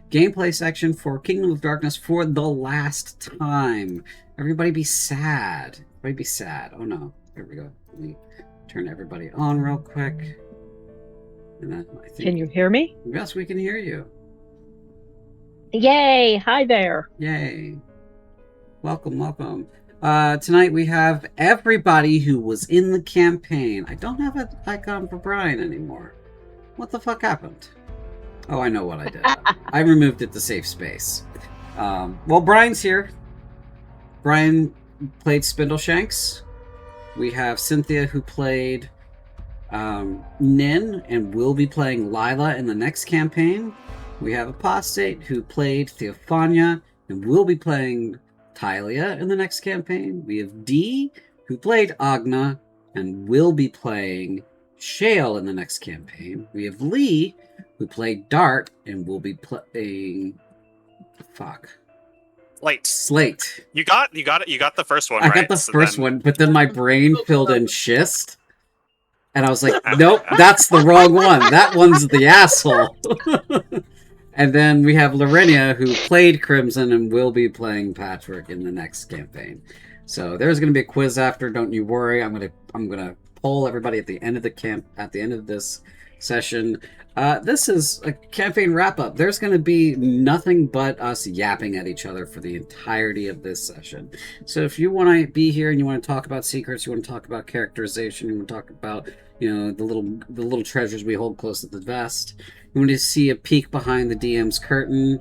gameplay section for Kingdom of Darkness for the last time. Everybody be sad. Everybody be sad. Oh no. Here we go. Let me turn everybody on real quick. And then I think. Can you hear me? Yes, we can hear you. Yay! Hi there. Yay. Welcome, welcome. Tonight we have everybody who was in the campaign. I don't have an icon for Brian anymore. What the fuck happened? Oh, I know what I did. I removed it to save space. Well, Brian's here. Brian played Spindleshanks. We have Cynthia who played Nin and will be playing Lila in the next campaign. We have Apostate who played Theophania and will be playing Tylia in the next campaign. We have Dee who played Agna and will be playing Shale in the next campaign. We have Lee who played Dart and will be playing Slate. You got the first one, I right? got the first one, but then my brain filled in Schist. And I was like, nope, that's the wrong one. That one's the asshole. And then we have Lorenia, who played Crimson and will be playing Patrick in the next campaign. So there's going to be a quiz after. Don't you worry. I'm gonna poll everybody at the end of this session. This is a campaign wrap up. There's going to be nothing but us yapping at each other for the entirety of this session. So if you want to be here and you want to talk about secrets, you want to talk about characterization, you want to talk about the little treasures we hold close to the vest. You want to see a peek behind the DM's curtain,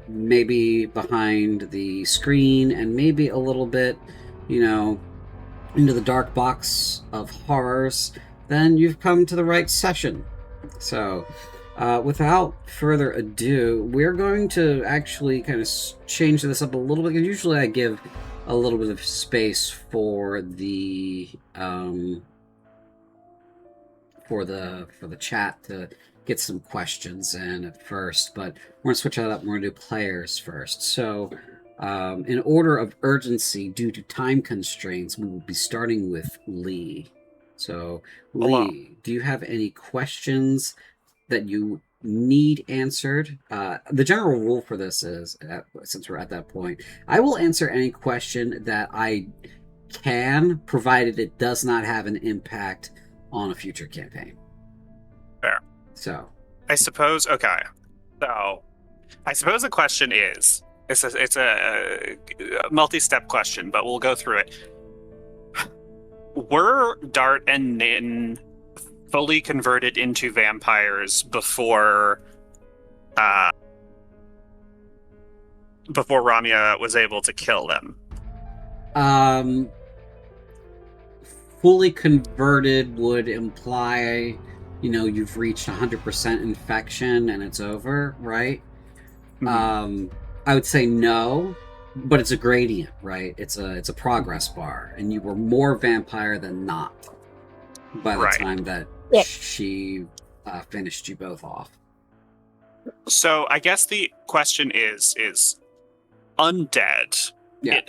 maybe behind the screen, and maybe a little bit, into the dark box of horrors, then you've come to the right session. So, without further ado, we're going to actually kind of change this up a little bit. Usually I give a little bit of space for the chat to get some questions in at first, but we're going to switch that up. We're going to do players first. So, in order of urgency, due to time constraints, we will be starting with Lee. So, Lee, do you have any questions that you need answered? The general rule for this is, since we're at that point, I will answer any question that I can, provided it does not have an impact on a future campaign. Fair. So, I suppose. Okay. So, I suppose the question is, it's a multi-step question, but we'll go through it. Were Dart and Nin fully converted into vampires before Ramya was able to kill them? Fully converted would imply, you've reached 100% infection and it's over, right? Mm-hmm. I would say no, but it's a gradient, right? It's a progress bar, and you were more vampire than not by the time that she finished you both off. So I guess the question is undead. Yeah.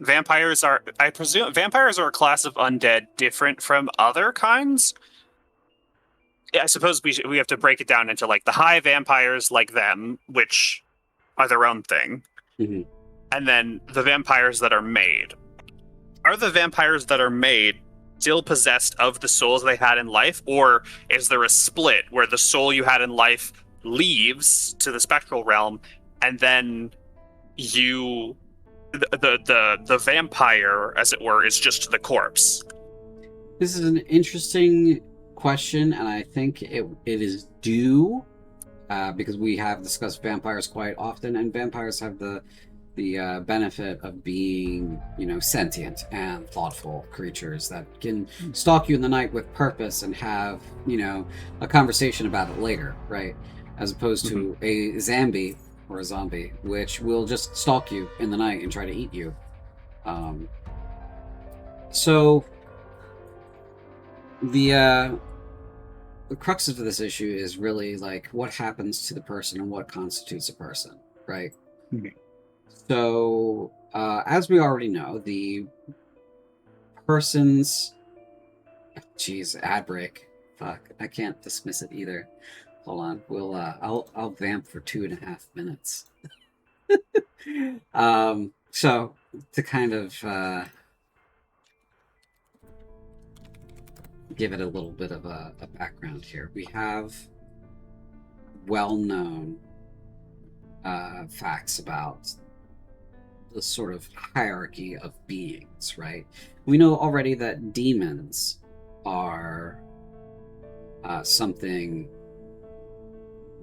Vampires are, I presume, vampires are a class of undead different from other kinds. I suppose we have to break it down into like the high vampires like them, which are their own thing. Mm-hmm. And then the vampires that are made. Are the vampires that are made still possessed of the souls they had in life, or is there a split where the soul you had in life leaves to the spectral realm, and then the vampire, as it were, is just the corpse? This is an interesting question, and I think it is due because we have discussed vampires quite often, and vampires have the benefit of being, sentient and thoughtful creatures that can stalk you in the night with purpose and have, a conversation about it later, right? As opposed to a zombie, which will just stalk you in the night and try to eat you. So the crux of this issue is really like what happens to the person and what constitutes a person, right? Mm-hmm. So, as we already know, the person's... ad break. Fuck, I can't dismiss it either. Hold on, we'll I'll vamp for 2.5 minutes. So to kind of give it a little bit of a background here, we have well-known facts about the sort of hierarchy of beings, right? We know already that demons are something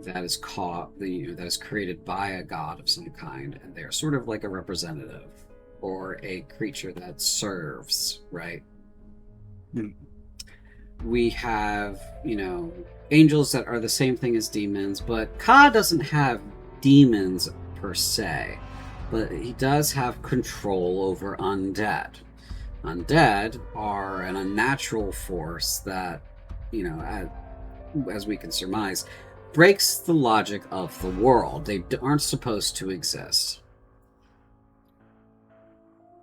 that is that is created by a god of some kind, and they're sort of like a representative or a creature that serves, right? We have, angels that are the same thing as demons, but Ka doesn't have demons per se, but he does have control over undead. Undead are an unnatural force that, as we can surmise, breaks the logic of the world. They aren't supposed to exist.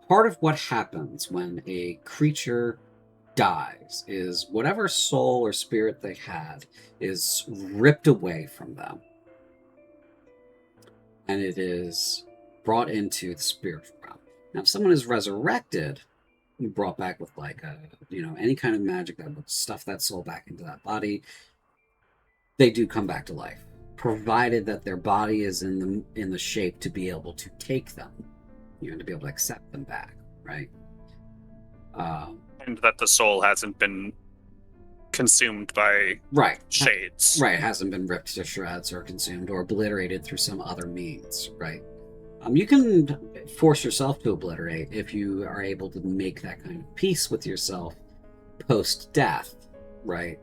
Part of what happens when a creature dies is whatever soul or spirit they had is ripped away from them, and it is brought into the spirit realm. Now, if someone is resurrected, brought back with any kind of magic that would stuff that soul back into that body, they do come back to life, provided that their body is in the shape to be able to take them, to be able to accept them back, right? And that the soul hasn't been consumed by shades. Right, it hasn't been ripped to shreds or consumed or obliterated through some other means, right? You can force yourself to obliterate if you are able to make that kind of peace with yourself post-death, right?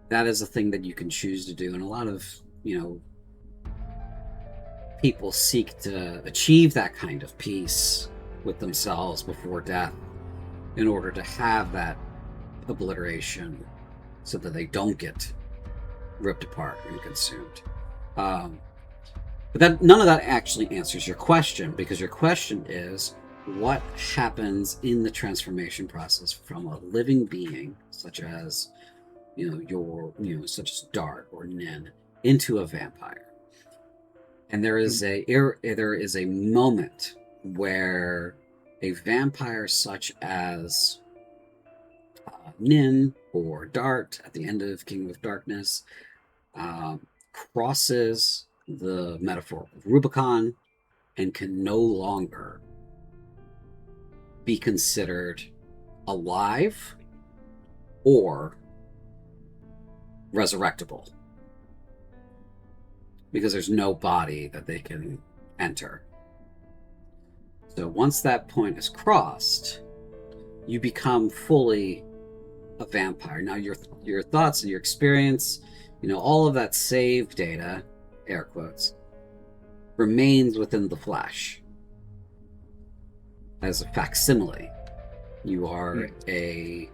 That is a thing that you can choose to do, and a lot of, people seek to achieve that kind of peace with themselves before death in order to have that obliteration so that they don't get ripped apart and consumed. But none of that actually answers your question, because your question is, what happens in the transformation process from a living being, such as, such as Dart or Nin, into a vampire? And there is a moment where a vampire such as Nin or Dart at the end of Kingdom of Darkness crosses the metaphorical Rubicon and can no longer be considered alive or resurrectable, because there's no body that they can enter. So once that point is crossed, you become fully a vampire. Now your thoughts and your experience, all of that save data, air quotes, remains within the flesh as a facsimile. You are a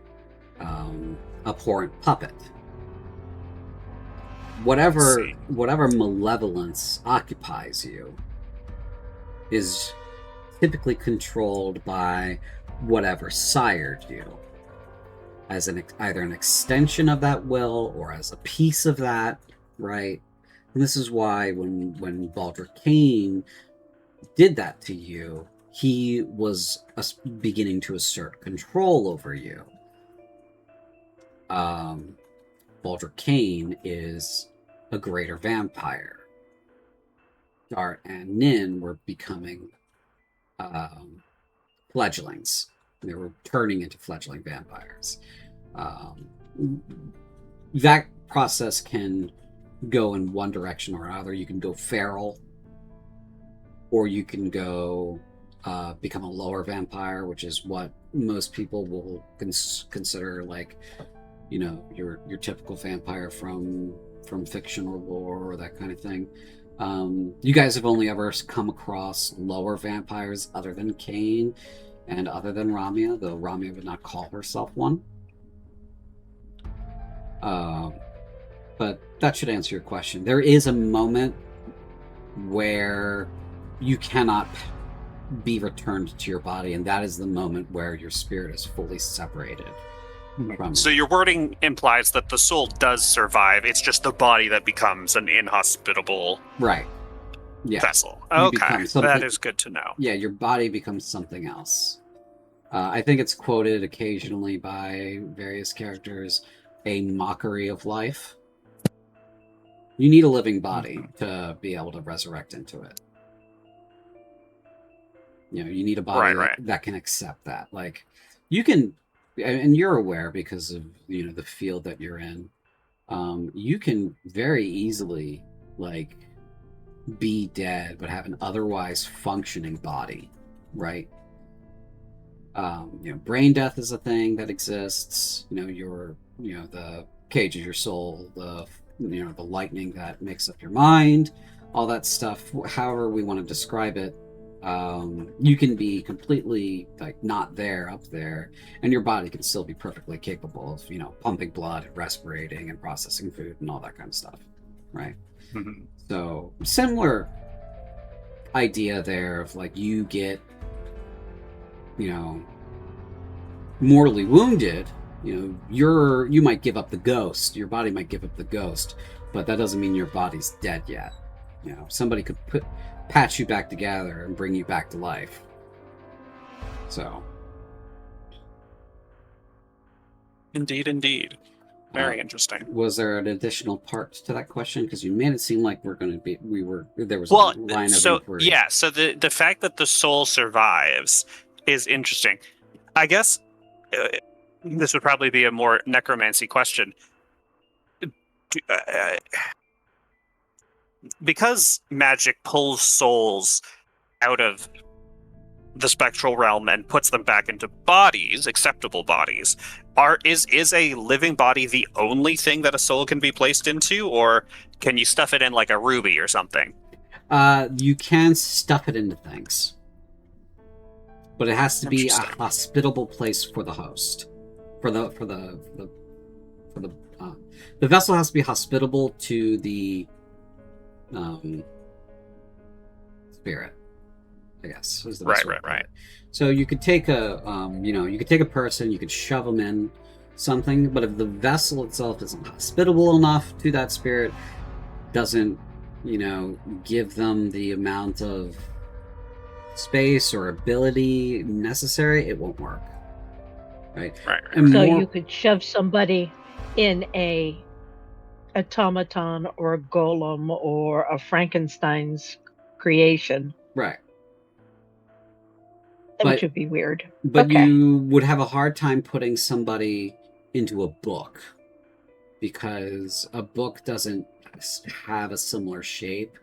abhorrent puppet. Whatever malevolence occupies you is typically controlled by whatever sired you, as either an extension of that will or as a piece of that, right? And this is why when Baldric Kane did that to you, he was beginning to assert control over you. Baldric Kane is a greater vampire. Dart and Nin were becoming fledglings. They were turning into fledgling vampires. That process can go in one direction or another. You can go feral, or you can go become a lower vampire, which is what most people will consider your typical vampire from fiction or lore or that kind of thing. You guys have only ever come across lower vampires other than Cain and other than Ramia, though Ramia would not call herself one. But that should answer your question. There is a moment where you cannot be returned to your body, and that is the moment where your spirit is fully separated from So it. your wording implies that the soul does survive. It's just the body that becomes an inhospitable Right. Yeah. vessel. You Okay, become something- that is good to know. Yeah, your body becomes something else. I think it's quoted occasionally by various characters, a mockery of life. You need a living body to be able to resurrect into it. You know, you need a body Right. that can accept that. Like, you can, and you're aware because of, you know, the field that you're in, you can very easily, like, be dead but have an otherwise functioning body, right? You know, brain death is a thing that exists. You know, the cage of your soul, the lightning that makes up your mind, all that stuff. However we want to describe it, you can be completely like not there up there, and your body can still be perfectly capable of, you know, pumping blood, respirating, and processing food and all that kind of stuff, right? Mm-hmm. So similar idea there of like you get, you know, mortally wounded, you know, you might give up the ghost, your body might give up the ghost, but that doesn't mean your body's dead yet. You know, somebody could patch you back together and bring you back to life. So Indeed. Very interesting. Was there an additional part to that question? Because you made it seem like there was Well, a line of so inquiry. yeah, so the fact that the soul survives is interesting. I guess this would probably be a more necromancy question. Because magic pulls souls out of the spectral realm and puts them back into bodies, acceptable bodies, is a living body the only thing that a soul can be placed into, or can you stuff it in like a ruby or something? You can stuff it into things, but it has to be a Interesting. hospitable place for the host. The vessel has to be hospitable to the spirit, I guess, is the best way to put it. So you could take you could take a person, you could shove them in something, but if the vessel itself isn't hospitable enough to that spirit, doesn't, you know, give them the amount of space or ability necessary, it won't work. Right. And so you could shove somebody in a automaton or a golem or a Frankenstein's creation. Right. Which would be weird. But you would have a hard time putting somebody into a book, because a book doesn't have a similar shape,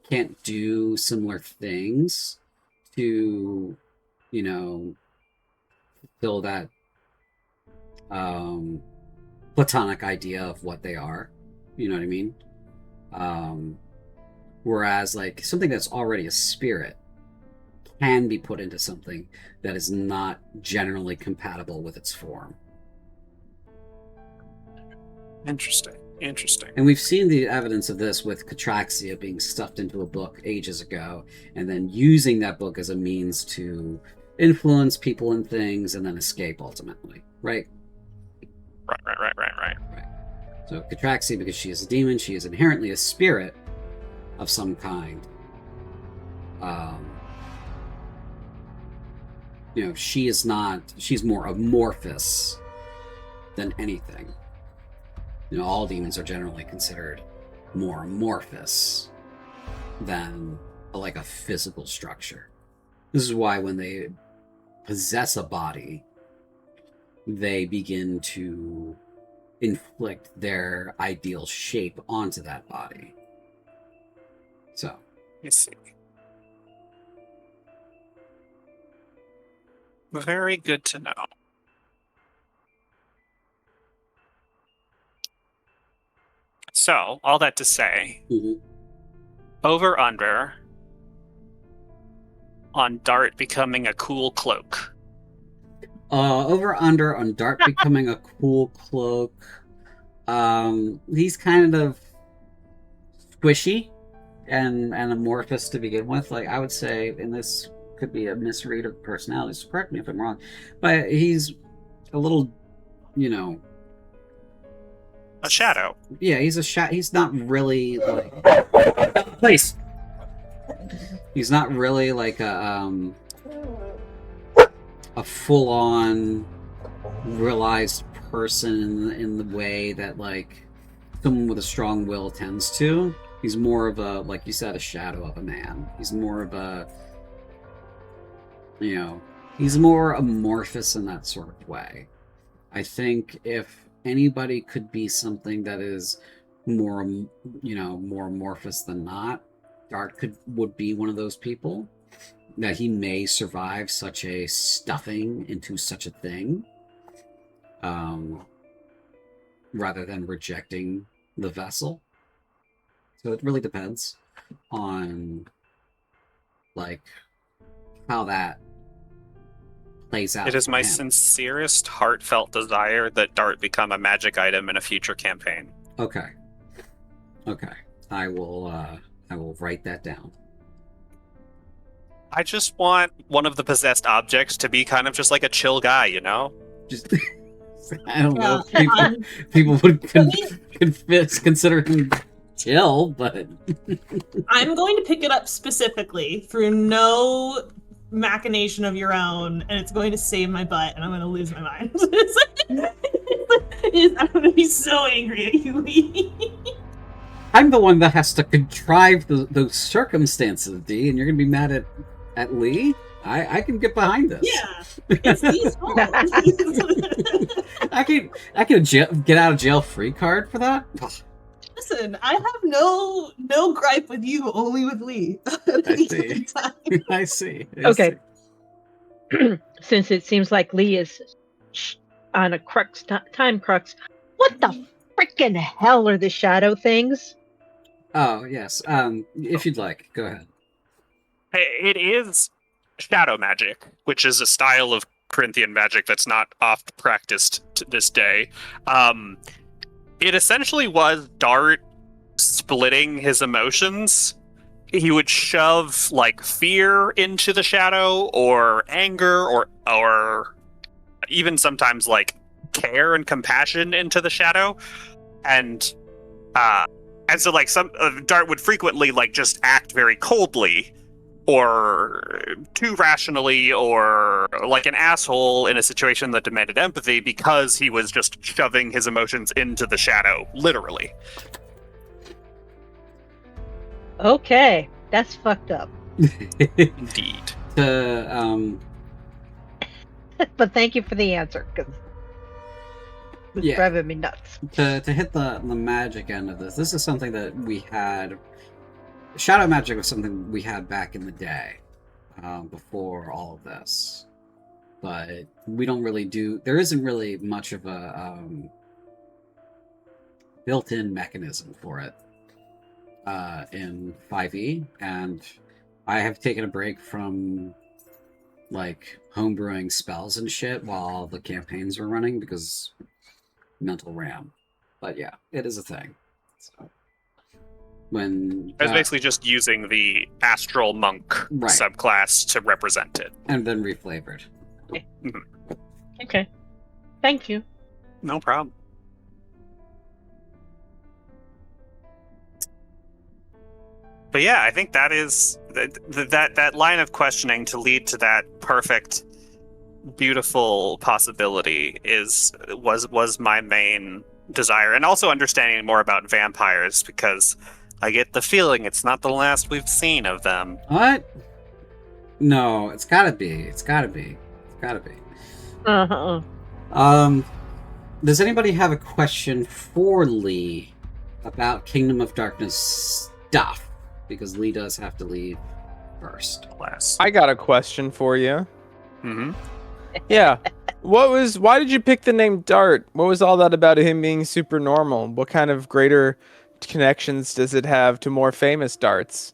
can't do similar things to, you know, fill that platonic idea of what they are. You know what I mean? Whereas like something that's already a spirit can be put into something that is not generally compatible with its form. Interesting. And we've seen the evidence of this with Catraxia being stuffed into a book ages ago, and then using that book as a means to influence people and things, and then escape ultimately, right? Right. So Catraxia, because she is a demon, she is inherently a spirit of some kind. You know, she's more amorphous than anything. You know, all demons are generally considered more amorphous than like a physical structure. This is why when they possess a body, they begin to inflict their ideal shape onto that body. So, I see. Very good to know. So, all that to say, over under on Dart becoming a cool cloak. Over under on Dart becoming a cool cloak. He's kind of squishy and amorphous to begin with. Like, I would say, and this could be a misread of personality, so correct me if I'm wrong, but he's a little you know, A shadow. yeah, he's a he's not really like place. He's not really like a full on realized person in the way that like someone with a strong will tends to. He's more of a, like you said, a shadow of a man. He's more of a, you know, he's more amorphous in that sort of way. I think if anybody could be something that is more, you know, more amorphous than not, Dart would be one of those people. That he may survive such a stuffing into such a thing, rather than rejecting the vessel. So it really depends on like how that plays out. It is for my him. sincerest, heartfelt desire that Dart become a magic item in a future campaign. Okay. I will write that down. I just want one of the possessed objects to be kind of just like a chill guy, you know? Just I don't know if people would consider him chill, but I'm going to pick it up specifically through no machination of your own, and it's going to save my butt, and I'm going to lose my mind. I'm going to be so angry at you, Lee. I'm the one that has to contrive those circumstances, D, and you're going to be mad at Lee? I can get behind this. Yeah, it's Lee's fault. I can get out of jail free card for that. Listen, I have no gripe with you, only with Lee. I see. Okay. Since it seems like Lee is on a time crux, what the freaking hell are the shadow things? Oh yes. If you'd like, go ahead. It is shadow magic, which is a style of Corinthian magic that's not oft practiced to this day. It essentially was Dart splitting his emotions. He would shove like fear into the shadow, or anger, or even sometimes like care and compassion into the shadow, and so like some Dart would frequently like just act very coldly, or too rationally, or like an asshole in a situation that demanded empathy, because he was just shoving his emotions into the shadow, literally. Okay, that's fucked up. Indeed. But thank you for the answer, because it's driving me nuts. To hit the magic end of this is something that we had. Shadow magic was something we had back in the day, before all of this. But we don't really do. There isn't really much of a built-in mechanism for it in 5e, and I have taken a break from like homebrewing spells and shit while the campaigns were running because mental RAM. But yeah, it is a thing. So. When I was basically just using the astral monk subclass to represent it, and then reflavored. Mm-hmm. Okay, thank you. No problem. But yeah, I think that is that line of questioning to lead to that perfect, beautiful possibility was my main desire, and also understanding more about vampires, because I get the feeling it's not the last we've seen of them. What? No, it's gotta be. Does anybody have a question for Lee about Kingdom of Darkness stuff? Because Lee does have to leave first. I got a question for you. Mm-hmm. Yeah. Why did you pick the name Dart? What was all that about him being super normal? What kind of greater connections does it have to more famous darts?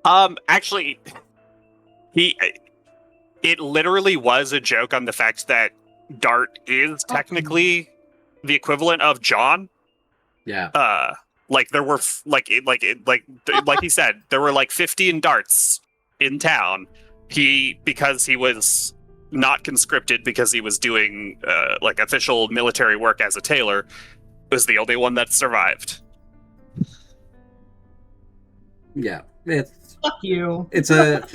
Actually, it literally was a joke on the fact that Dart is technically the equivalent of John. Yeah. Like there were like he said, there were like 15 darts in town. Because he was not conscripted because he was doing like official military work as a tailor, was the only one that survived. Yeah, Fuck you. it's a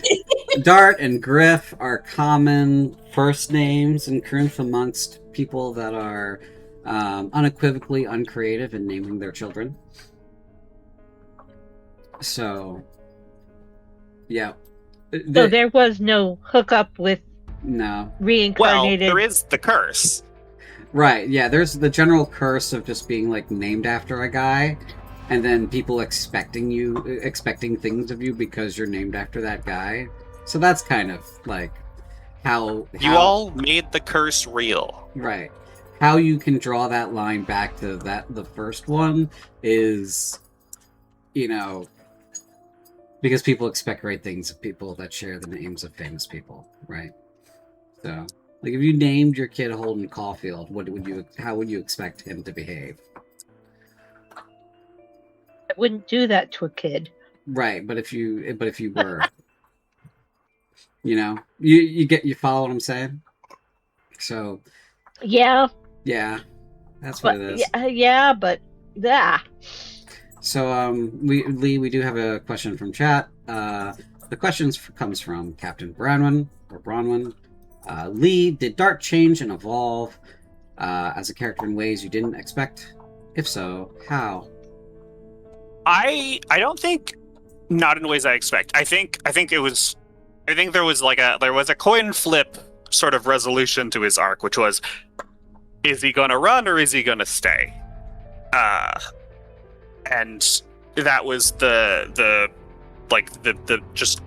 Dart and Griff are common first names in Crinth amongst people that are unequivocally uncreative in naming their children. So, yeah. So there was no hookup with No. Well, reincarnated. there is the curse. Right, yeah, there's the general curse of just being, like, named after a guy, and then people expecting things of you because you're named after that guy. So that's kind of, like, how You all made the curse real. Right. How you can draw that line back to the first one is, you know, because people expect great things of people that share the names of famous people, right? So, like, if you named your kid Holden Caulfield, how would you expect him to behave? I wouldn't do that to a kid. Right, but if you were, you follow what I'm saying? So, Yeah, yeah, that's what but it is. yeah, but So, Lee, we do have a question from chat. The question comes from Captain Bronwyn. Lee, did Dart change and evolve as a character in ways you didn't expect? If so, how? I don't think, not in ways I expect. I think there was a coin flip sort of resolution to his arc, which was, is he gonna run or is he gonna stay? And that was the just,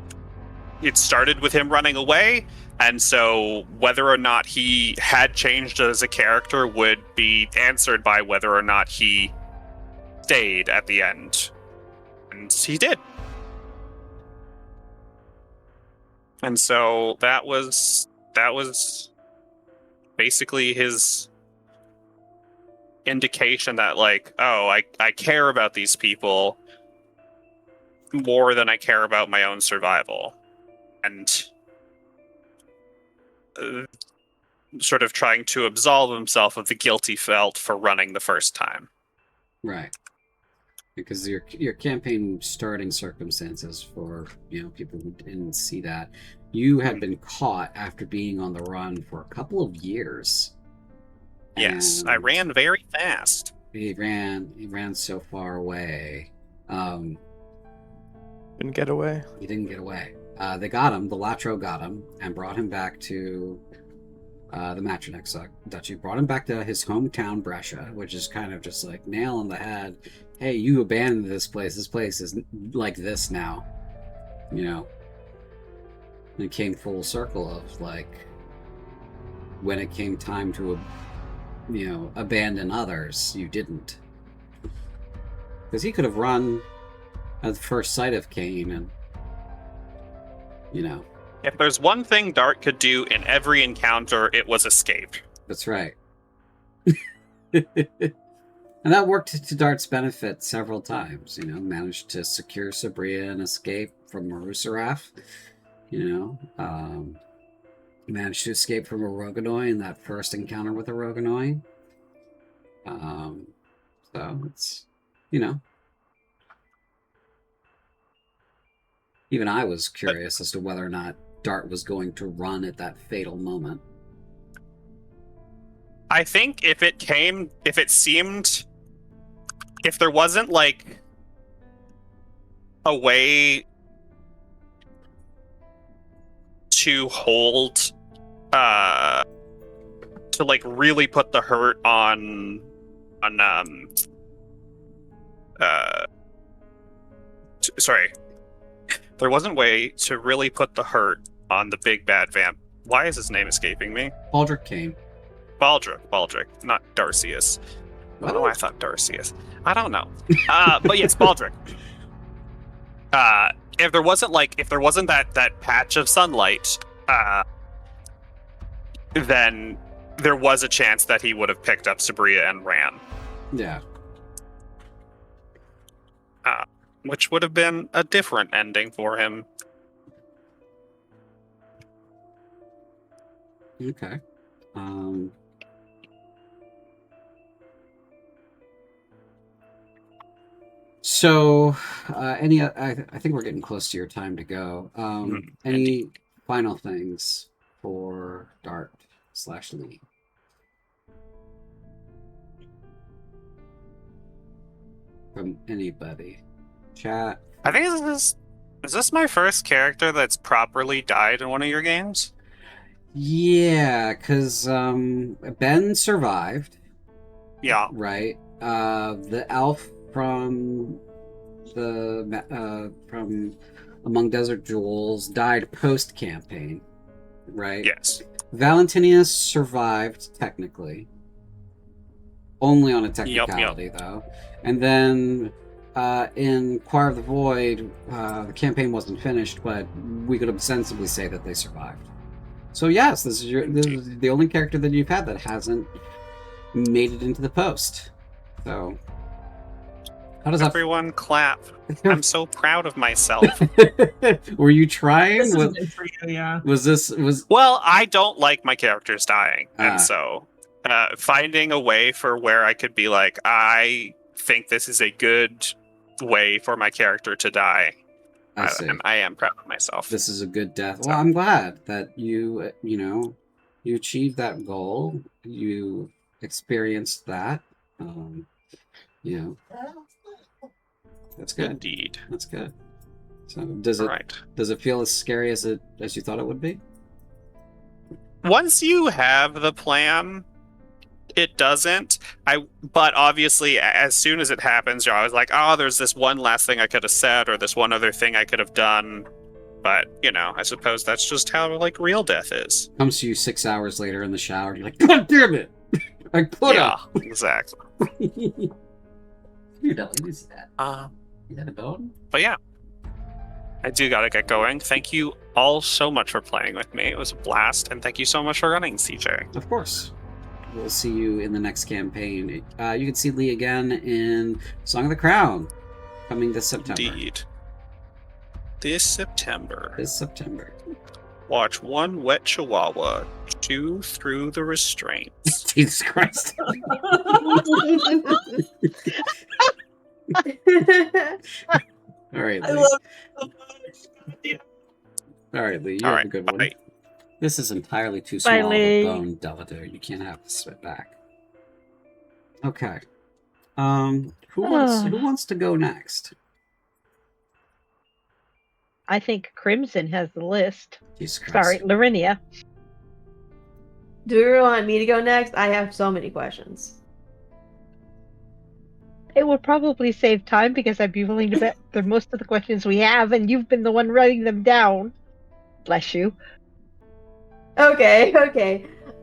it started with him running away, and so whether or not he had changed as a character would be answered by whether or not he stayed at the end. And he did. And so that was basically his indication that, like, oh, I care about these people more than I care about my own survival. And sort of trying to absolve himself of the guilt he felt for running the first time. Right. Because your campaign starting circumstances, for people who didn't see that, you had been caught after being on the run for a couple of years. Yes, I ran very fast. He ran so far away. Didn't get away. He didn't get away. They got him. The Latro got him and brought him back to the MaestroRage duchy. Brought him back to his hometown, Brescia, which is kind of just like nail on the head. Hey, you abandoned this place. This place is like this now. And it came full circle of, like, when it came time to abandon others, you didn't. Because he could have run at the first sight of Kane, and If there's one thing Dart could do in every encounter, it was escape. That's right. And that worked to Dart's benefit several times. Managed to secure Sabria and escape from Marusaraf. Managed to escape from a Roganoi in that first encounter with a Roganoi. So it's, even I was curious as to whether or not Dart was going to run at that fatal moment. I think if there wasn't, like, a way to hold, to, like, really put the hurt on sorry. There wasn't a way to really put the hurt on the big bad vamp. Why is his name escaping me? Baldric came. Baldric, not Darcius. I don't know why I thought Darcius. I don't know. But yes, Baldric. If there wasn't that patch of sunlight, then there was a chance that he would have picked up Sabria and ran. Yeah. Which would have been a different ending for him. Okay. Um, so, I think we're getting close to your time to go. Any final things for Dart/Lee? From anybody? Chat? I think is this my first character that's properly died in one of your games? Yeah, because Ben survived, Yeah. right? The elf from from Among Desert Jewels died post campaign, right? Yes. Valentinius survived technically, only on a Yep. technicality though, and then in Choir of the Void, the campaign wasn't finished, but we could ostensibly say that they survived. So yes, this is the only character that you've had that hasn't made it into the post. So how does Everyone clap. I'm so proud of myself. Were you trying? This is good for you, yeah. Well, I don't like my characters dying, Ah. and so finding a way for where I could be like, I think this is a good way for my character to die. I see. I am proud of myself. This is a good death. Well, I'm glad that you achieved that goal. You experienced that. You know, that's good. Indeed. That's good. So does it feel as scary as you thought it would be? Once you have the plan, it doesn't. But obviously, as soon as it happens, you're always like, oh, there's this one last thing I could have said, or this one other thing I could have done. But I suppose that's just how real death is. Comes to you 6 hours later in the shower, you're like, God damn it! I put up. Exactly. You don't use that. You got a bone? But yeah, I do gotta get going. Thank you all so much for playing with me. It was a blast, and thank you so much for running, CJ. Of course. We'll see you in the next campaign. You can see Lee again in Song of the Crown, coming this September. Indeed. This September. Watch one wet chihuahua chew through the restraints. Jesus Christ. All right, Lee. I love it so much. All right, Lee. You have a good one. Bye. This is entirely too small of a bone, Deladare. You can't have this spit back. Okay. Who wants to go next? I think Crimson has the list. Jesus Christ. Sorry, Larinia. Do you want me to go next? I have so many questions. It would probably save time because I'd be willing to bet they're most of the questions we have, and you've been the one writing them down. Bless you. Okay.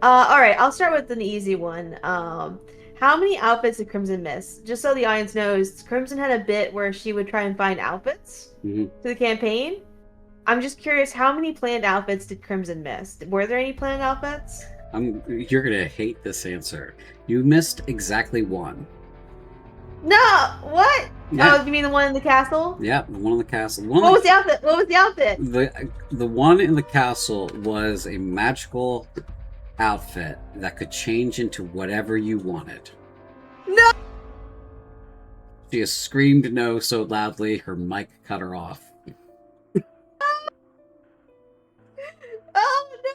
Alright, I'll start with an easy one. How many outfits did Crimson miss? Just so the audience knows, Crimson had a bit where she would try and find outfits to the campaign. I'm just curious, how many planned outfits did Crimson miss? Were there any planned outfits? You're gonna hate this answer. You missed exactly one. No! What? Yeah. Oh, you mean the one in the castle? Yeah, the one in the castle. What was the outfit? The one in the castle was a magical outfit that could change into whatever you wanted. No! She has screamed no so loudly her mic cut her off. Oh no!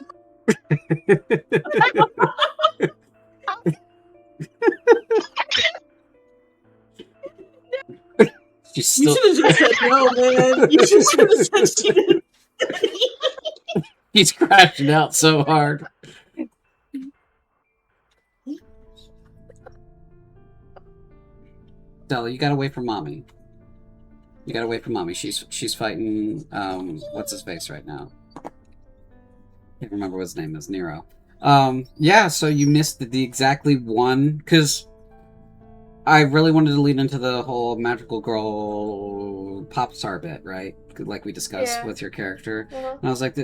She's still... You should have just said no, man. You should have said she didn't. He's crashing out so hard. Stella, you gotta wait for mommy. She's fighting what's his face right now. Can't remember what his name is. Nero. Yeah, so you missed the exactly one, because I really wanted to lead into the whole magical girl pop star bit, right? Like we discussed with your character. And I was like,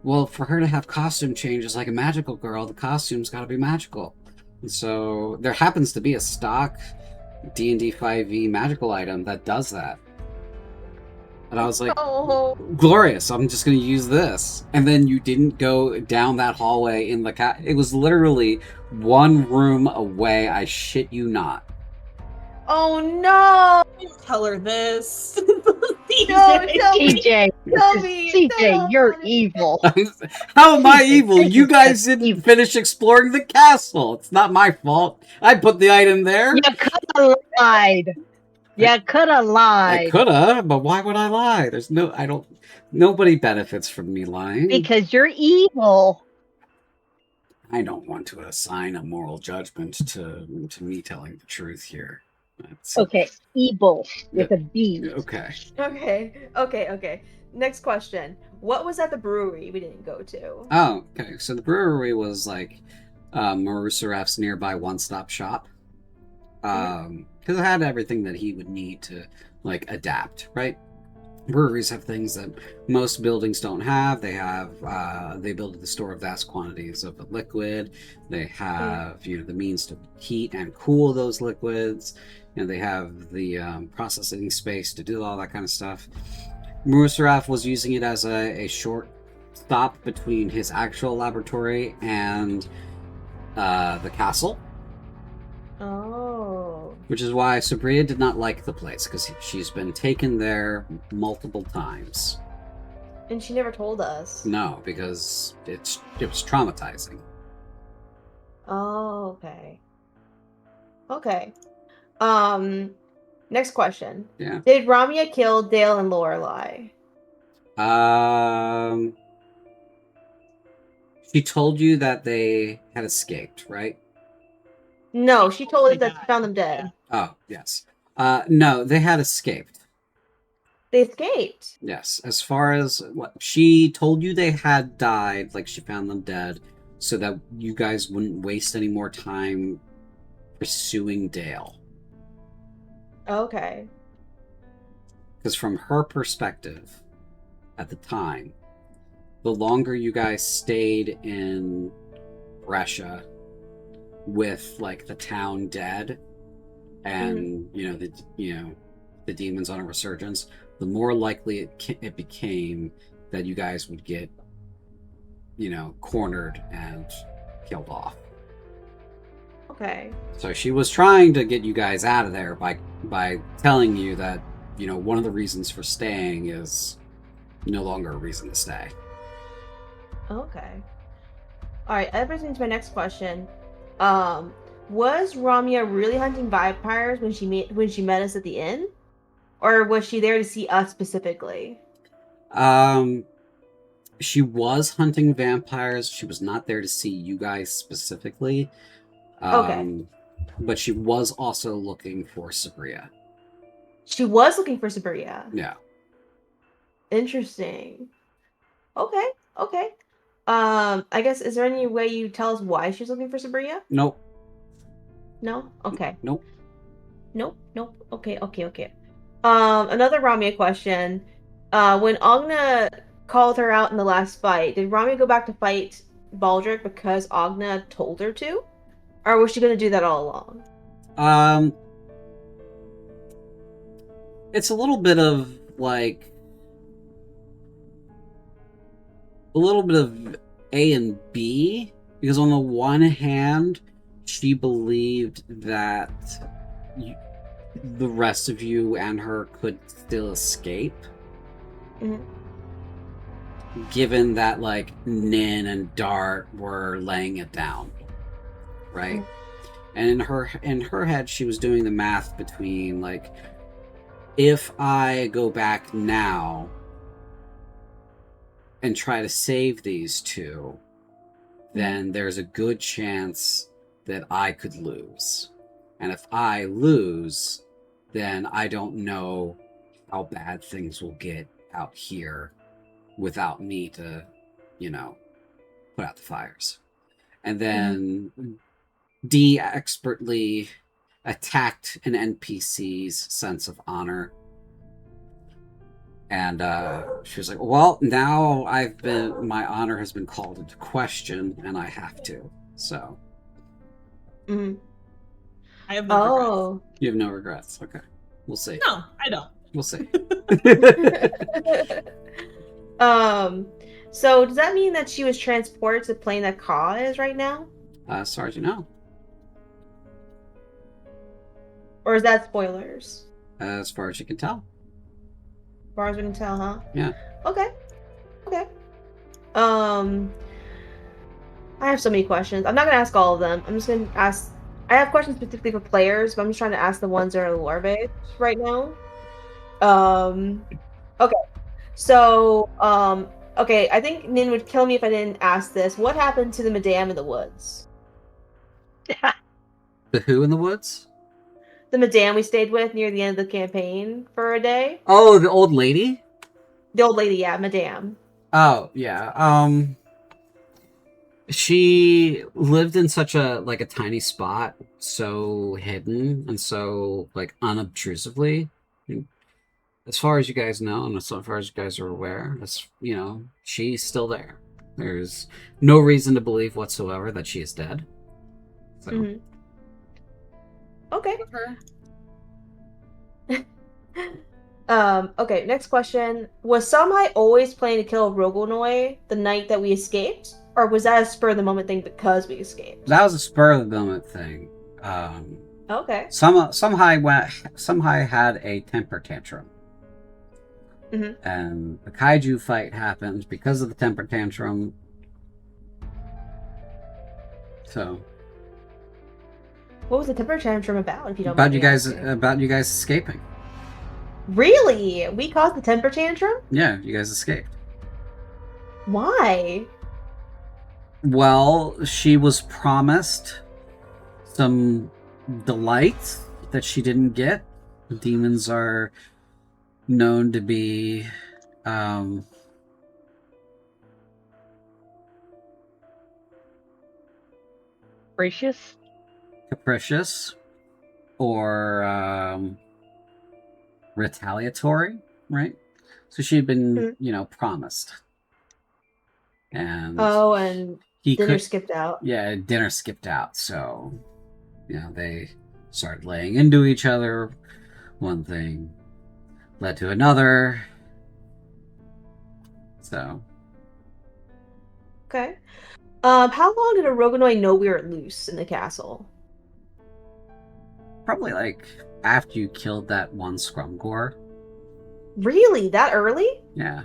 well, for her to have costume changes like a magical girl, the costume's gotta be magical. And so there happens to be a stock D&D 5e magical item that does that. And I was like, Oh. glorious, I'm just going to use this. And then you didn't go down that hallway in the it was literally one room away, I shit you not. Oh no! Tell her this. No, tell me. CJ, Tell me. CJ, you're evil. How am I CJ, evil? this You is guys just didn't evil. finish exploring the castle. It's not my fault. I put the item there. You could have lied. You could have I lied. coulda, but why would I lie? Nobody benefits from me lying. Because you're evil. I don't want to assign a moral judgment to me telling the truth here. That's, Okay, evil with a B. okay. Okay. Next question. What was at the brewery we didn't go to? Oh, okay. So the brewery was like Marusaref's nearby one-stop shop. Because it had everything that he would need to like adapt, right? Breweries have things that most buildings don't have. They have the ability to store vast quantities of a liquid. They have the means to heat and cool those liquids. They have the processing space to do all that kind of stuff. Marusaref was using it as a short stop between his actual laboratory and the castle. Oh. Which is why Sabria did not like the place, because she's been taken there multiple times. And she never told us. No, because it was traumatizing. Oh, okay. Okay. Next question. Yeah. Did Ramya kill Dale and Lorelai? She told you that they had escaped, right? No, she told us They that she died. found them dead. Oh, yes. No, they had escaped. They escaped. Yes. As far as what she told you, they had died, like she found them dead, so that you guys wouldn't waste any more time pursuing Dale. Okay. Because from her perspective, at the time, the longer you guys stayed in Brescia with like the town dead and the demons on a resurgence, the more likely it became that you guys would get cornered and killed off. Okay. So she was trying to get you guys out of there by telling you that one of the reasons for staying is no longer a reason to stay. Okay. All right. That brings me to my next question. Was Ramya really hunting vampires when she met us at the inn, or was she there to see us specifically? She was hunting vampires. She was not there to see you guys specifically. Okay. But she was also looking for Sabria. She was looking for Sabria. Yeah. Interesting. Okay. I guess, is there any way you tell us why she's looking for Sabria? Nope. No? Okay. Nope. Nope. Okay. Another Ramya question. When Agna called her out in the last fight, did Ramya go back to fight Baldric because Agna told her to? Or was she going to do that all along? It's a little bit of A and B, because on the one hand, she believed that the rest of you and her could still escape. Mhm. Given that Nin and Dart were laying it down, right? And in her head, she was doing the math between if I go back now and try to save these two, then there's a good chance that I could lose. And if I lose, then I don't know how bad things will get out here without me to, put out the fires. And then D expertly attacked an NPC's sense of honor. And she was like, well, now my honor has been called into question, and I have to. So. Mm-hmm. I have no regrets. Oh. You have no regrets. Okay. We'll see. No, I don't. We'll see. So does that mean that she was transported to the plane that Ka is right now? As far as you know. Or is that spoilers? As far as you can tell. As far as we can tell, huh? Yeah. Okay. Okay. I have so many questions. I'm not gonna ask all of them. I'm just gonna ask. I have questions specifically for players, but I'm just trying to ask the ones that are lore based right now. Okay. So, okay. I think Nin would kill me if I didn't ask this. What happened to the Madame in the woods? The who in the woods? The Madame we stayed with near the end of the campaign for a day. Oh, the old lady? The old lady, yeah, Madame. Oh, yeah. She lived in such a tiny spot, so hidden and so unobtrusively. As far as you guys know, and as far as you guys are aware, she's still there. There's no reason to believe whatsoever that she is dead. So. Mm-hmm. Okay. Okay, next question. Was Samhai always planning to kill Rogonoi the night that we escaped? Or was that a spur of the moment thing because we escaped? That was a spur of the moment thing. Okay. Samhai had a temper tantrum. Mm-hmm. And the kaiju fight happened because of the temper tantrum. So. What was the temper tantrum about, if you don't mind me asking? About you guys escaping. Really? We caused the temper tantrum? Yeah, you guys escaped. Why? Well, she was promised some delight that she didn't get. Demons are known to be capricious or retaliatory, right? So she'd been, promised. And dinner skipped out. Yeah, dinner skipped out. So, they started laying into each other. One thing led to another. So. Okay. How long did a Rogonoi know we were loose in the castle? Probably after you killed that one Scrumgore. Really? That early? Yeah.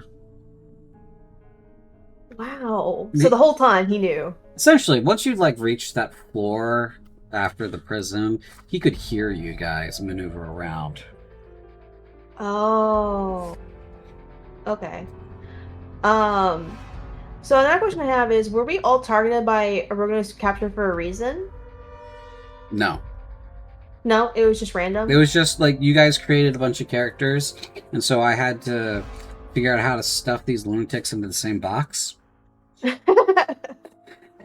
Wow. So the whole time he knew. Essentially, once you reached that floor after the prison, he could hear you guys maneuver around. Oh. Okay. So another question I have is, were we all targeted by a Rogonoi capture for a reason? No. No, it was just random? It was just you guys created a bunch of characters, and so I had to figure out how to stuff these lunatics into the same box.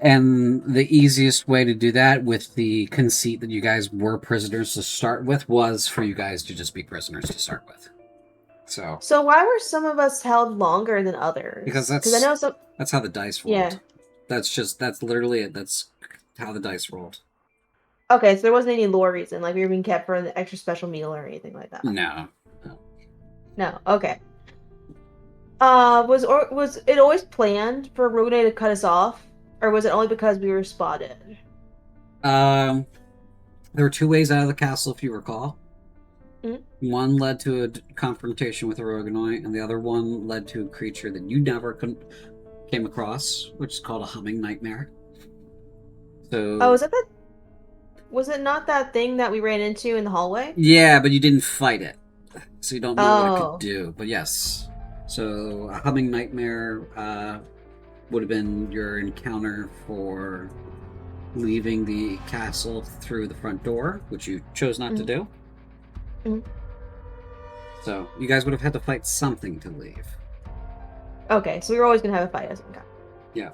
And the easiest way to do that, with the conceit that you guys were prisoners to start with, was for you guys to just be prisoners to start with. So why were some of us held longer than others? Because I know some. That's how the dice rolled. Yeah. That's literally it. That's how the dice rolled. Okay, so there wasn't any lore reason, we were being kept for an extra special meal or anything like that. No. No. Okay. Was it always planned for Rogonoi to cut us off, or was it only because we were spotted? There were two ways out of the castle, if you recall. Mm-hmm. One led to a confrontation with a Rogonoi, and the other one led to a creature that you never came across, which is called a humming nightmare. So. Oh, was it not that thing that we ran into in the hallway? Yeah, but you didn't fight it, so you don't know what it could do. But yes. So, a humming nightmare would have been your encounter for leaving the castle through the front door, which you chose not to do. Mm-hmm. So, you guys would have had to fight something to leave. Okay, so we were always going to have a fight as some kind. Yeah.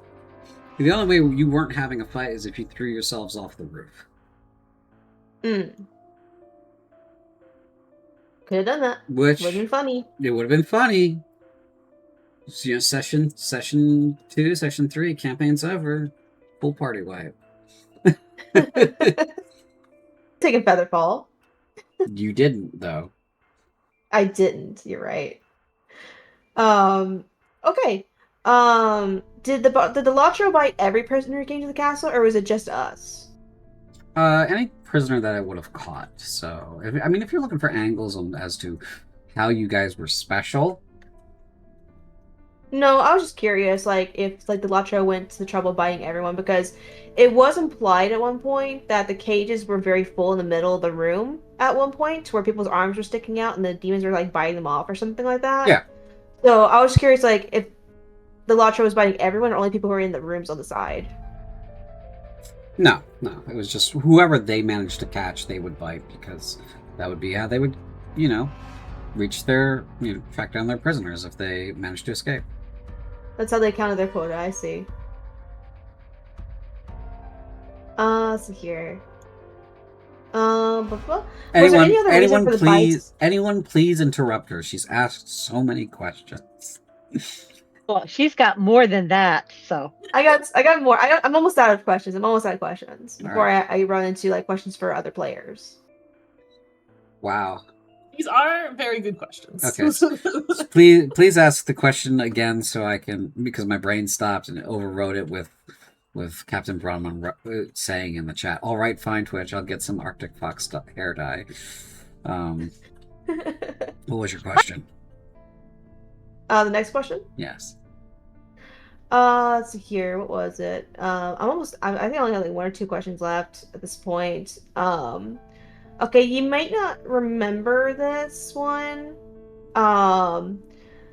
The only way you weren't having a fight is if you threw yourselves off the roof. Could have done that. Which would have been funny. It would have been funny. So, session 2, session 3, campaign's over. Full party wipe. Taking Featherfall. You didn't, though. I didn't. You're right. Okay. Did the Lotro bite every prisoner who came to the castle, or was it just us? Any prisoner that I would have caught. So, if you're looking for angles as to how you guys were special, No, I was just curious, like if like the Lotro went to the trouble biting everyone, because it was implied at one point that the cages were very full in the middle of the room at one point, where people's arms were sticking out and the demons were like biting them off or something like that. Yeah. So I was curious, like if the Lotro was biting everyone or only people who were in the rooms on the side. no. It was just whoever they managed to catch, they would bite, because that would be how they would, reach track down their prisoners if they managed to escape. That's how they counted their quota. I see. Let's see here. Was there any other reason for the bites? Anyone, please interrupt her. She's asked so many questions. Well, she's got more than that, so. I got more. I'm almost out of questions. Before right. I run into like questions for other players. Wow. These are very good questions. Okay. So please ask the question again so I can, because my brain stopped and it overrode it with Captain Bronman saying in the chat, "All right, fine, Twitch, I'll get some Arctic Fox hair dye." What was your question? The next question? Yes. Let's see here. What was it? I think I only have like one or two questions left at this point. Okay, you might not remember this one.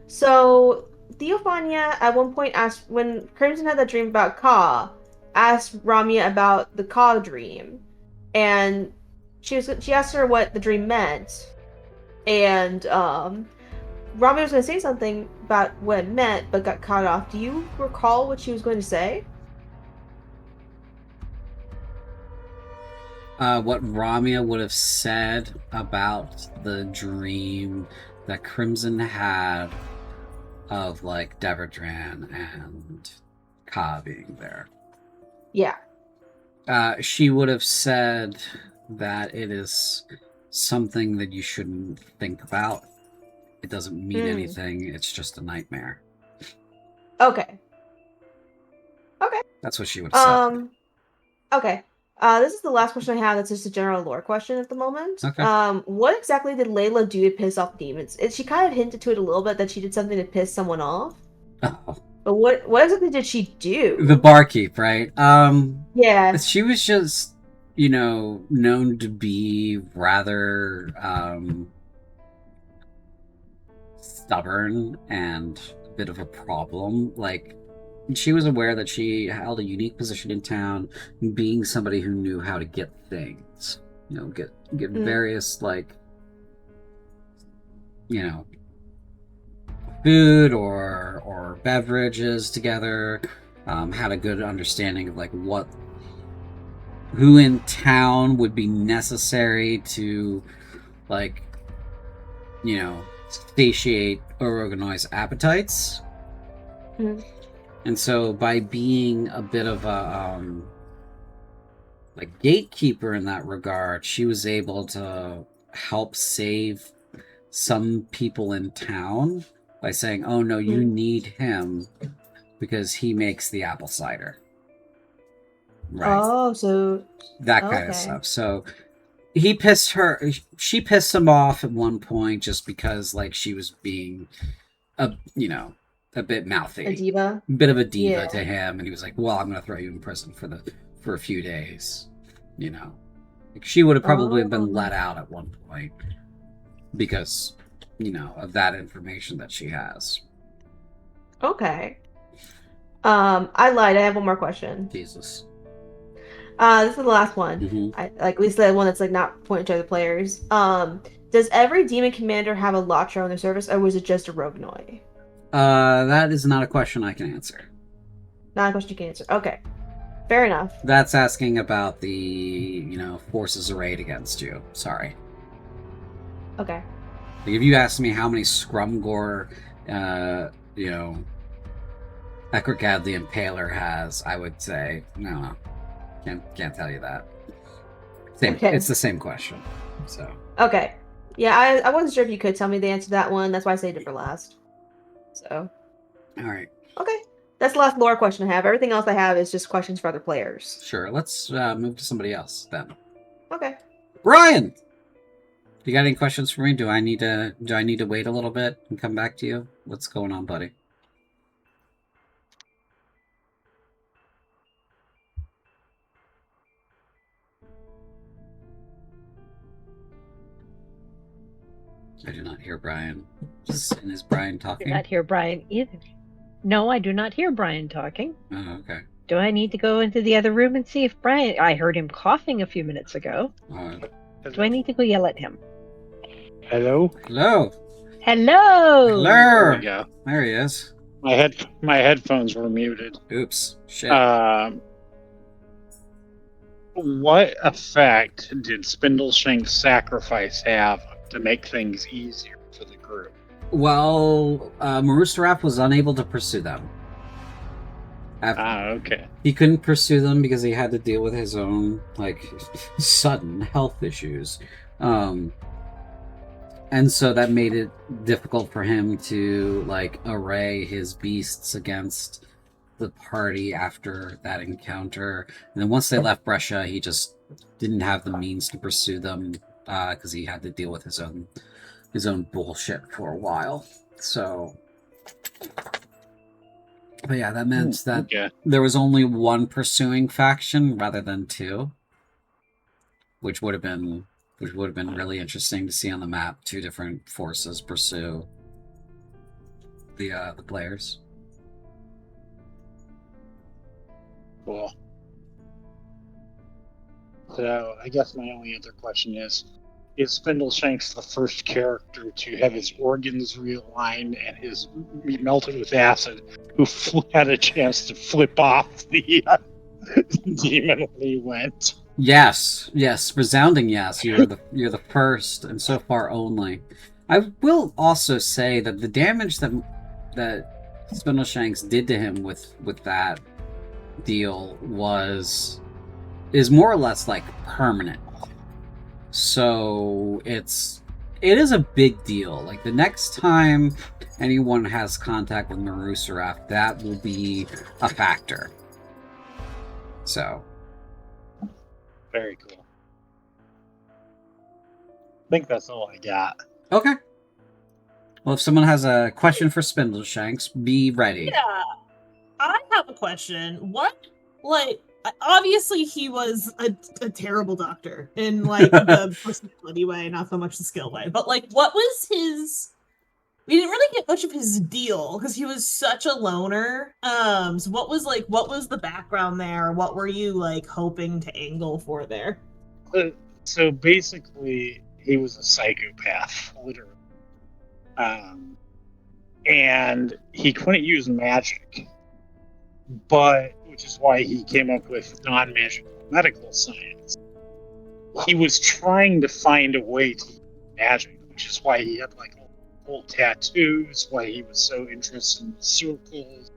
So Theophania at one point asked, when Crimson had that dream about Ka, asked Ramia about the Ka dream, and she asked her what the dream meant, and Ramia was going to say something about what it meant, but got cut off. Do you recall what she was going to say? What Ramia would have said about the dream that Crimson had of like Deverdran and Ka being there. Yeah. She would have said that it is something that you shouldn't think about. It doesn't mean anything. It's just a nightmare. Okay. That's what she would have said. Okay. This is the last question I have. That's just a general lore question at the moment. Okay. What exactly did Layla do to piss off demons? She kind of hinted to it a little bit that she did something to piss someone off. Oh. But what exactly did she do? The barkeep, right? Yeah. She was just, known to be rather stubborn and a bit of a problem. Like, she was aware that she held a unique position in town, being somebody who knew how to get things. Get various, food or beverages together. Had a good understanding of who in town would be necessary to satiate Orogonoi's appetites. And so by being a bit of a gatekeeper in that regard, she was able to help save some people in town by saying, "Oh no, you need him because he makes the apple cider." Right. Oh, so that kind of stuff. So she pissed him off at one point just because she was being a bit mouthy. A diva? A bit of a diva to him, and he was like, "Well, I'm going to throw you in prison for a few days." She would have probably been let out at one point because, of that information that she has. Okay. I lied. I have one more question. Jesus. This is the last one. Mm-hmm. At least the one that's not pointed to other players. Does every demon commander have a Lotro in their service, or was it just a Rognoi? That is not a question I can answer. Not a question you can answer. Okay. Fair enough. That's asking about the, forces arrayed against you. Sorry. Okay. If you asked me how many Scrumgore, Ekrigad the Impaler has, I would say, no. Can't tell you that. Same. Okay. It's the same question. So. Okay. Yeah, I wasn't sure if you could tell me the answer to that one. That's why I saved it for last. So. All right. Okay. That's the last lore question I have. Everything else I have is just questions for other players. Sure. Let's move to somebody else then. Okay. Brian, you got any questions for me? Do I need to wait a little bit and come back to you? What's going on, buddy? I do not hear Brian. And is Brian I do talking? not hear Brian either. No, I do not hear Brian talking. Oh, okay. Do I need to go into the other room and see if Brian... I heard him coughing a few minutes ago. Do I need to go yell at him? Hello? Hello. Hello! There we go. There he is. My headphones were muted. Oops. Shit. What effect did Spindleshank's sacrifice have to make things easier for the group? Well, MaestroRage was unable to pursue them. Okay. He couldn't pursue them because he had to deal with his own, sudden health issues. And so that made it difficult for him to, array his beasts against the party after that encounter. And then once they left Brescia, he just didn't have the means to pursue them because he had to deal with his own bullshit for a while. So, but yeah, that meant that there was only one pursuing faction rather than two, which would have been really interesting to see on the map. Two different forces pursue the players. Cool. So, I guess my only other question is Spindleshanks the first character to have his organs realigned and be melted with acid who had a chance to flip off the demon when he went? Yes, resounding yes. You're the first, and so far only. I will also say that the damage that Spindleshanks did to him with that deal is more or less permanent. So it is a big deal. The next time anyone has contact with MaestroRage, that will be a factor. So very cool. I think that's all I got. Okay. Well, if someone has a question for Spindleshanks, be ready. Yeah, I have a question. Obviously he was a terrible doctor in the personality way, not so much the skill way. But what was his? We didn't really get much of his deal because he was such a loner. So what was the background there? What were you hoping to angle for there? So basically, he was a psychopath, literally, and he couldn't use magic, which is why he came up with non-magical medical science. He was trying to find a way to use magic, which is why he had old tattoos, why he was so interested in circles,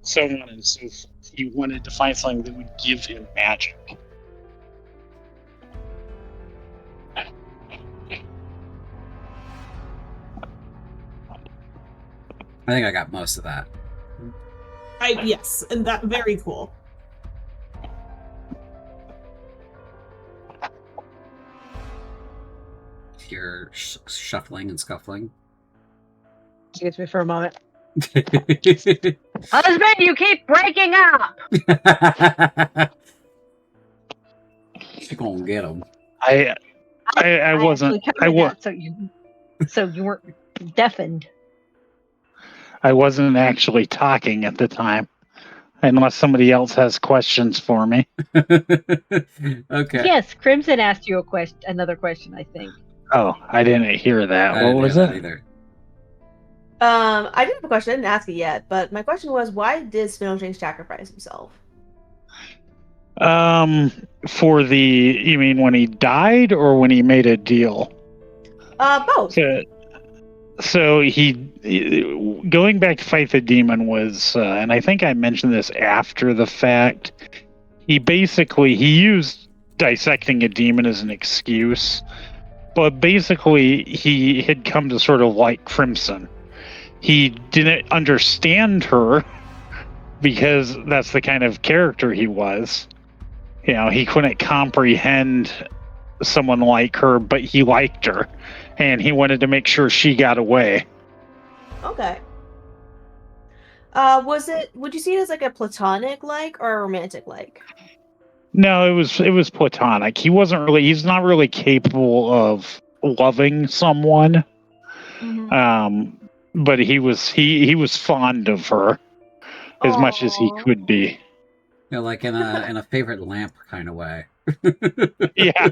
so on and so forth. He wanted to find something that would give him magic. I think I got most of that. Yes, and that very cool. You're shuffling and scuffling. Excuse me for a moment. Husband, you keep breaking up! You're gonna get him. I wasn't. So you weren't deafened. I wasn't actually talking at the time, unless somebody else has questions for me. Okay. Yes, Crimson asked you another question, I think. Oh, I didn't hear that. What was it? Either. I did have a question. I didn't ask it yet, but my question was, why did Spindleshanks sacrifice himself? You mean when he died or when he made a deal? Both. So he going back to fight the demon was, and I think I mentioned this after the fact. He used dissecting a demon as an excuse, But basically, he had come to sort of like Crimson. He didn't understand her because that's the kind of character he was. You know, he couldn't comprehend someone like her, but he liked her, and he wanted to make sure she got away. Okay. Would you see it as like a platonic like or a romantic like? No, it was platonic. He's not really capable of loving someone. But he was fond of her as much as he Aw. could be. You know, like in a favorite lamp kind of way. Yeah.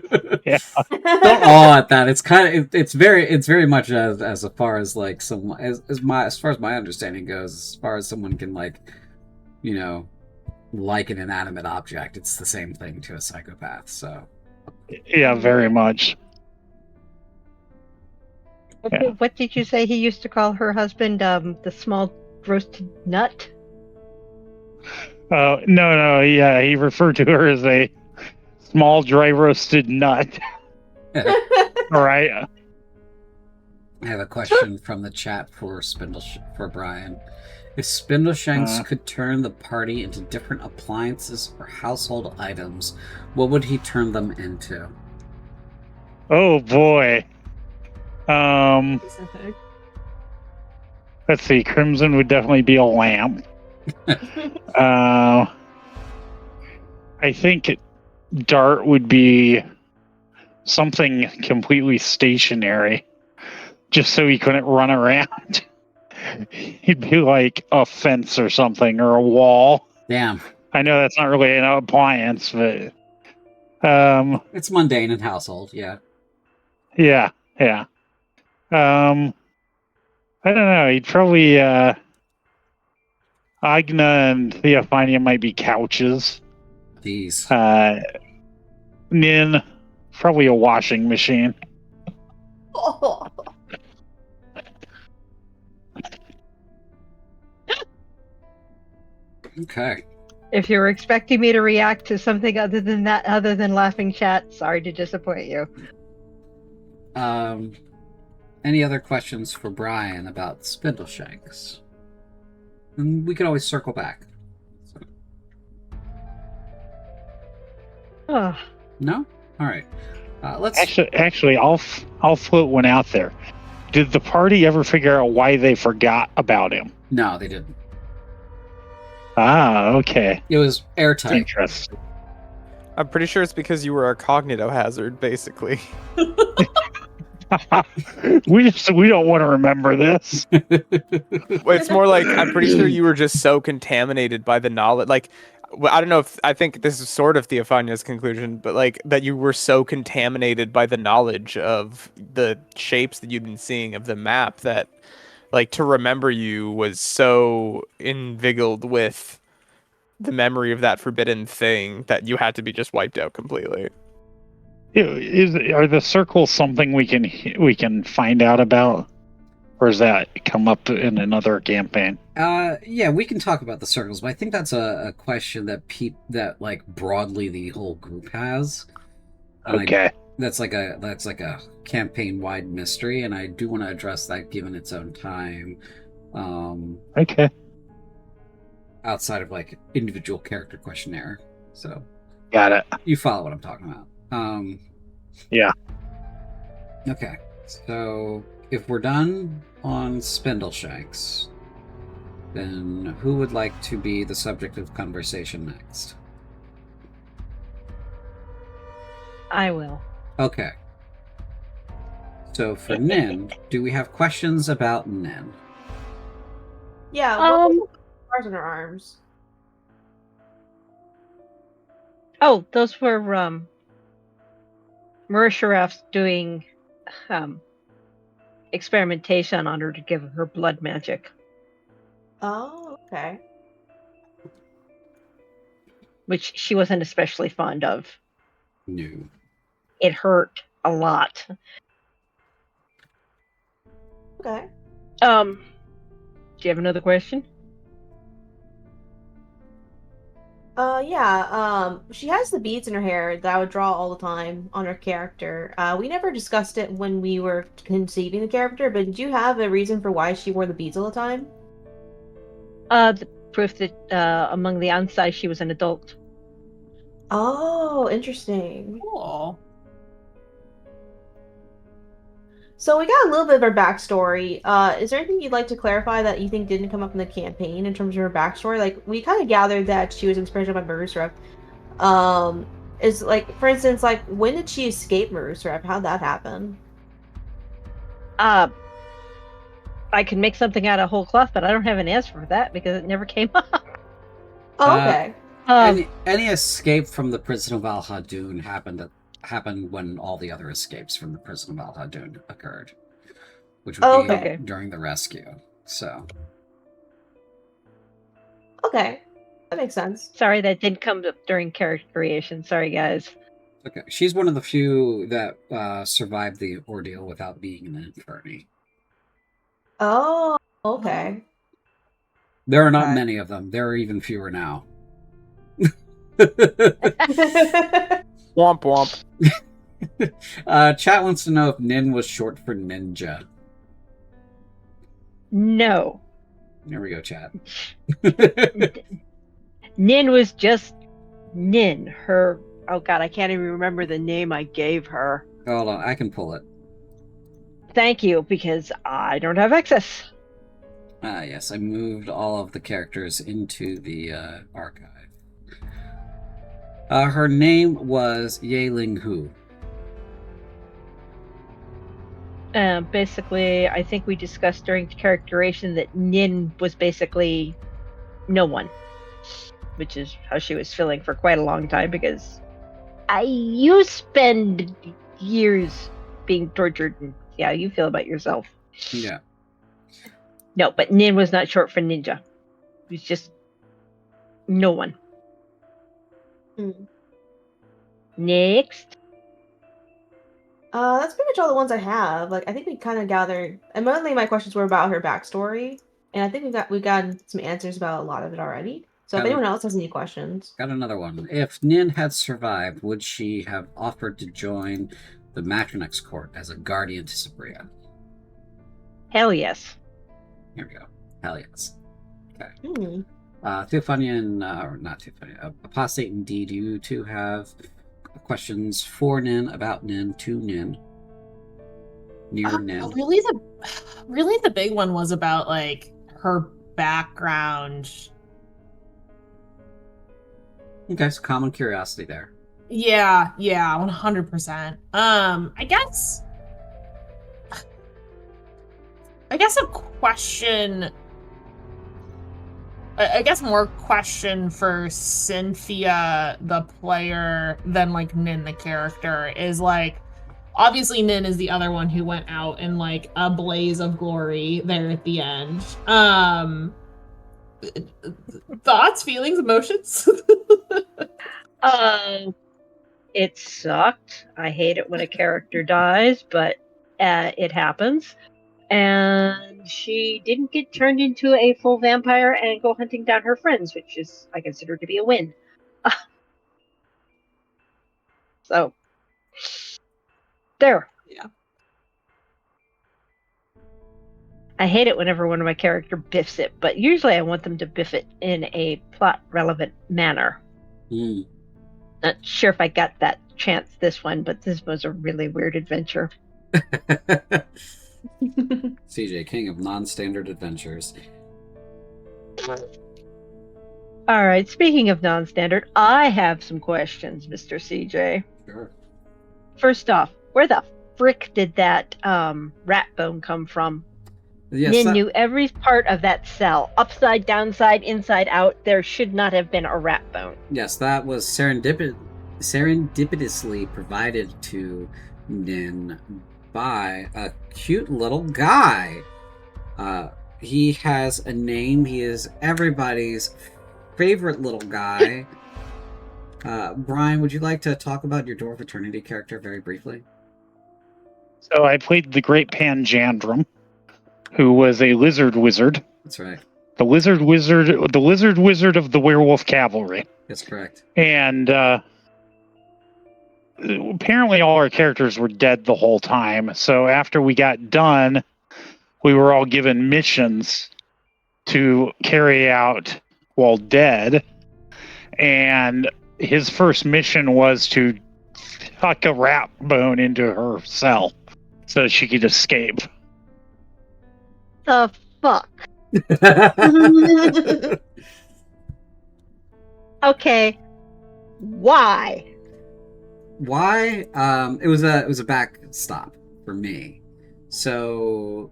Yeah. Don't awe at that. It's kind of it's very much as far as like some as far as my understanding goes, as far as someone can like, you know, like an inanimate object, it's the same thing to a psychopath. So Yeah, very much. Yeah. What did you say he used to call her husband? The small roasted nut? No, yeah, he referred to her as a small dry roasted nut. All right. I have a question from the chat for for Brian. If Spindleshanks could turn the party into different appliances or household items, what would he turn them into? Oh boy. Let's see. Crimson would definitely be a lamp. I think Dart would be something completely stationary, just so he couldn't run around. He'd be like a fence or something, or a wall. Damn. I know that's not really an appliance, but it's mundane in household, yeah. Yeah. I don't know. He'd probably Agna and Theophania might be couches. These. Nin, probably a washing machine. Oh. Okay. If you were expecting me to react to something other than that, other than laughing chat, sorry to disappoint you. Any other questions for Brian about Spindleshanks? And we can always circle back. So. Oh. No? All right. Let's actually, I'll float one out there. Did the party ever figure out why they forgot about him? No, they didn't. Ah, okay. It was airtight. Interesting. I'm pretty sure it's because you were a cognito hazard, basically. we don't want to remember this. It's more like I'm pretty sure you were just so contaminated by the knowledge. Like, I don't know if I think this is sort of Theophania's conclusion, but like that you were so contaminated by the knowledge of the shapes that you'd been seeing of the map that, like, to remember you was so inveigled with the memory of that forbidden thing that you had to be just wiped out completely. Are the circles something we can find out about, or does that come up in another campaign? Yeah, we can talk about the circles, but I think that's a question that that like broadly the whole group has. Okay. That's like a campaign-wide mystery, and I do want to address that given its own time. Okay. Outside of like individual character questionnaire, so got it. You follow what I'm talking about. Yeah. Okay, so if we're done on Spindleshanks, then who would like to be the subject of conversation next? I will. Okay. So for Nin, do we have questions about Nin? Yeah. What was the scars on her arms? Oh, those were Marisharaf's doing experimentation on her to give her blood magic. Oh, okay. Which she wasn't especially fond of. No. It hurt a lot. Okay. Do you have another question? Yeah, she has the beads in her hair that I would draw all the time on her character. We never discussed it when we were conceiving the character, but did you have a reason for why she wore the beads all the time? The proof that among the outside she was an adult. Oh, interesting. Cool. So we got a little bit of her backstory. Is there anything you'd like to clarify that you think didn't come up in the campaign in terms of her backstory? Like, we kind of gathered that she was experimented by Marusrep. Is like, for instance, like, when did she escape Marusrep? How'd that happen? I can make something out of whole cloth, but I don't have an answer for that because it never came up. Oh, okay. Any escape from the prison of Al Hadoun happened when all the other escapes from the prison of Al Hadoun occurred, which would be during the rescue. So, okay, that makes sense. Sorry, that didn't come up during character creation. Sorry, guys. okay, she's one of the few that survived the ordeal without being an infirmary. Oh, okay. There are not many of them. There are even fewer now. Womp womp. Chat wants to know if Nin was short for ninja. No. There we go, chat. Nin was just Nin. Her. Oh God, I can't even remember the name I gave her. Hold on, I can pull it. Thank you, because I don't have access. Yes, I moved all of the characters into the archive. Her name was Yeling Hu. Basically, I think we discussed during characterization that Nin was basically no one, which is how she was feeling for quite a long time, because you spend years being tortured, and yeah, you feel about yourself. Yeah. No, but Nin was not short for ninja. It was just no one. Next. That's pretty much all the ones I have. Like, I think we kind of gathered, and mainly my questions were about her backstory, and I think we've gotten some answers about a lot of it already. So if anyone else has any questions, got another one. If Nin had survived, would she have offered to join the Matronex court as a guardian to Sabria? Hell yes. Here we go. Hell yes. Okay. Not Theophania, Apostate indeed, you two have questions for Nin, about Nin, to Nin. Near Nin. Really the big one was about, like, her background. Okay, so common curiosity there. Yeah, 100%. I guess a question. I guess more question for Cynthia, the player, than like Nin, the character, is like, obviously Nin is the other one who went out in like a blaze of glory there at the end. Thoughts, feelings, emotions? It sucked. I hate it when a character dies, but it happens. And she didn't get turned into a full vampire and go hunting down her friends, which is, I consider to be a win. So, there. Yeah. I hate it whenever one of my character biffs it, but usually I want them to biff it in a plot-relevant manner. Not sure if I got that chance this one, but this was a really weird adventure. CJ, king of non-standard adventures. All right, speaking of non-standard, I have some questions, Mr. CJ. Sure. First off, where the frick did that rat bone come from? Yes, Nin knew every part of that cell. Upside, downside, inside, out. There should not have been a rat bone. Yes, that was serendipitously provided to Nin by a cute little guy. He has a name. He is everybody's favorite little guy. Brian, would you like to talk about your Door of Eternity character very briefly? So I played the Great Panjandrum, who was a lizard wizard. That's right. The lizard wizard of the Werewolf Cavalry. That's correct. And apparently all our characters were dead the whole time. So after we got done, we were all given missions to carry out while dead. And his first mission was to tuck a rat bone into her cell so she could escape. The fuck? Okay. Why? Why? It was a backstop for me. So,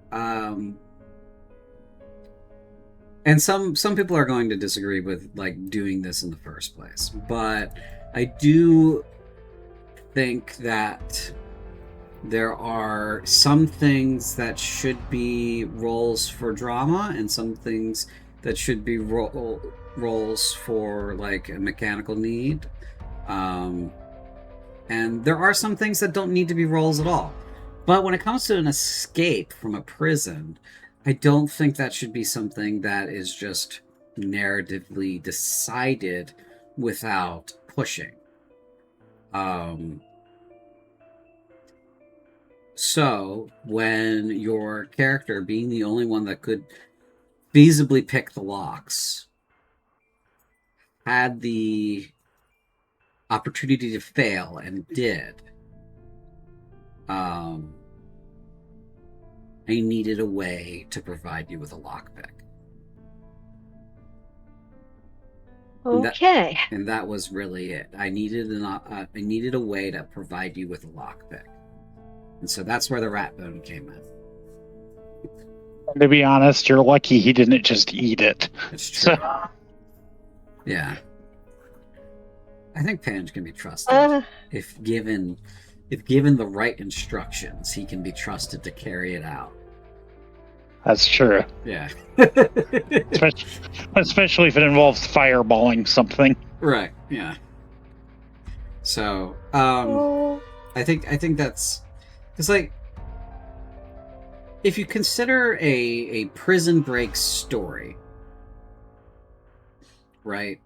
and some people are going to disagree with like doing this in the first place, but I do think that there are some things that should be roles for drama and some things that should be roles for like a mechanical need. And there are some things that don't need to be roles at all. But when it comes to an escape from a prison, I don't think that should be something that is just narratively decided without pushing. So when your character, being the only one that could feasibly pick the locks, had the opportunity to fail and did, I needed a way to provide you with a lockpick. Okay. And that was really it. I needed a way to provide you with a lockpick. And so that's where the rat bone came in. And to be honest, you're lucky he didn't just eat it. It's true. So, yeah. I think Pange can be trusted. If given the right instructions, he can be trusted to carry it out. that's true. Yeah. Especially if it involves fireballing something. Right. Yeah. So, I think that's, it's like, if you consider a prison break story, right?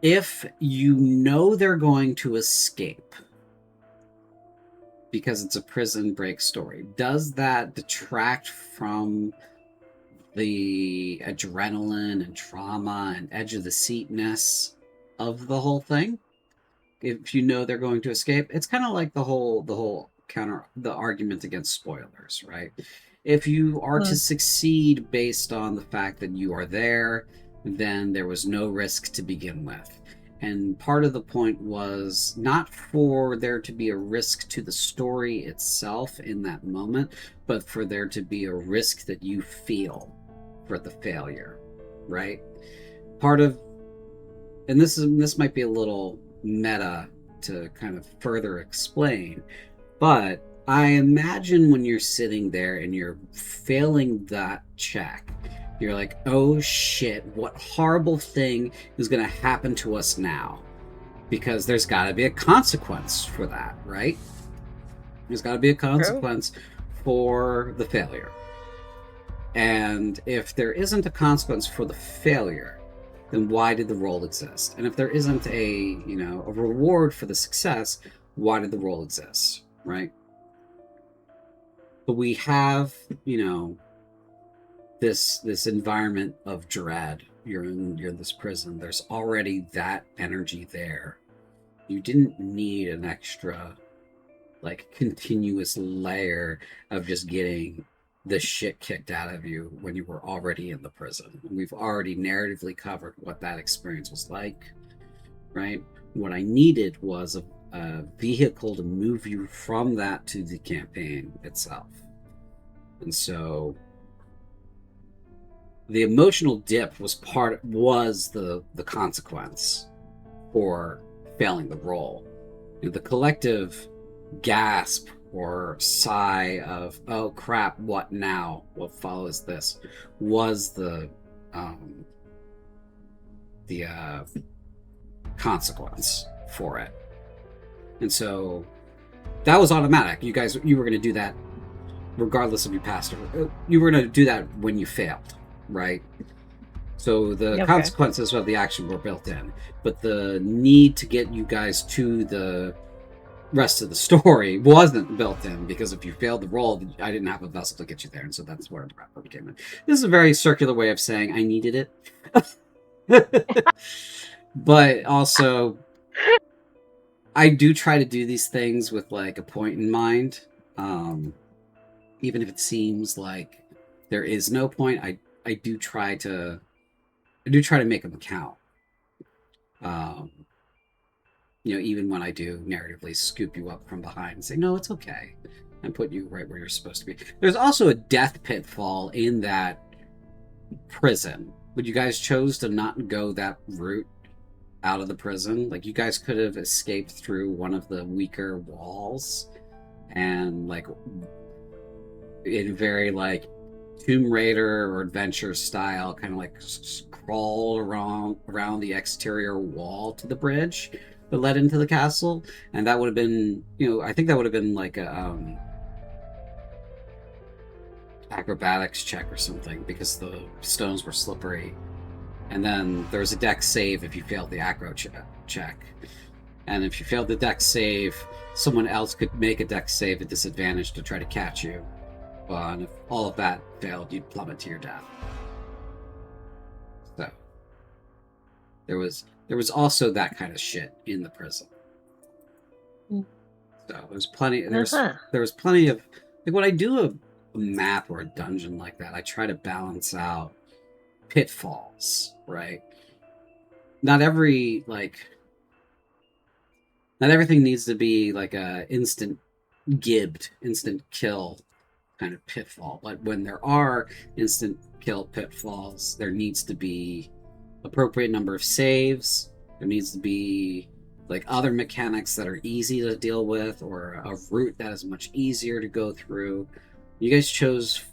If you know they're going to escape because it's a prison break story, does that detract from the adrenaline and trauma and edge of the seatness of the whole thing? If you know they're going to escape, it's kind of like the whole argument against spoilers, right? If you are to succeed based on the fact that you are there, then there was no risk to begin with. And part of the point was not for there to be a risk to the story itself in that moment, but for there to be a risk that you feel for the failure, right? Part of, and this might be a little meta to kind of further explain, but I imagine when you're sitting there and you're failing that check, you're like, oh shit, what horrible thing is going to happen to us now? Because there's got to be a consequence for that, right? There's got to be a consequence for the failure. And if there isn't a consequence for the failure, then why did the role exist? And if there isn't a reward for the success, why did the role exist, right? But we have, this environment of dread. You're in this prison. There's already that energy there. You didn't need an extra, continuous layer of just getting the shit kicked out of you when you were already in the prison. We've already narratively covered what that experience was like, right? What I needed was a vehicle to move you from that to the campaign itself. And so the emotional dip was the consequence for failing the role. The collective gasp or sigh of, oh crap, what now? What follows this? Was the consequence for it. And so that was automatic. You were going to do that regardless of your past. You were going to do that when you failed, right? So the Okay. consequences of the action were built in, but the need to get you guys to the rest of the story wasn't built in, because if you failed the roll, I didn't have a vessel to get you there, and so that's where the wrap-up came in. This is a very circular way of saying I needed it. But also, I do try to do these things with like a point in mind. Even if it seems like there is no point, I do try to make them count. Even when I do narratively scoop you up from behind and say, no, it's okay, and put you right where you're supposed to be. There's also a death pitfall in that prison, but you guys chose to not go that route out of the prison. Like, you guys could have escaped through one of the weaker walls and, like, in very, like, Tomb Raider or adventure style, kind of like crawl around the exterior wall to the bridge that led into the castle. And that would have been, I think that would have been like a acrobatics check or something, because the stones were slippery. And then there was a dex save if you failed the acro check. And if you failed the dex save, someone else could make a dex save at disadvantage to try to catch you. And if all of that failed, you'd plummet to your death. So there was also that kind of shit in the prison. So there was plenty. There was plenty of, like, when I do a map or a dungeon like that, I try to balance out pitfalls, right? Not everything needs to be like a instant kill kind of pitfall. But when there are instant kill pitfalls, there needs to be appropriate number of saves. There needs to be like other mechanics that are easy to deal with, or a route that is much easier to go through. You guys chose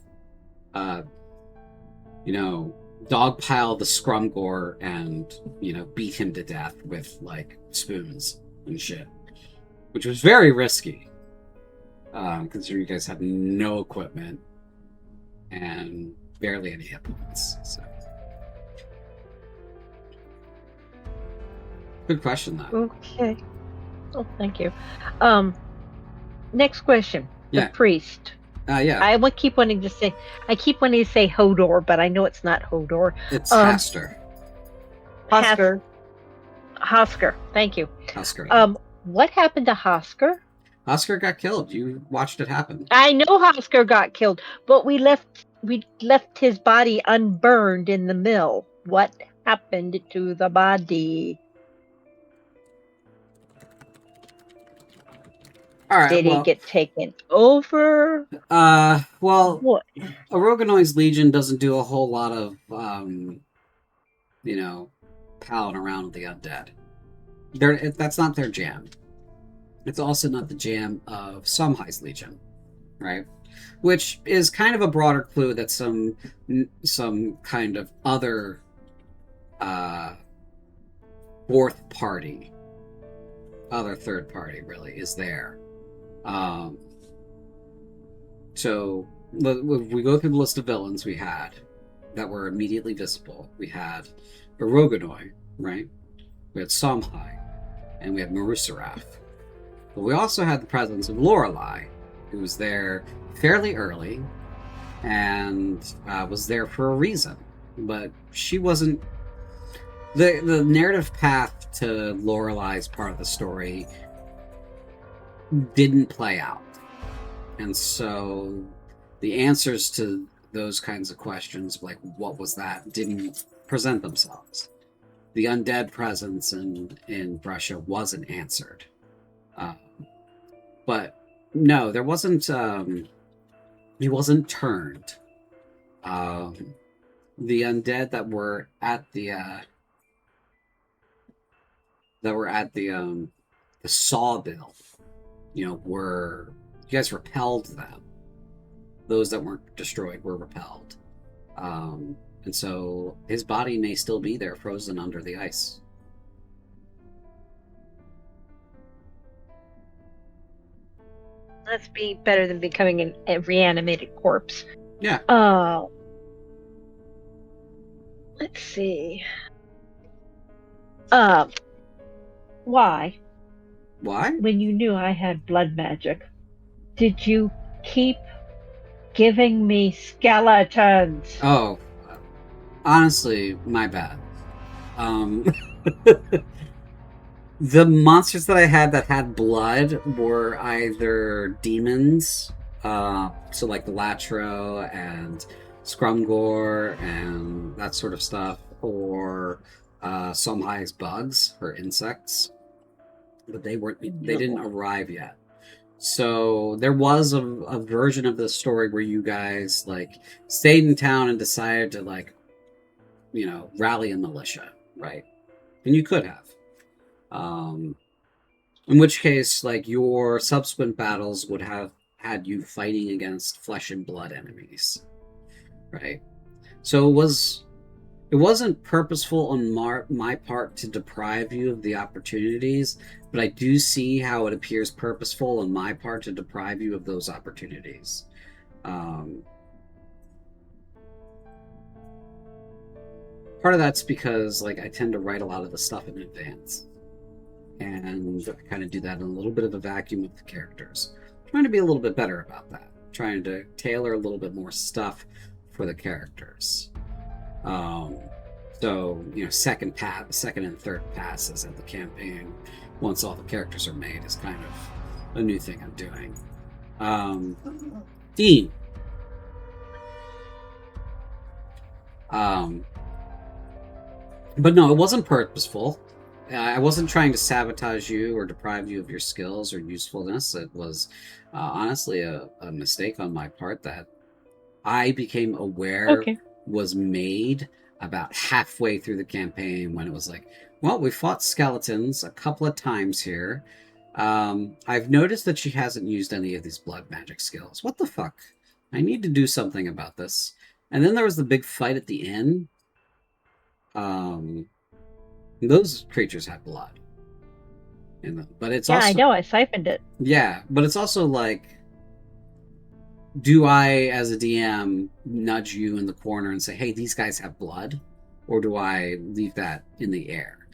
dogpile the Scrumgore and beat him to death with like spoons and shit, which was very risky. Considering you guys had no equipment and barely any hit points. So. Good question, though. Okay. Oh, thank you. Next question. Yeah. The priest. Yeah. I keep wanting to say Hodor, but I know it's not Hodor. It's Haster. Hosker. Thank you. Hosker. What happened to Hosker? Hosker got killed. You watched it happen. I know Hosker got killed, but we left his body unburned in the mill. What happened to the body? All right. Did he get taken over? Well, what? Orogonoi's Legion doesn't do a whole lot of, palling around with the undead. That's not their jam. It's also not the jam of Samhai's Legion, right? Which is kind of a broader clue that some kind of other third party really is there. So we go through the list of villains we had that were immediately visible. We had Orogonoi, right? We had Samhai, and we had Marusaraf. But we also had the presence of Lorelei, who was there fairly early and was there for a reason. But she wasn't... The narrative path to Lorelei's part of the story didn't play out. And so the answers to those kinds of questions, like what was that, didn't present themselves. The undead presence in Russia wasn't answered. But no, there wasn't. He wasn't turned. The undead that were at the sawmill, you guys repelled them. Those that weren't destroyed were repelled, and so his body may still be there, frozen under the ice. Let's be better than becoming a reanimated corpse. Yeah. Let's see. Um, why, Why? when you knew I had blood magic, did you keep giving me skeletons? Oh, honestly, my bad. Um, the monsters that I had that had blood were either demons, so like the Latro and Scrumgore and that sort of stuff, or Somhai's bugs or insects, but they didn't arrive yet. So there was a version of the story where you guys like stayed in town and decided to like, rally a militia, right? And you could have. Um, in which case, like your subsequent battles would have had you fighting against flesh and blood enemies, right? So it wasn't purposeful on my part to deprive you of the opportunities, but I do see how it appears purposeful on my part to deprive you of those opportunities. Part of that's because like I tend to write a lot of the stuff in advance, and I kind of do that in a little bit of a vacuum with the characters. I'm trying to be a little bit better about that. Trying to tailor a little bit more stuff for the characters. So second and third passes of the campaign, once all the characters are made, is kind of a new thing I'm doing. Dean. But no, it wasn't purposeful. I wasn't trying to sabotage you or deprive you of your skills or usefulness. It was honestly a mistake on my part that I became aware was made about halfway through the campaign, when it was like, well, we fought skeletons a couple of times here. I've noticed that she hasn't used any of these blood magic skills. What the fuck? I need to do something about this. And then there was the big fight at the inn. Those creatures have blood in them, but it's also, I know, I siphoned it. Yeah, but it's also like, do I, as a DM, nudge you in the corner and say, hey, these guys have blood? Or do I leave that in the air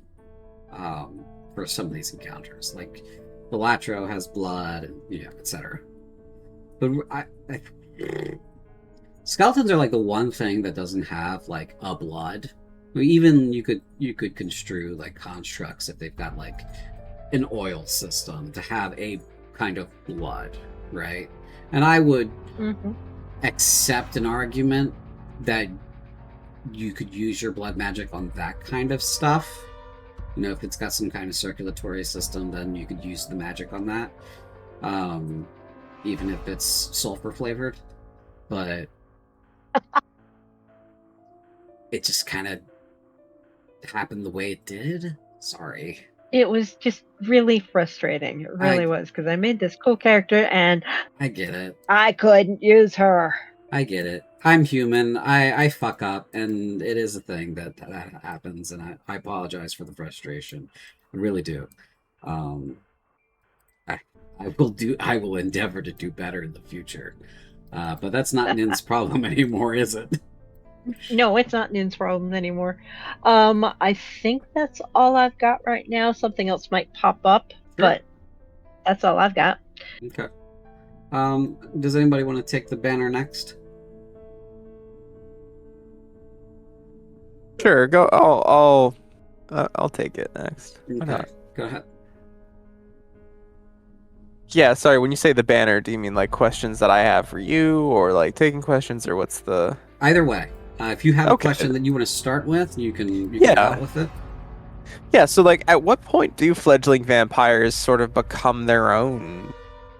for some of these encounters? Like, the Latro has blood, and, etc. But skeletons are like the one thing that doesn't have, like, a blood. Even you could construe, like, constructs if they've got, like, an oil system to have a kind of blood, right? And I would accept an argument that you could use your blood magic on that kind of stuff. If it's got some kind of circulatory system, then you could use the magic on that. Even if it's sulfur flavored. But it just kind of happened the way it did. Sorry. It was just really frustrating. It really was, because I made this cool character and I get it. I couldn't use her. I get it. I'm human. I fuck up, and it is a thing that happens, and I apologize for the frustration. I really do. I will endeavor to do better in the future. But that's not Nin's problem anymore, is it? No, it's not Nin's problem anymore. I think that's all I've got right now. Something else might pop up, but that's all I've got. Okay. Does anybody want to take the banner next? Sure, go. I'll take it next. Okay, go ahead. Yeah, sorry. When you say the banner, do you mean like questions that I have for you, or like taking questions, or what's the? Either way, if you have a question that you want to start with, you can out with it. Yeah. So, like, at what point do fledgling vampires sort of become their own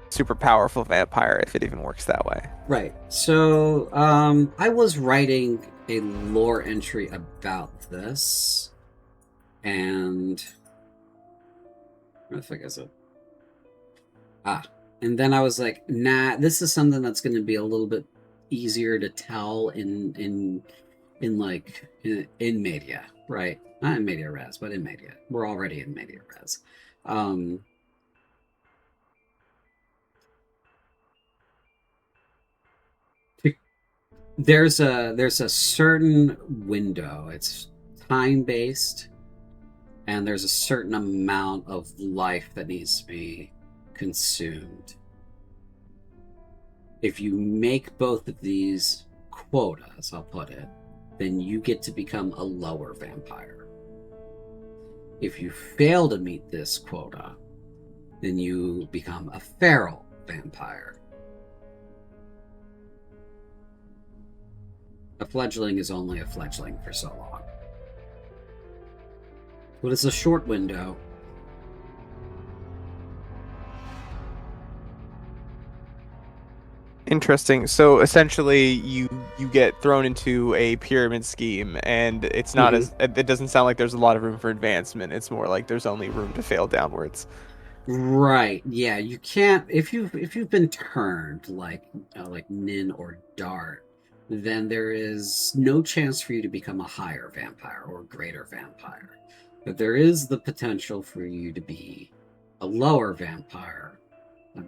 super powerful vampire, if it even works that way? Right. So, I was writing a lore entry about this, and where the fuck is it? And then I was like, nah, this is something that's going to be a little bit easier to tell in media, right? Not in media res, but in media. We're already in media res. There's a certain window. It's time based, and there's a certain amount of life that needs to be consumed. If you make both of these quotas, I'll put it, then you get to become a lower vampire. If you fail to meet this quota, then you become a feral vampire. A fledgling is only a fledgling for so long. But it's a short window. Interesting. So essentially, you get thrown into a pyramid scheme, and it's not as it doesn't sound like there's a lot of room for advancement. It's more like there's only room to fail downwards. Right. Yeah. You can't if you've been turned like Nin or Dart, then there is no chance for you to become a higher vampire or greater vampire. But there is the potential for you to be a lower vampire,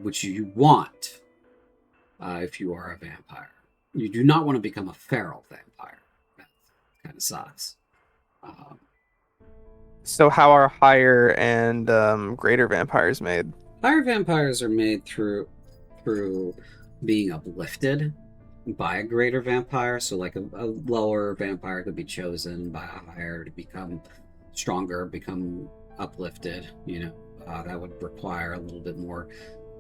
which you want if you are a vampire. You do not want to become a feral vampire. That kind of sucks. So how are higher and greater vampires made? Higher vampires are made through being uplifted by a greater vampire. So like a lower vampire could be chosen by a higher to become stronger, become uplifted. That would require a little bit more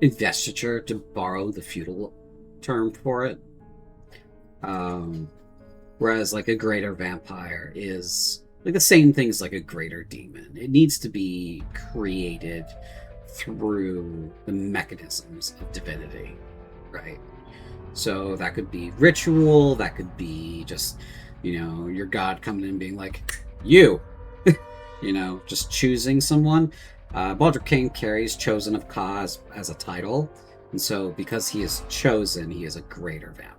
investiture, to borrow the feudal term for it. Whereas like a greater vampire is like the same thing as like a greater demon. It needs to be created through the mechanisms of divinity, right? So that could be ritual, that could be just, your god coming in and being like, you, just choosing someone. Baldric King carries Chosen of Cause as a title, and so because he is chosen, he is a greater vampire.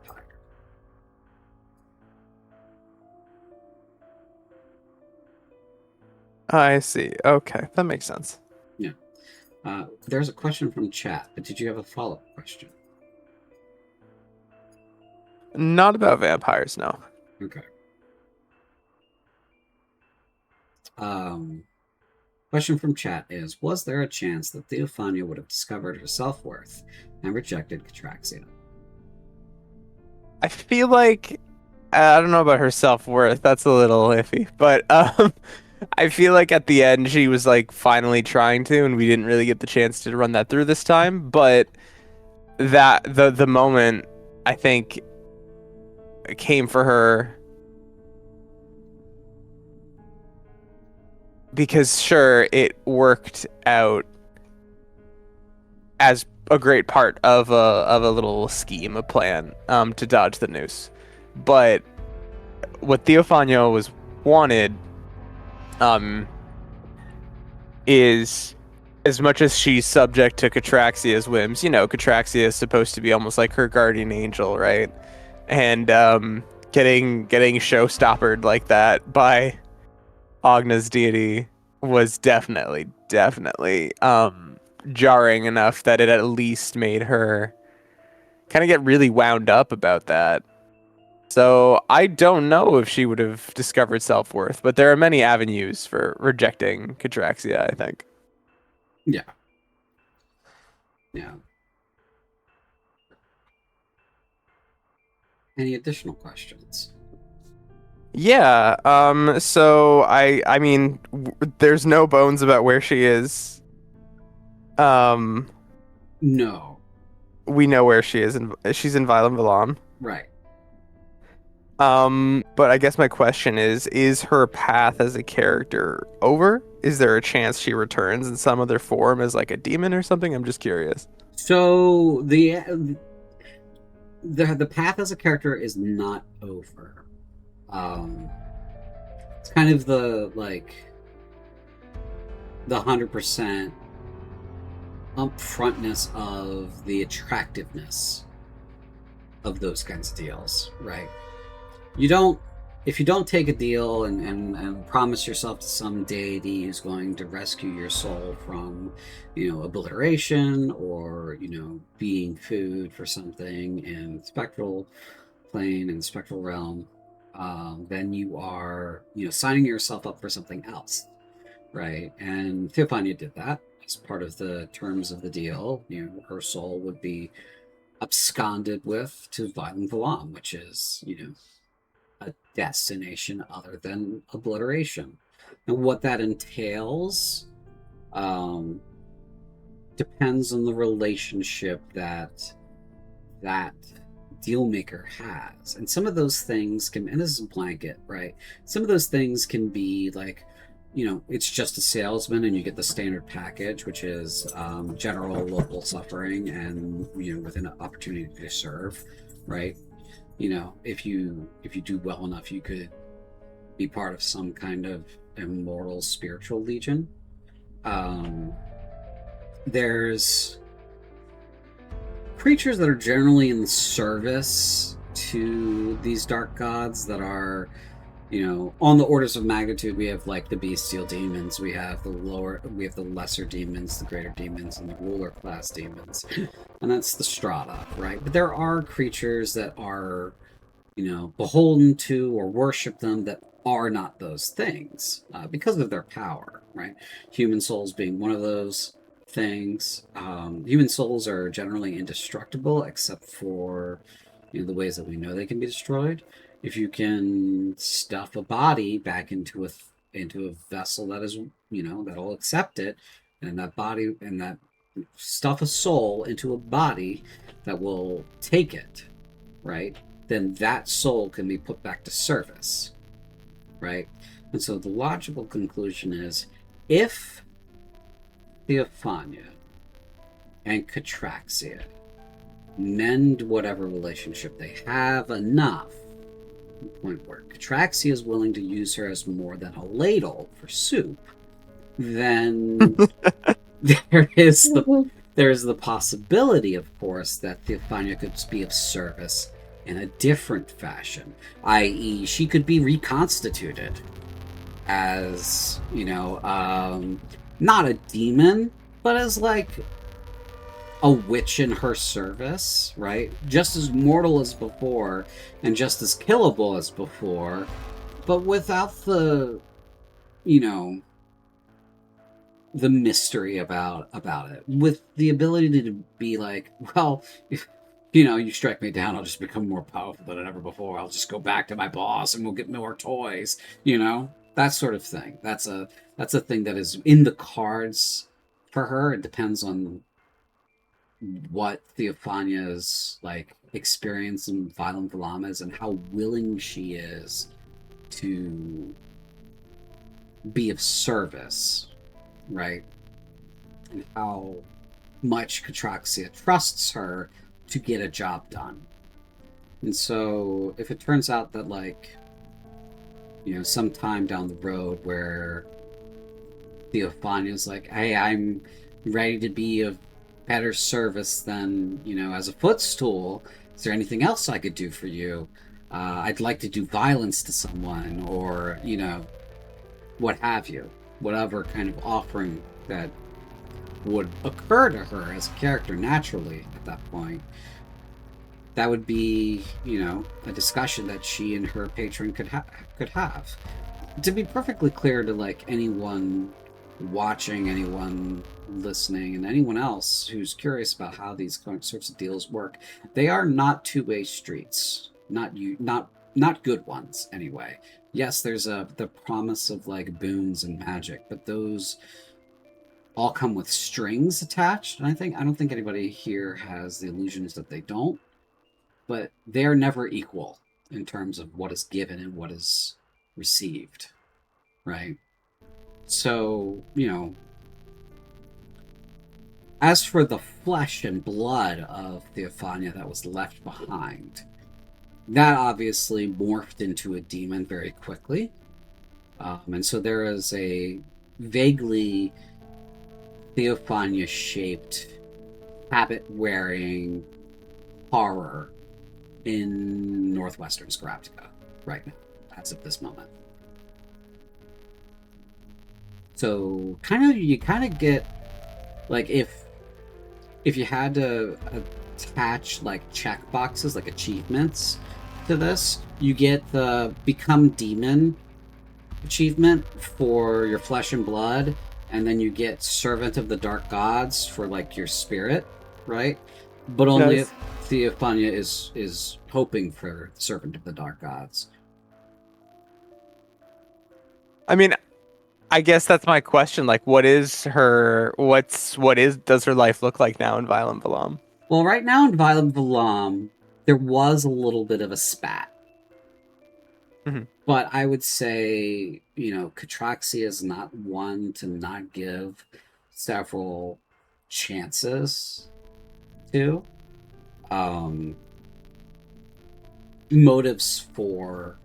I see. Okay, that makes sense. Yeah. There's a question from chat, but did you have a follow-up question? Not about vampires, no. Okay. Question from chat is, was there a chance that Theophania would have discovered her self-worth and rejected Catraxia? I feel like I don't know about her self-worth. That's a little iffy, but I feel like at the end she was like finally trying to, and we didn't really get the chance to run that through this time. But that the moment I think came for her because sure, it worked out as a great part of a little scheme, a plan to dodge the noose. But what Theophania was wanted is, as much as she's subject to Catraxia's whims, Catraxia is supposed to be almost like her guardian angel, right? And getting showstoppered like that by Agna's deity was definitely jarring enough that it at least made her kind of get really wound up about that. So I don't know if she would have discovered self-worth, but there are many avenues for rejecting Catraxia, I think. Yeah. Any additional questions? Yeah, so I mean, there's no bones about where she is. No. We know where she is. She's in Violent Villan. Right. But I guess my question is her path as a character over? Is there a chance she returns in some other form as like a demon or something? I'm just curious. So the path as a character is not over. It's kind of the 100% upfrontness of the attractiveness of those kinds of deals, right? If you don't take a deal and promise yourself to some deity who's going to rescue your soul from, obliteration or, being food for something in spectral plane and the spectral realm, then you are, signing yourself up for something else, right? And Theophania did that as part of the terms of the deal. Her soul would be absconded with to Violent Valam, which is, a destination other than obliteration. And what that entails depends on the relationship that deal maker has. And some of those things can, and this is a blanket, right? Some of those things can be like, it's just a salesman and you get the standard package, which is general local suffering and, with an opportunity to serve, right? If you do well enough, you could be part of some kind of immortal spiritual legion. There's creatures that are generally in service to these dark gods that are, on the orders of magnitude. We have like the bestial demons, we have the lesser demons, the greater demons, and the ruler class demons, and that's the strata, right? But there are creatures that are, beholden to or worship them that are not those things because of their power, right? Human souls being one of those things. Human souls are generally indestructible except for the ways that we know they can be destroyed. If you can stuff a body back into a vessel that is, that'll accept it, and that stuff a soul into a body that will take it, right? Then that soul can be put back to service, right? And so the logical conclusion is, if Theophania and Catraxia mend whatever relationship they have enough, to the point where Catraxia is willing to use her as more than a ladle for soup, then there is the possibility, of course, that Theophania could be of service in a different fashion, i.e., she could be reconstituted as, not a demon, but as like a witch in her service, right? Just as mortal as before and just as killable as before, but without the, the mystery about it, with the ability to be like, well, if, you strike me down, I'll just become more powerful than ever before. I'll just go back to my boss and we'll get more toys, that sort of thing. That's a thing that is in the cards for her. It depends on what Theophania's like experience in Violent Valam is and how willing she is to be of service, right? And how much Catraxia trusts her to get a job done. And so if it turns out that like, sometime down the road where Theophania's like, hey, I'm ready to be of better service than, as a footstool, is there anything else I could do for you? I'd like to do violence to someone, or, what have you. Whatever kind of offering that would occur to her as a character naturally at that point. That would be, a discussion that she and her patron could have. To be perfectly clear to like anyone watching, anyone listening, and anyone else who's curious about how these sorts of deals work, they are not two-way streets. Not good ones anyway. Yes, there's the promise of like boons and magic, but those all come with strings attached. And I don't think anybody here has the illusions that they don't, but they are never equal in terms of what is given and what is received, right? So, as for the flesh and blood of Theophania that was left behind, that obviously morphed into a demon very quickly. And so there is a vaguely Theophania-shaped, habit-wearing horror in northwestern Scarabtica right now, as of this moment. So you kind of get, like, if you had to attach like check boxes, like achievements to this. You get the Become Demon achievement for your flesh and blood, and then you get Servant of the Dark Gods for like your spirit, right? But only Nice. if Theophania is hoping for Servant of the Dark Gods. I mean, I guess that's my question. Like, does her life look like now in Violent Valam? Well, right now in Violent Valam, there was a little bit of a spat. Mhm. But I would say, Catraxia is not one to not give several chances to. Motives for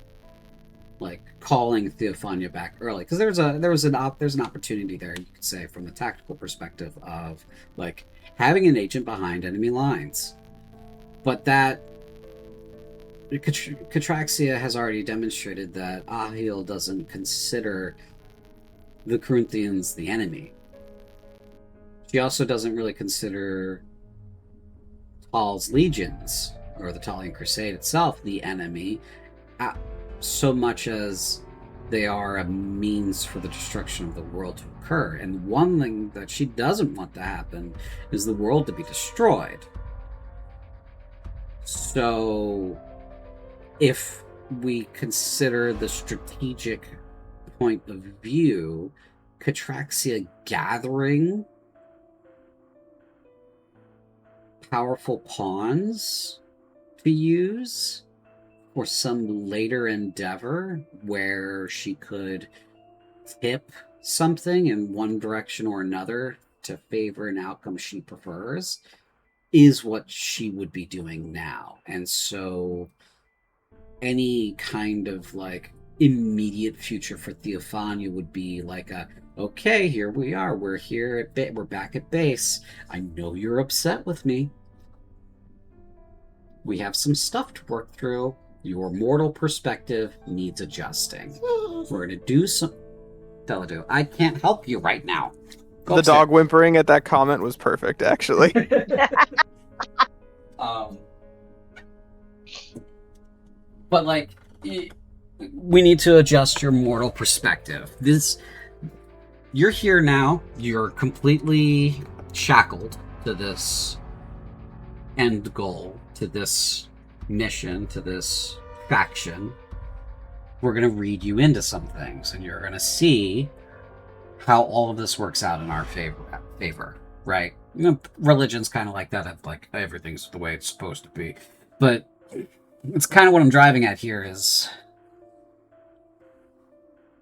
like calling Theophania back early, because there's an opportunity there, you could say, from the tactical perspective of like having an agent behind enemy lines, but that Catraxia has already demonstrated that Ahil doesn't consider the Corinthians the enemy. She also doesn't really consider Tal's legions or the Talian Crusade itself the enemy, so much as they are a means for the destruction of the world to occur. And one thing that she doesn't want to happen is the world to be destroyed. So if we consider the strategic point of view, Catraxia gathering powerful pawns to use for some later endeavor where she could tip something in one direction or another to favor an outcome she prefers is what she would be doing now. And so any kind of like immediate future for Theophania would be like okay, here we are, we're back at base. I know you're upset with me. We have some stuff to work through. Your mortal perspective needs adjusting. We're gonna do some. Deladue, I can't help you right now. Go The upstairs. dog whimpering at that comment was perfect, actually. But like, we need to adjust your mortal perspective. You're here now. You're completely shackled to this end goal, to this mission, to this faction. We're going to read you into some things, and you're going to see how all of this works out in our favor, right? Religion's kind of like that. Of like, everything's the way it's supposed to be. But it's kind of what I'm driving at here is,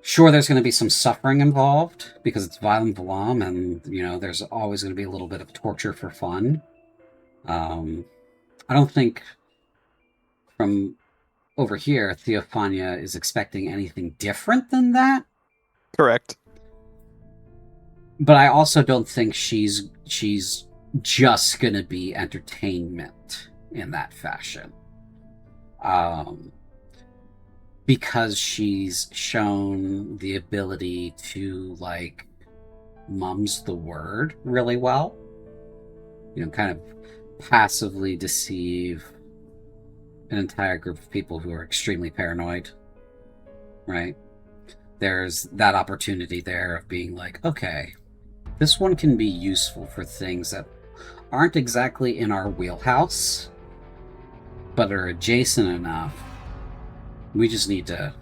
sure, there's going to be some suffering involved because it's Violent Valam, and, there's always going to be a little bit of torture for fun. I don't think from over here, Theophania is expecting anything different than that. Correct. But I also don't think she's just going to be entertainment in that fashion. Because she's shown the ability to, like, mum's the word really well. Kind of passively deceive an entire group of people who are extremely paranoid, right? There's that opportunity there of being like, okay, this one can be useful for things that aren't exactly in our wheelhouse, but are adjacent enough. We just need to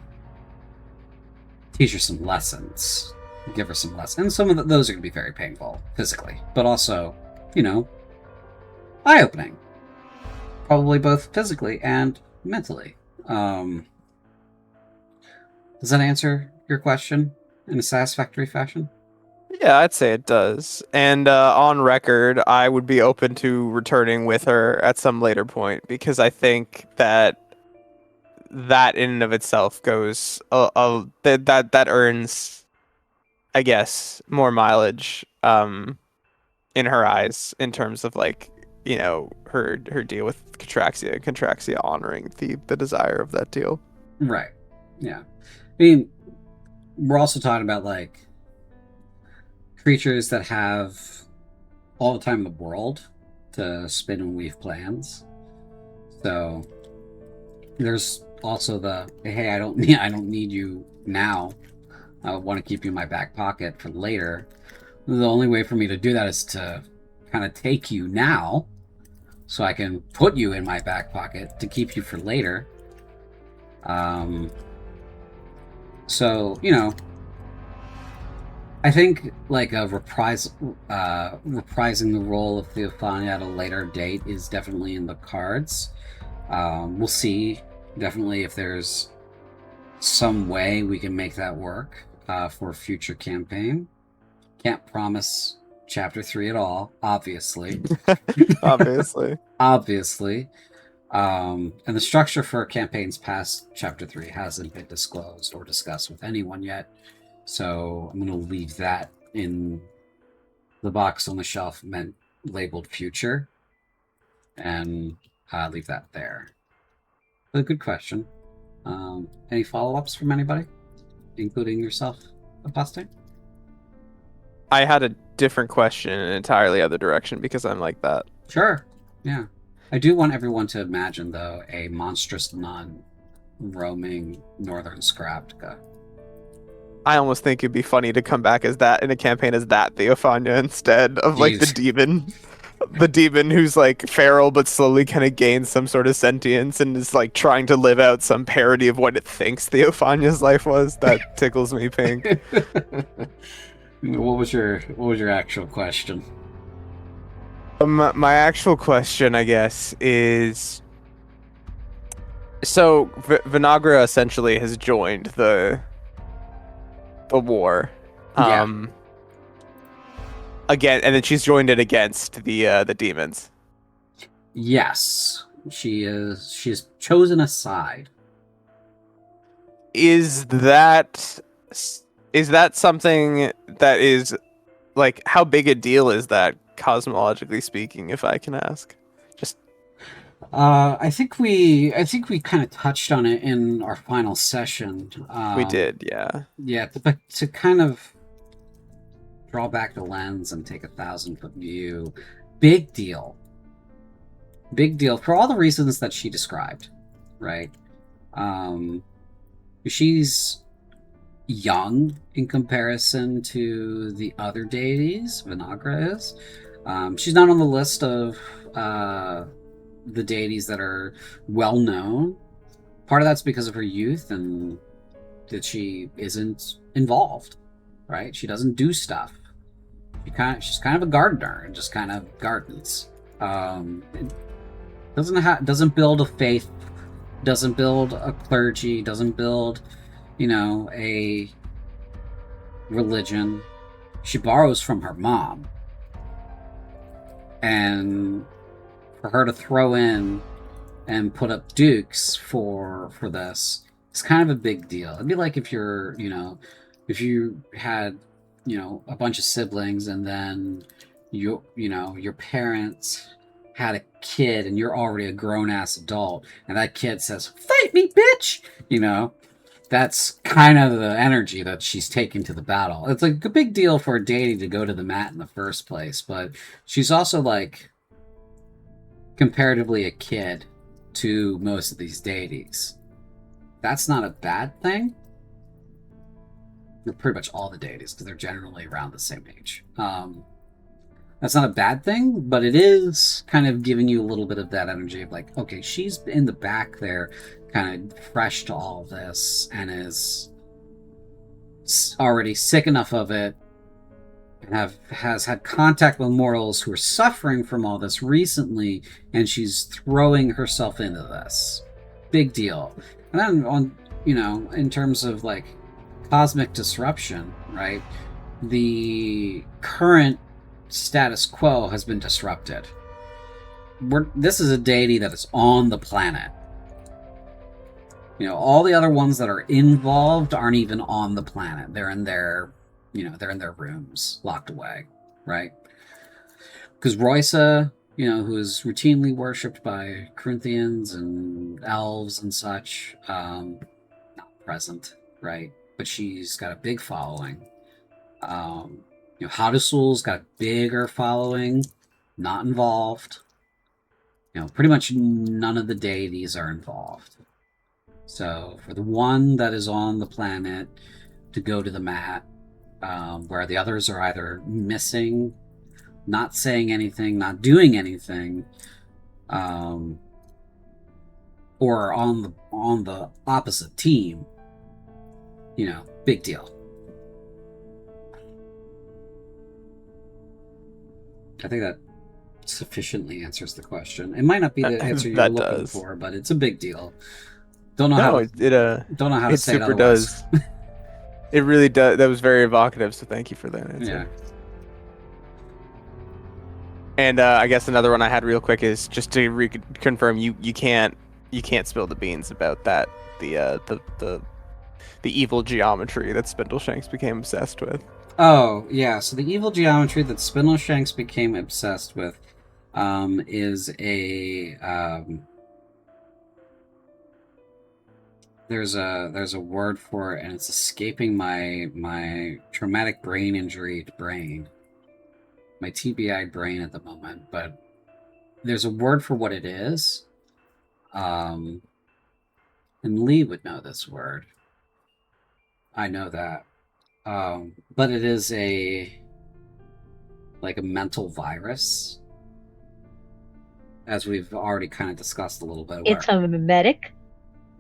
teach her some lessons, give her some lessons. And some of those are going to be very painful physically, but also, eye-opening. Probably both physically and mentally. Does that answer your question in a satisfactory fashion? Yeah, I'd say it does. And on record, I would be open to returning with her at some later point, because I think that in and of itself goes that earns, I guess, more mileage in her eyes in terms of like, her deal with Catraxia honoring the desire of that deal. Right. Yeah. I mean, we're also talking about like creatures that have all the time in the world to spin and weave plans. So there's also the, hey, I don't need you now. I want to keep you in my back pocket for later. The only way for me to do that is to kind of take you now, so I can put you in my back pocket to keep you for later. So, you know, I think like a reprising the role of Theophania at a later date is definitely in the cards. We'll see definitely if there's some way we can make that work for a future campaign. Can't promise chapter 3 at all, obviously. Obviously. Obviously. And the structure for campaigns past chapter 3 hasn't been disclosed or discussed with anyone yet. So I'm going to leave that in the box on the shelf labeled future. And leave that there. But a good question. Any follow-ups from anybody? Including yourself, Apostate? I had a different question in an entirely other direction because I'm like that. Sure. Yeah. I do want everyone to imagine, though, a monstrous nun roaming northern Skraptka. I almost think it'd be funny to come back as that in a campaign as that Theophania instead of like the demon. The demon who's like feral but slowly kind of gains some sort of sentience and is like trying to live out some parody of what it thinks Theophania's life was. That tickles me pink. What was your actual question? My actual question, I guess, is so Vinagra essentially has joined the war. Again, and then she's joined it against the demons. Yes, she has chosen a side. Is that something that is like, how big a deal is that cosmologically speaking, if I can ask? Just I think we kind of touched on it in our final session. We did, yeah. Yeah, but to kind of draw back the lens and take a 1,000-foot view, big deal for all the reasons that she described, right? She's young in comparison to the other deities. Vinagra is. She's not on the list of the deities that are well known. Part of that's because of her youth and that she isn't involved, right? She doesn't do stuff. She's kind of a gardener and just kind of gardens. Doesn't build a faith, doesn't build a clergy, doesn't build, a religion. She borrows from her mom. And for her to throw in and put up dukes for this, it's kind of a big deal. It'd be like if if you had, a bunch of siblings and then your parents had a kid and you're already a grown-ass adult and that kid says, "Fight me, bitch!" That's kind of the energy that she's taking to the battle. It's like a big deal for a deity to go to the mat in the first place, but she's also like comparatively a kid to most of these deities. That's not a bad thing. Pretty much all the deities, because they're generally around the same age. That's not a bad thing, but it is kind of giving you a little bit of that energy of like, okay, she's in the back there, kind of fresh to all of this, and is already sick enough of it, and has had contact with mortals who are suffering from all this recently, and she's throwing herself into this. Big deal. And then on, in terms of like cosmic disruption, right? The current status quo has been disrupted. This is a deity that is on the planet. All the other ones that are involved aren't even on the planet. They're in their, they're in their rooms, locked away, right? Because Roysa, who is routinely worshipped by Corinthians and elves and such, not present, right? But she's got a big following. Hadusul's got a bigger following, not involved. Pretty much none of the deities are involved. So for the one that is on the planet to go to the mat, where the others are either missing, not saying anything, not doing anything, or on the opposite team, big deal. I think that sufficiently answers the question. It might not be the answer you're looking for, but it's a big deal. Don't know how to say it otherwise. Does. It really does. That was very evocative, so thank you for that answer. Yeah. And I guess another one I had real quick is just to reconfirm you can't spill the beans about that the evil geometry that Spindleshanks became obsessed with. Oh yeah, so the evil geometry that Spindleshanks became obsessed with is a there's a word for it, and it's escaping my traumatic brain injury brain. My TBI brain at the moment, but there's a word for what it is. And Lee would know this word. I know that. But it is like a mental virus, as we've already kind of discussed a little bit. It's a mimetic.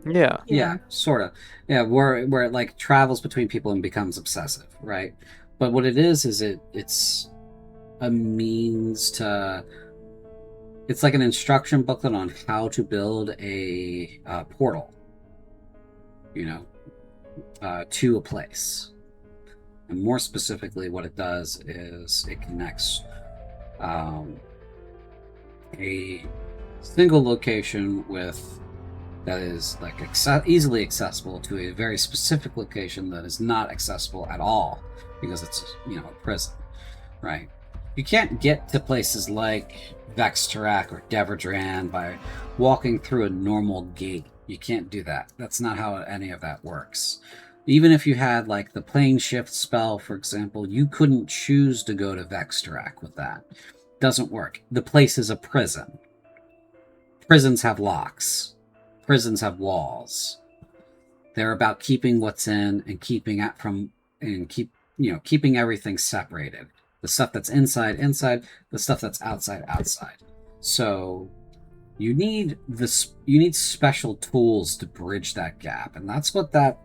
Yeah, sort of. Yeah, where it like travels between people and becomes obsessive, right? But what it is it's a means to. It's like an instruction booklet on how to build a portal, to a place. And more specifically, what it does is it connects a single location that is like easily accessible to a very specific location that is not accessible at all because it's a prison, right? You can't get to places like Vextarak or Deverdran by walking through a normal gate. You can't do that. That's not how any of that works. Even if you had like the plane shift spell, for example, you couldn't choose to go to Vextarak with that. Doesn't work. The place is a prison. Prisons have locks. Prisons have walls. They're about keeping what's in and keeping everything separated. The stuff that's inside, the stuff that's outside. So you need special tools to bridge that gap, and that's what that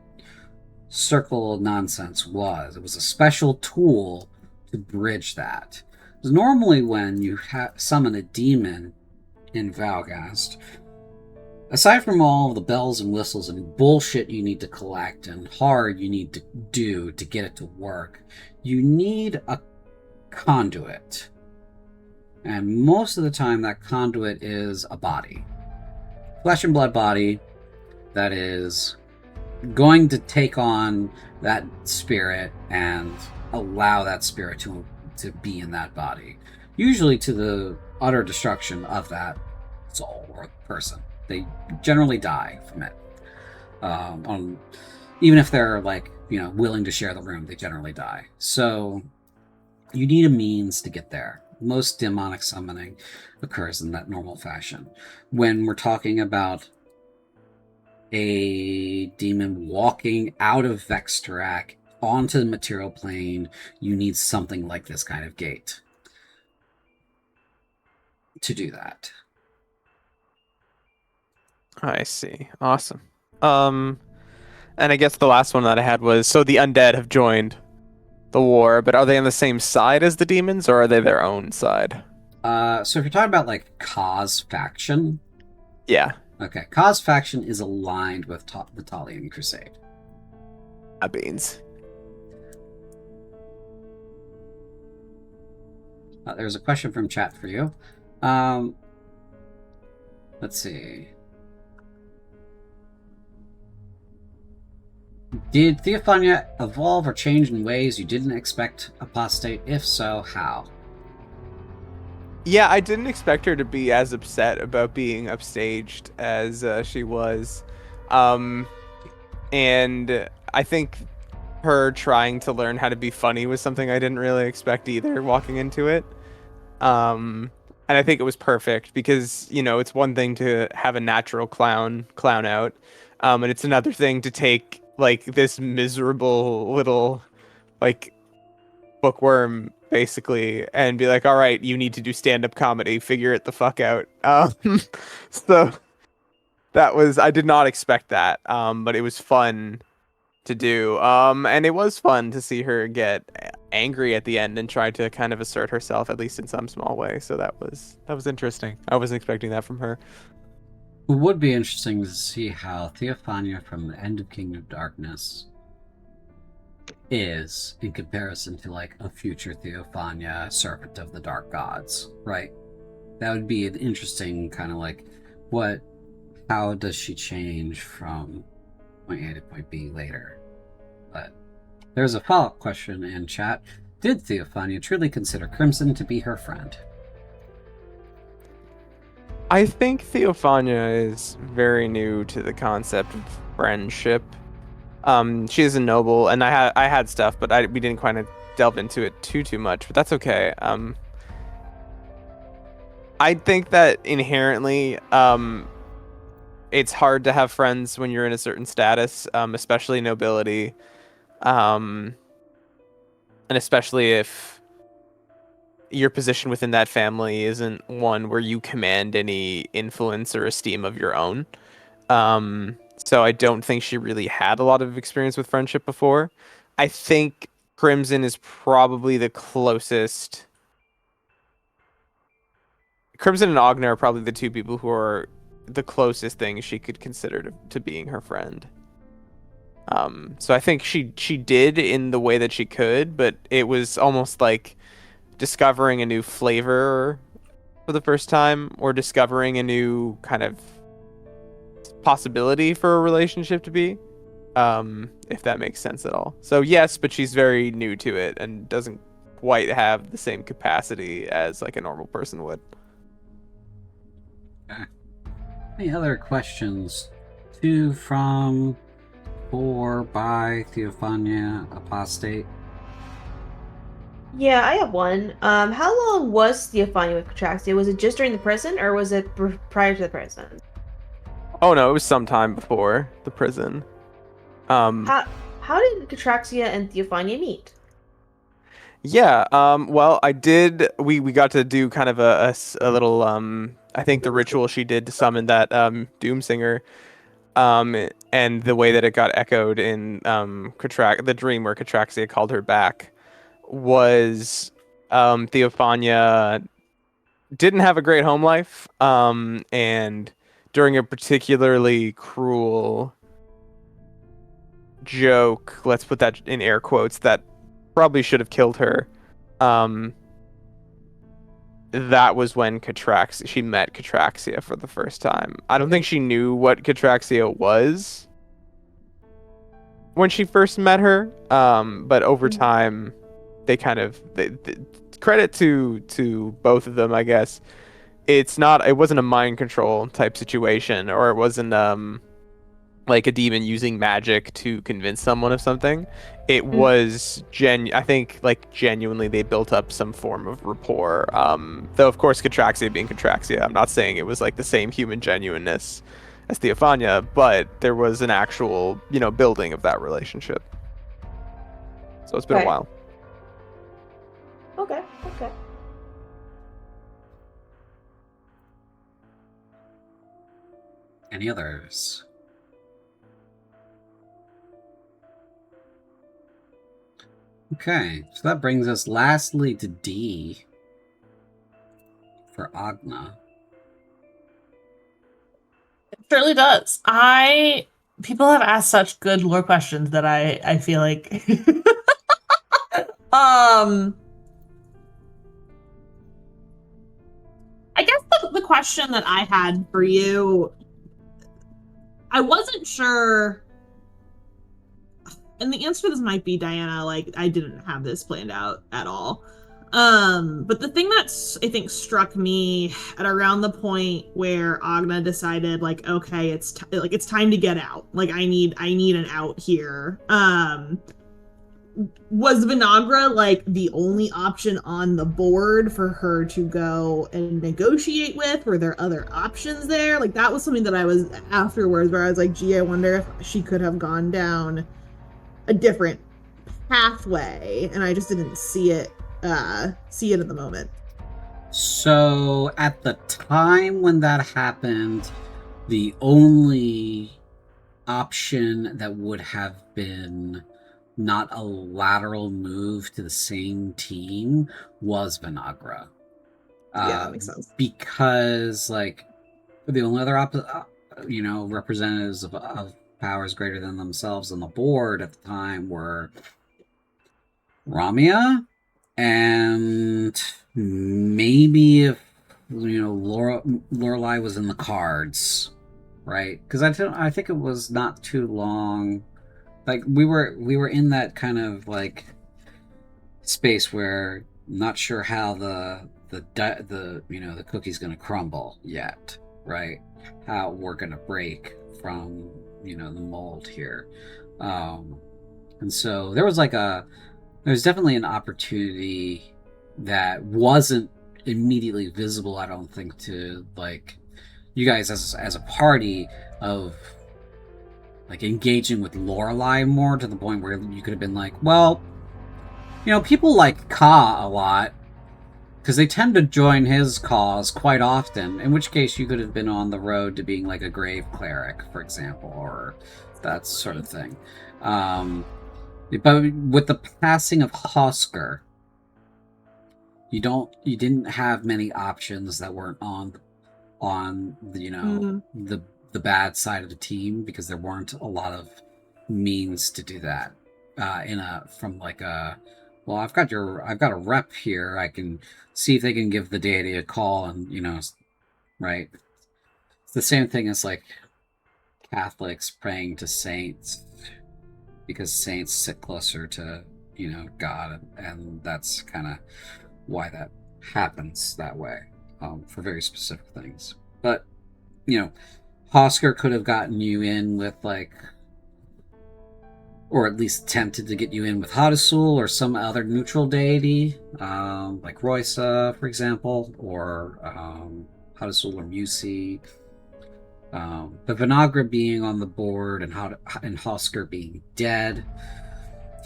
circle of nonsense was. It was a special tool to bridge that. Because normally when you summon a demon in Valgast, aside from all the bells and whistles and bullshit you need to collect and hard you need to do to get it to work, you need a conduit. And most of the time that conduit is a body. Flesh and blood body that is going to take on that spirit and allow that spirit to be in that body. Usually to the utter destruction of that soul or person. They generally die from it. Even if they're willing to share the room, they generally die. So you need a means to get there. Most demonic summoning occurs in that normal fashion. When we're talking about a demon walking out of Vextarak onto the material plane, you need something like this kind of gate to do that. I see. Awesome. And I guess the last one that I had was, so the undead have joined the war, but are they on the same side as the demons, or are they their own side? So if you're talking about like Ka's faction, yeah. Okay, Ka's faction is aligned with the Talian Crusade. Beans. There's a question from chat for you. Let's see. Did Theophania evolve or change in ways you didn't expect Apostate? If so, how? Yeah, I didn't expect her to be as upset about being upstaged as she was. And I think her trying to learn how to be funny was something I didn't really expect either walking into it. And I think it was perfect because, it's one thing to have a natural clown out, And it's another thing to take like this miserable little like bookworm basically and be like, all right, you need to do stand-up comedy, figure it the fuck out. So I did not expect that, but it was fun to do. And it was fun to see her get angry at the end and try to kind of assert herself, at least in some small way. So that was interesting. I wasn't expecting that from her. It would be interesting to see how Theophania from the end of Kingdom of Darkness is in comparison to like a future Theophania, Serpent of the Dark Gods, right? That would be an interesting kind of like how does she change from point A to point B later? But there's a follow-up question in chat. Did Theophania truly consider Crimson to be her friend? I think Theophania is very new to the concept of friendship. She is a noble, and I had stuff, but we didn't quite delve into it too much. But that's okay. I think that inherently, it's hard to have friends when you're in a certain status, especially nobility, and especially if your position within that family isn't one where you command any influence or esteem of your own. So I don't think she really had a lot of experience with friendship before. I think Crimson is probably the closest. Crimson and Ogna are probably the two people who are the closest thing she could consider to being her friend. So I think she did in the way that she could, but it was almost like discovering a new flavor for the first time, or discovering a new kind of possibility for a relationship to be, if that makes sense at all. So yes, but she's very new to it and doesn't quite have the same capacity as like a normal person would. Okay. Any other questions? 2 from 4 by Theophania Apostate. Yeah, I have one. How long was Theophania with Catraxia? Was it just during the prison, or was it prior to the prison? Oh no, it was sometime before the prison. How did Catraxia and Theophania meet? Yeah, well, we got to do kind of a little, I think the ritual she did to summon that, Doomsinger, and the way that it got echoed in, the dream where Catraxia called her back was, Theophania didn't have a great home life, and during a particularly cruel joke, let's put that in air quotes, that probably should have killed her. That was when she met Catraxia for the first time. I don't think she knew what Catraxia was when she first met her, but over time, they kind of credit to both of them, I guess. It wasn't a mind control type situation, or it wasn't like a demon using magic to convince someone of something. It was I think like genuinely they built up some form of rapport. Though of course Catraxia being Catraxia, I'm not saying it was like the same human genuineness as Theophania, but there was an actual, building of that relationship. So it's been a while. Okay. Any others? Okay, so that brings us lastly to D for Ogna. It surely does. People have asked such good lore questions that I feel like I guess the question that I had for you, I wasn't sure, and the answer to this might be, Diana, like, I didn't have this planned out at all. But the thing that's, I think, struck me at around the point where Ogna decided, like, okay, it's time to get out. Like, I need an out here. was Vinagre like the only option on the board for her to go and negotiate with? Were there other options there? Like that was something that I was afterwards where I was like, gee, I wonder if she could have gone down a different pathway, and I just didn't see it at the moment. So at the time when that happened, the only option that would have been not a lateral move to the same team was Vinagre. Yeah, that makes sense. Because like the only other representatives of powers greater than themselves on the board at the time were Ramia and maybe if Lorelai was in the cards, right? Because I think it was not too long. Like we were in that kind of like space where I'm not sure how the cookie's gonna crumble yet, right? How we're gonna break from the mold here, and so there was definitely an opportunity that wasn't immediately visible, I don't think, to like you guys as a party of like engaging with Lorelai more to the point where you could have been like, well, people like Ka a lot because they tend to join his cause quite often, in which case you could have been on the road to being like a grave cleric, for example, or that sort of thing. But with the passing of Hosker, you didn't have many options that weren't on the bad side of the team, because there weren't a lot of means to do that. Well, I've got a rep here. I can see if they can give the deity a call, and right. It's the same thing as like Catholics praying to saints, because saints sit closer to God, and that's kind of why that happens that way, for very specific things. But Hosker could have gotten you in with like, or at least attempted to get you in with Hadasul or some other neutral deity, like Roysa, for example, or Hadasul or Musi. But Vinagre being on the board and Hosker being dead,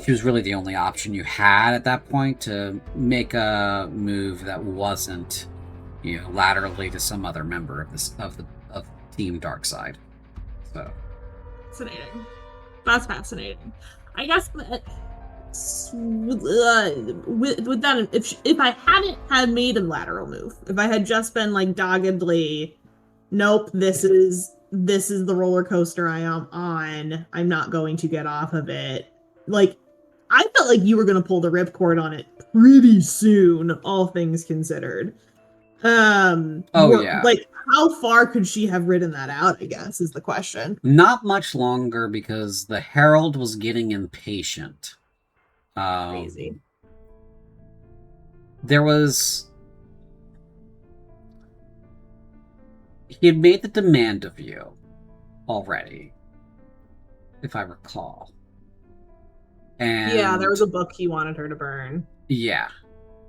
she was really the only option you had at that point to make a move that wasn't, laterally to some other member of Team Darkside. So Fascinating. That's fascinating. I guess with that, if I hadn't had made a lateral move, if I had just been like doggedly, nope, this is the roller coaster I am on, I'm not going to get off of it. Like, I felt like you were going to pull the ripcord on it pretty soon, all things considered. Yeah. Like, how far could she have ridden that out, I guess, is the question. Not much longer, because the Herald was getting impatient. Crazy. He had made the demand of you already, if I recall. And yeah, there was a book he wanted her to burn. Yeah.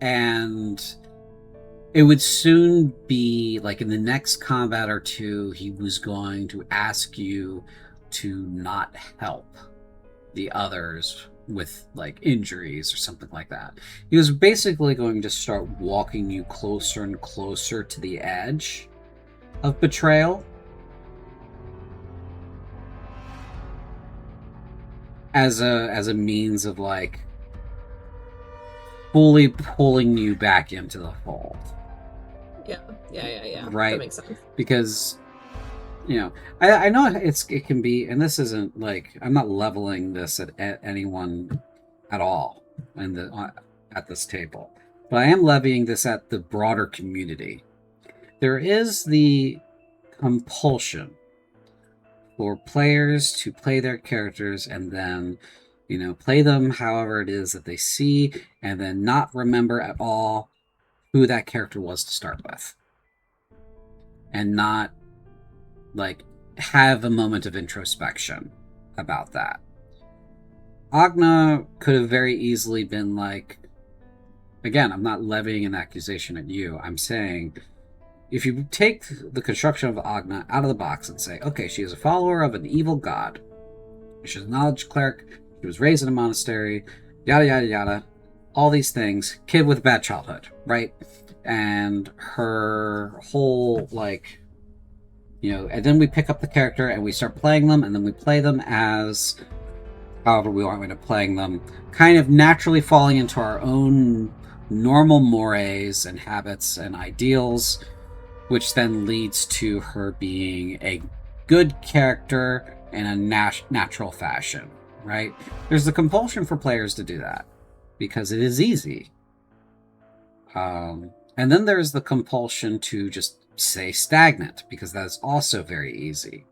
And it would soon be, like, in the next combat or two, he was going to ask you to not help the others with, like, injuries or something like that. He was basically going to start walking you closer and closer to the edge of betrayal. As a means of, like, fully pulling you back into the fold. Yeah. Right? That makes sense. Because, I know it can be, and this isn't, like, I'm not leveling this at anyone at all at this table, but I am levying this at the broader community. There is the compulsion for players to play their characters and then, play them however it is that they see, and then not remember at all who that character was to start with. And not, like, have a moment of introspection about that. Agna could have very easily been like, again, I'm not levying an accusation at you. I'm saying, if you take the construction of Agna out of the box and say, okay, she is a follower of an evil god, she's a knowledge cleric, she was raised in a monastery, yada yada yada, all these things, kid with a bad childhood, right? And her whole, like, and then we pick up the character and we start playing them, and then we play them as however we want to playing them, kind of naturally falling into our own normal mores and habits and ideals, which then leads to her being a good character in a natural fashion, right? There's the compulsion for players to do that, because it is easy. And then there's the compulsion to just stay stagnant, because that's also very easy.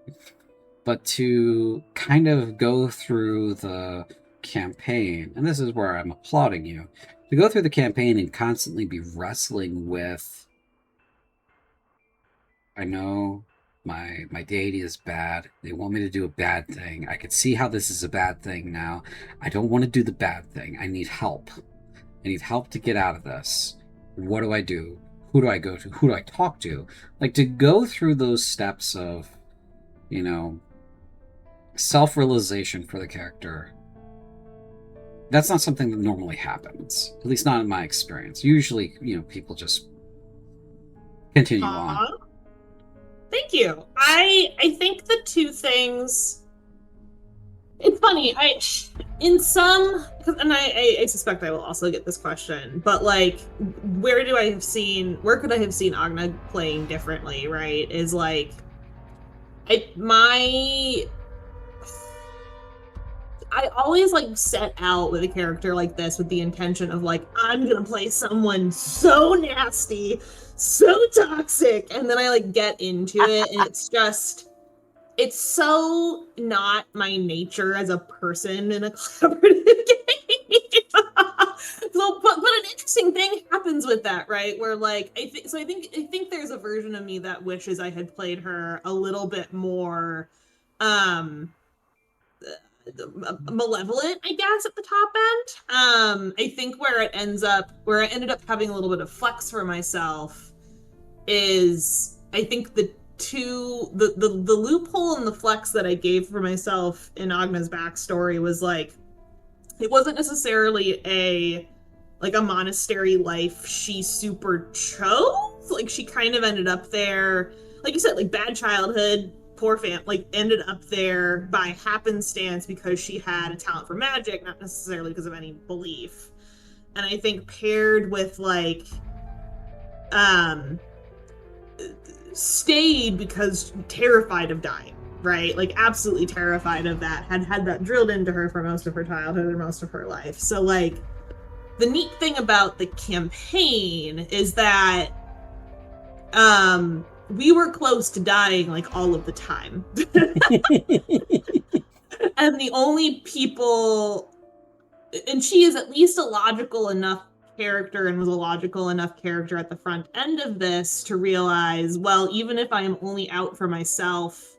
But to kind of go through the campaign, and this is where I'm applauding you, to go through the campaign and constantly be wrestling with, I know my deity is bad. They want me to do a bad thing. I can see how this is a bad thing now. I don't want to do the bad thing. I need help. I need help to get out of this. What do I do? Who do I go to? Who do I talk to? Like, to go through those steps of, self-realization for the character, that's not something that normally happens. At least not in my experience. Usually, people just continue on. Thank you. I think the two things. It's funny. I suspect I will also get this question, but like, where could I have seen Agna playing differently? Right? Is like, I always like set out with a character like this with the intention of like, I'm gonna play someone so nasty, so toxic, and then I like get into it, and it's so not my nature as a person in a collaborative game. But an interesting thing happens with that, right? Where like I think there's a version of me that wishes I had played her a little bit more malevolent, I guess, at the top end. I think where I ended up having a little bit of flex for myself is, I think the loophole and the flex that I gave for myself in Agna's backstory was like, it wasn't necessarily a monastery life she super chose. Like, she kind of ended up there, like you said, like bad childhood, poor like ended up there by happenstance because she had a talent for magic, not necessarily because of any belief. And I think paired with like stayed because terrified of dying, right? Like absolutely terrified of that, had that drilled into her for most of her childhood and most of her life. So like, the neat thing about the campaign is that we were close to dying like all of the time. And the only people, and she is at least a logical enough character and was a logical enough character at the front end of this to realize, well, even if I am only out for myself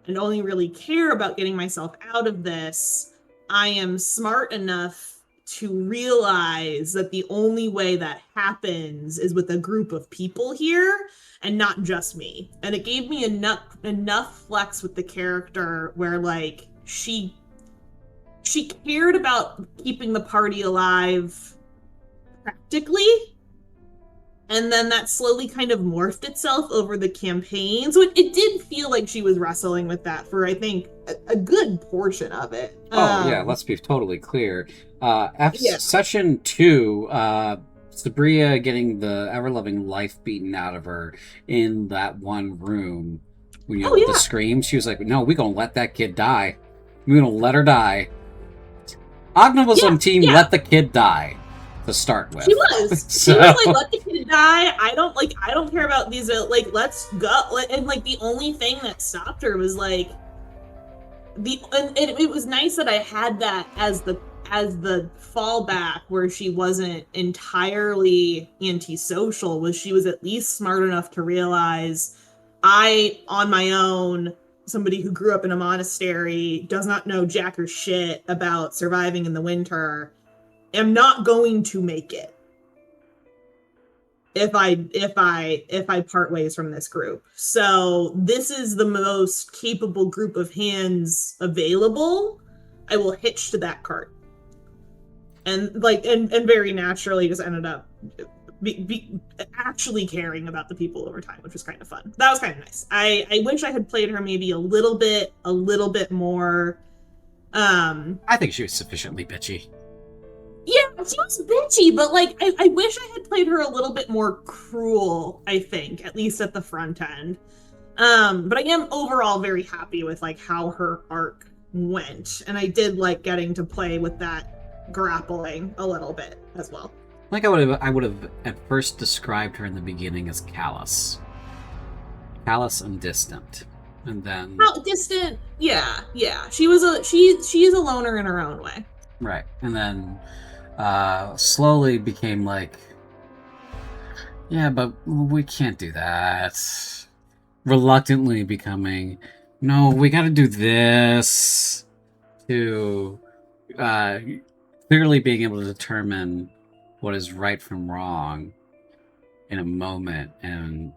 and only really care about getting myself out of this, I am smart enough to realize that the only way that happens is with a group of people here and not just me. And it gave me enough flex with the character where like she cared about keeping the party alive practically, and then that slowly kind of morphed itself over the campaign. So it did feel like she was wrestling with that for, I think, a good portion of it. Yeah, let's be totally clear. Session 2, Sabria getting the ever-loving life beaten out of her in that one room. The screams, she was like, no, we're going to let that kid die. We're going to let her die. Agna was on team let the kid die to start with. She was. She was like, let the kid die. I don't care about these, let's go. And like, the only thing that stopped her was like, it was nice that I had that as the fallback, where she wasn't entirely antisocial, was she was at least smart enough to realize I, on my own, somebody who grew up in a monastery, does not know jack or shit about surviving in the winter, am not going to make it if I part ways from this group. So this is the most capable group of hands available. I will hitch to that cart. And very naturally just ended up actually caring about the people over time, which was kind of fun. That was kind of nice. I wish I had played her maybe a little bit more. I think she was sufficiently bitchy. Yeah, she was bitchy, but like I wish I had played her a little bit more cruel, I think, at least at the front end. But I am overall very happy with like how her arc went, and I did like getting to play with that grappling a little bit as well. Like I would have at first described her in the beginning as callous and distant, and then distant. Yeah. She is a loner in her own way. Right, and then slowly became like, yeah, but we can't do that. Reluctantly becoming, no, we got to do this. To clearly being able to determine what is right from wrong in a moment and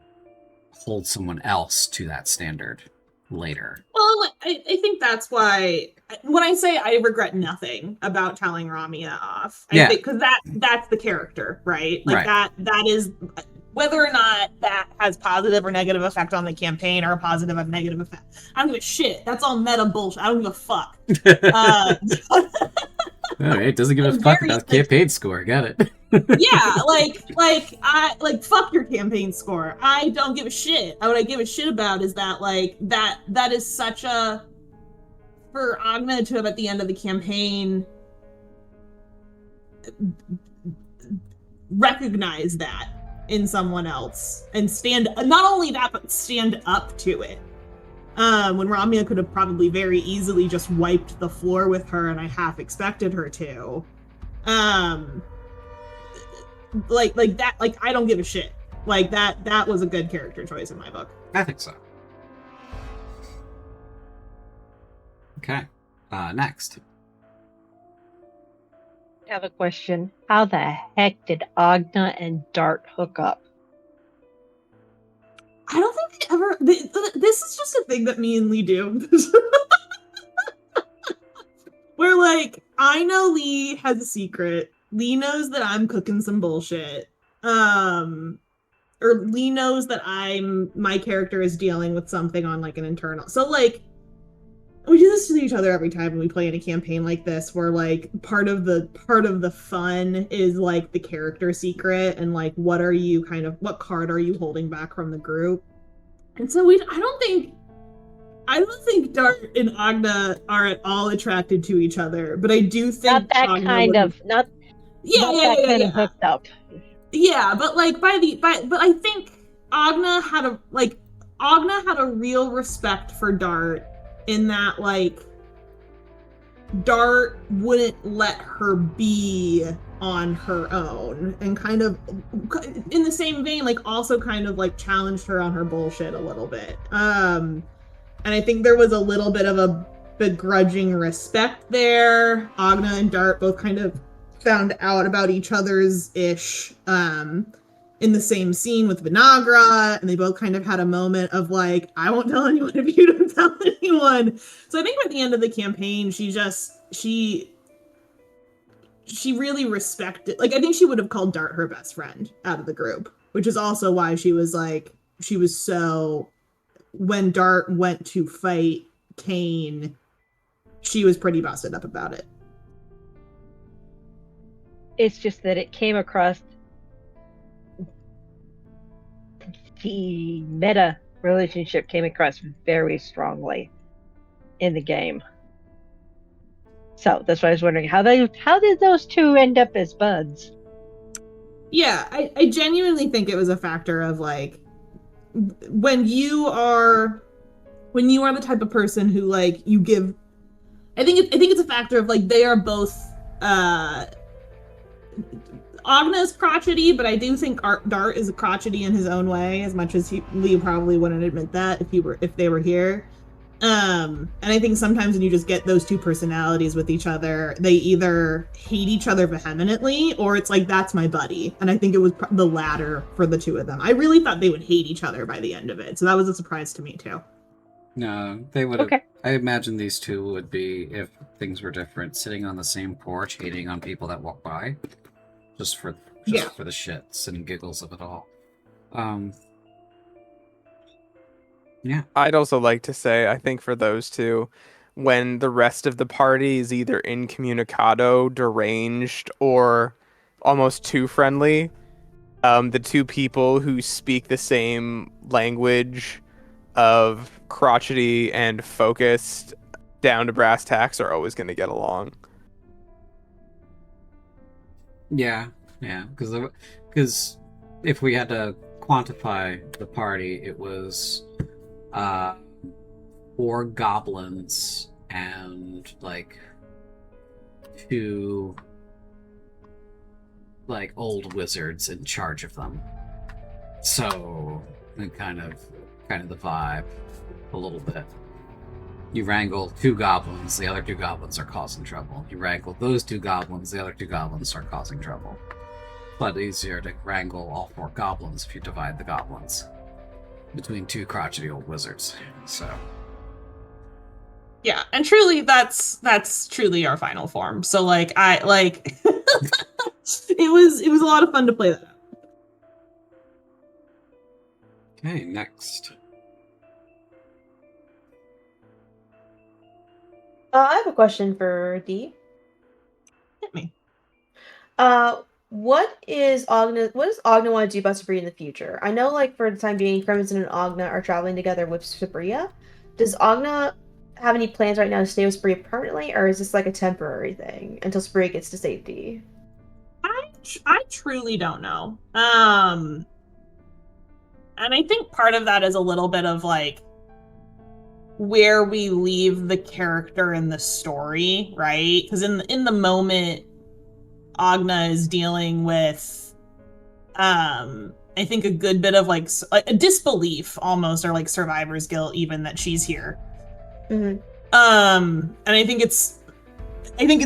hold someone else to that standard later. Well, I think that's why when I say I regret nothing about telling Ramia off, I think because that's the character, right? Like right. that is whether or not that has positive or negative effect on the campaign or a positive or negative effect. I don't give a shit. That's all meta bullshit. I don't give a fuck. All right, it doesn't give a fuck about campaign score. Got it. Yeah, I fuck your campaign score. I don't give a shit. What I give a shit about is that that is such a, for Agna to have at the end of the campaign recognize that in someone else and stand, not only that, but stand up to it. When Ramia could have probably very easily just wiped the floor with her, and I half expected her to. Like that, like I don't give a shit. Like that was a good character choice in my book. I think so. Okay. Next. I have a question. How the heck did Agna and Dart hook up? I don't think they ever. This is just a thing that me and Lee do. Where like I know Lee has a secret. Lee knows that I'm cooking some bullshit. Or Lee knows that my character is dealing with something on like an internal. So like we do this to each other every time when we play in a campaign like this, where like part of the fun is like the character secret and like what card are you holding back from the group. And so I don't think Dart and Agna are at all attracted to each other, but I do think not that Agna kind of hooked up. Yeah, but like but I think Agna had a real respect for Dart in that like Dart wouldn't let her be on her own, and kind of in the same vein like also kind of like challenged her on her bullshit a little bit. And I think there was a little bit of a begrudging respect there. Agna and Dart both kind of found out about each other's ish in the same scene with Vinagra, and they both kind of had a moment of like, I won't tell anyone if you don't tell anyone. So I think by the end of the campaign, she really respected, like I think she would have called Dart her best friend out of the group, which is also why she was so, when Dart went to fight Kane, she was pretty busted up about it. It's just that it came across, the meta relationship came across very strongly in the game. So that's why I was wondering how did those two end up as buds? Yeah, I genuinely think it was a factor of like when you are the type of person who like you give. I think it's a factor of like they are both. Agna's crotchety, but I do think Dart is crotchety in his own way, as much as Lee probably wouldn't admit that if they were here. And I think sometimes when you just get those two personalities with each other, they either hate each other vehemently or it's like, that's my buddy. And I think it was the latter for the two of them. I really thought they would hate each other by the end of it. So that was a surprise to me too. No, they would have. Okay. I imagine these two would be, if things were different, sitting on the same porch, hating on people that walk by, just for the shits and giggles of it all. Yeah. I'd also like to say, I think for those two, when the rest of the party is either incommunicado, deranged, or almost too friendly, the two people who speak the same language of crotchety and focused down to brass tacks are always going to get along. Yeah, because if we had to quantify the party, it was 4 goblins and like 2 like old wizards in charge of them. So kind of the vibe a little bit. You wrangle 2 goblins, the other 2 goblins are causing trouble. You wrangle those 2 goblins, the other 2 goblins are causing trouble. But easier to wrangle all 4 goblins if you divide the goblins between 2 crotchety old wizards. So yeah, and truly that's truly our final form. So like I like it was a lot of fun to play that out. okay, next. I have a question for D. Hit me. What does Agna want to do about Sabria in the future? I know, like, for the time being, Crimson and Agna are traveling together with Sabria. Does Agna have any plans right now to stay with Sabria permanently, or is this like a temporary thing until Sabria gets to safety? I truly don't know. And I think part of that is a little bit of like where we leave the character in the story, right? Because in the moment, Agna is dealing with, I think a good bit of like a disbelief almost, or like survivor's guilt, even that she's here. Mm-hmm. And I think it's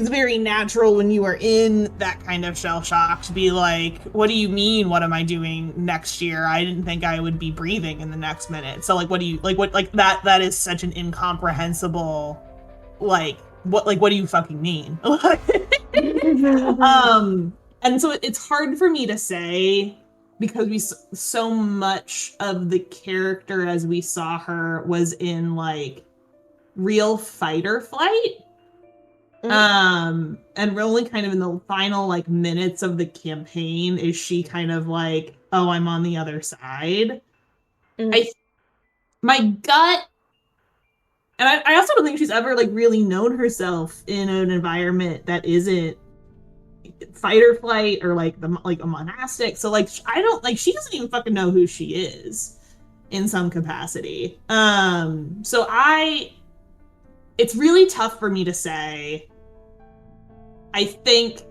very natural when you are in that kind of shell shock to be like, what do you mean? What am I doing next year? I didn't think I would be breathing in the next minute. So like, what that is such an incomprehensible, like, what do you fucking mean? And so it's hard for me to say because so much of the character as we saw her was in like real fight or flight. And we're only kind of in the final like minutes of the campaign is she kind of like, oh, I'm on the other side. My gut, and I also don't think she's ever like really known herself in an environment that isn't fight or flight or like a monastic. So like I don't like she doesn't even fucking know who she is in some capacity. So it's really tough for me to say. I think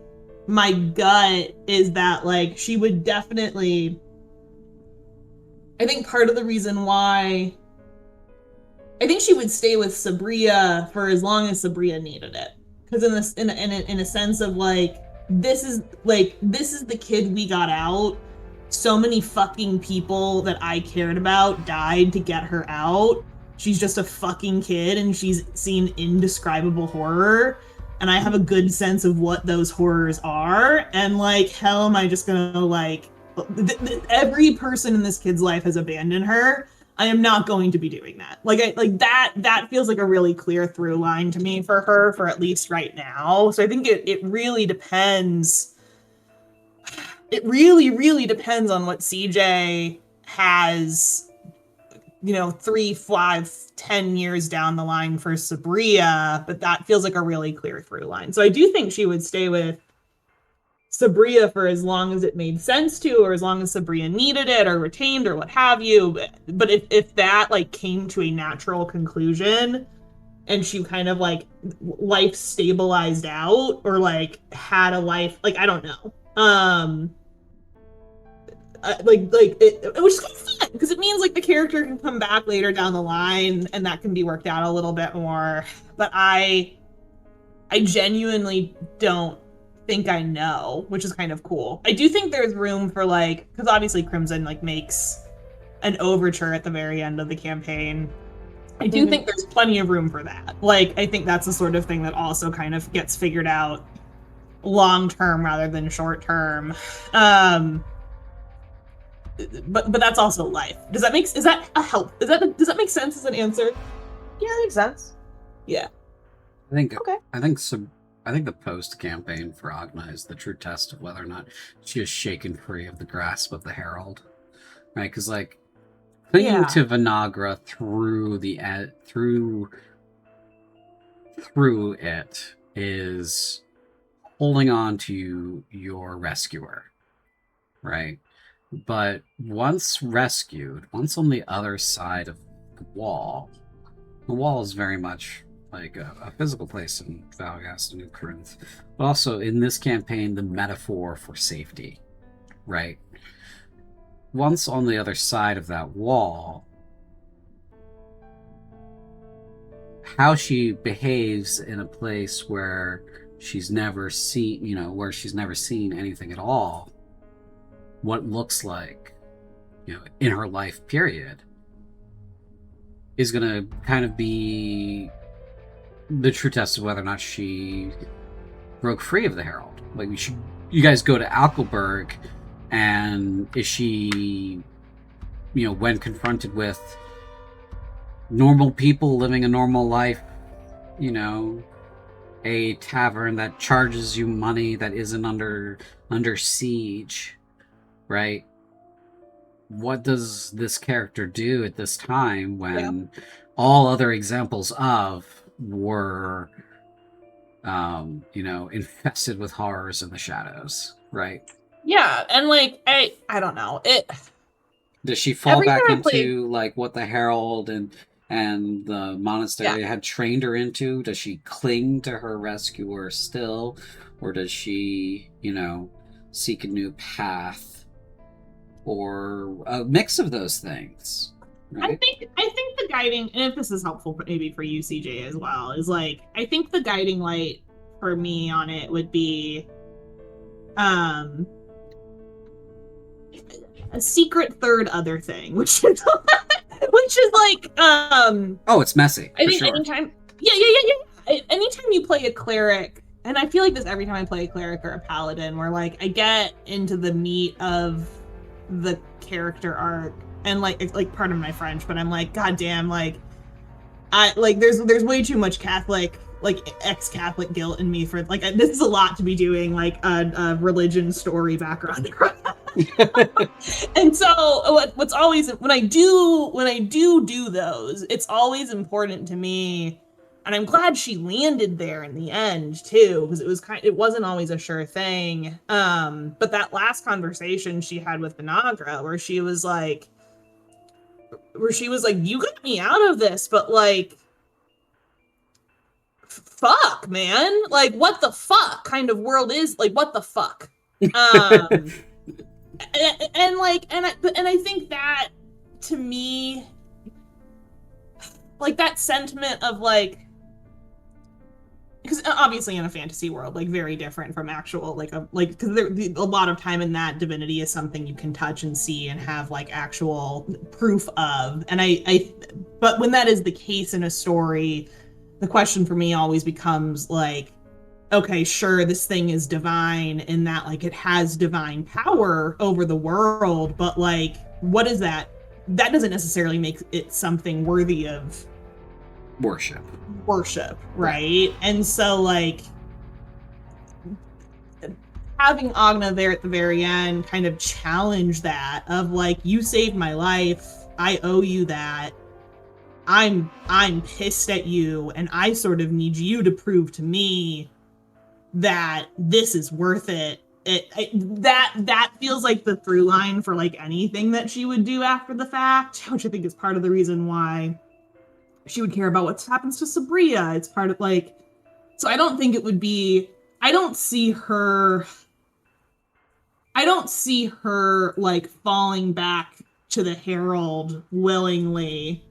my gut is that like she would definitely. I think part of the reason why I think she would stay with Sabria for as long as Sabria needed it, because in a sense of like this is the kid we got out. So many fucking people that I cared about died to get her out. She's just a fucking kid and she's seen indescribable horror. And I have a good sense of what those horrors are. And like, hell, am I just gonna like, every person in this kid's life has abandoned her. I am not going to be doing that. That feels like a really clear through line to me for her, for at least right now. So I think it really depends. It really, really depends on what CJ has, 3, 5, 10 years down the line for Sabria, but that feels like a really clear through line. So I do think she would stay with Sabria for as long as it made sense to, or as long as Sabria needed it or retained or what have you. But if that like came to a natural conclusion and she kind of like life stabilized out or like had a life, like, I don't know. Which is kind of fun. because it means like the character can come back later down the line and that can be worked out a little bit more. But I genuinely don't think I know, which is kind of cool. I do think there's room for like, because obviously Crimson like makes an overture at the very end of the campaign. I do think there's plenty of room for that. Like, I think that's the sort of thing that also kind of gets figured out long term rather than short term. But that's also life. Does that make does that make sense as an answer? Yeah, that makes sense. Yeah. I think Okay. I think the post campaign for Agna is the true test of whether or not she is shaken free of the grasp of the Herald, right? Because like clinging to Vanagra through it is holding on to your rescuer, right? But once rescued, once on the other side of the wall is very much like a physical place in Valgast and New Corinth, but also in this campaign, the metaphor for safety, right? Once on the other side of that wall, how she behaves in a place where she's never seen, where she's never seen anything at all, what looks like, in her life period, is going to kind of be the true test of whether or not she broke free of the Herald. Like, you guys go to Alkelberg, and is she, when confronted with normal people living a normal life, a tavern that charges you money that isn't under siege, right? What does this character do at this time when all other examples of were infested with horrors in the shadows, right? Yeah, and like I don't know. Does she fall back into like what the Herald and the monastery had trained her into? Does she cling to her rescuer still, or does she, seek a new path, or a mix of those things? Right? I think the guiding, and if this is helpful maybe for you, CJ, as well, is like I think the guiding light for me on it would be a secret third other thing, which is like oh, it's messy. I think sure. anytime you play a cleric, and I feel like this every time I play a cleric or a paladin, where like I get into the meat of the character arc, and like pardon my French, but I'm like, goddamn, like I like there's way too much Catholic, like ex-Catholic guilt in me for like this is a lot to be doing like a religion story background. And so what's always when I do those, it's always important to me, and I'm glad she landed there in the end too, because it wasn't always a sure thing. But that last conversation she had with Vanagra, where she was like, you got me out of this, but like, fuck, man, like what the fuck kind of world is like, what the fuck? And I think that to me, like that sentiment of like, because obviously in a fantasy world, like very different from actual because a lot of time in that divinity is something you can touch and see and have like actual proof of, and but when that is the case in a story, the question for me always becomes like, okay, sure, this thing is divine in that like it has divine power over the world, but like what is that? That doesn't necessarily make it something worthy of worship, right? And so like having Agna there at the very end kind of challenge that of like, you saved my life, I owe you that. I'm pissed at you, and I sort of need you to prove to me that this is worth it. That feels like the through line for like anything that she would do after the fact, which I think is part of the reason why she would care about what happens to Sabria. It's part of like, so I don't think it would be, I don't see her like falling back to the Herald willingly.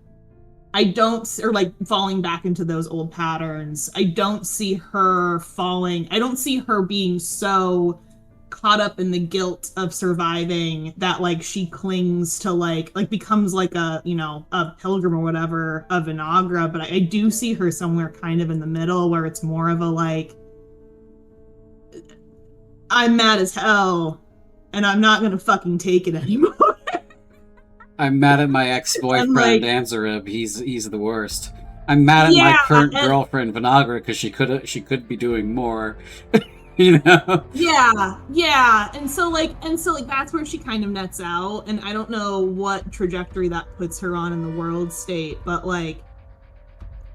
Or like falling back into those old patterns. I don't see her falling. I don't see her being so caught up in the guilt of surviving that like she clings to like becomes like a, you know, a pilgrim or whatever of Vinagra. But I do see her somewhere kind of in the middle where it's more of a like, I'm mad as hell and I'm not gonna fucking take it anymore. I'm mad at my ex-boyfriend, like, Anzarib. He's the worst. I'm mad at my current girlfriend, Vinagra, because she could be doing more. You know? Yeah. And so like that's where she kind of nets out. And I don't know what trajectory that puts her on in the world state, but like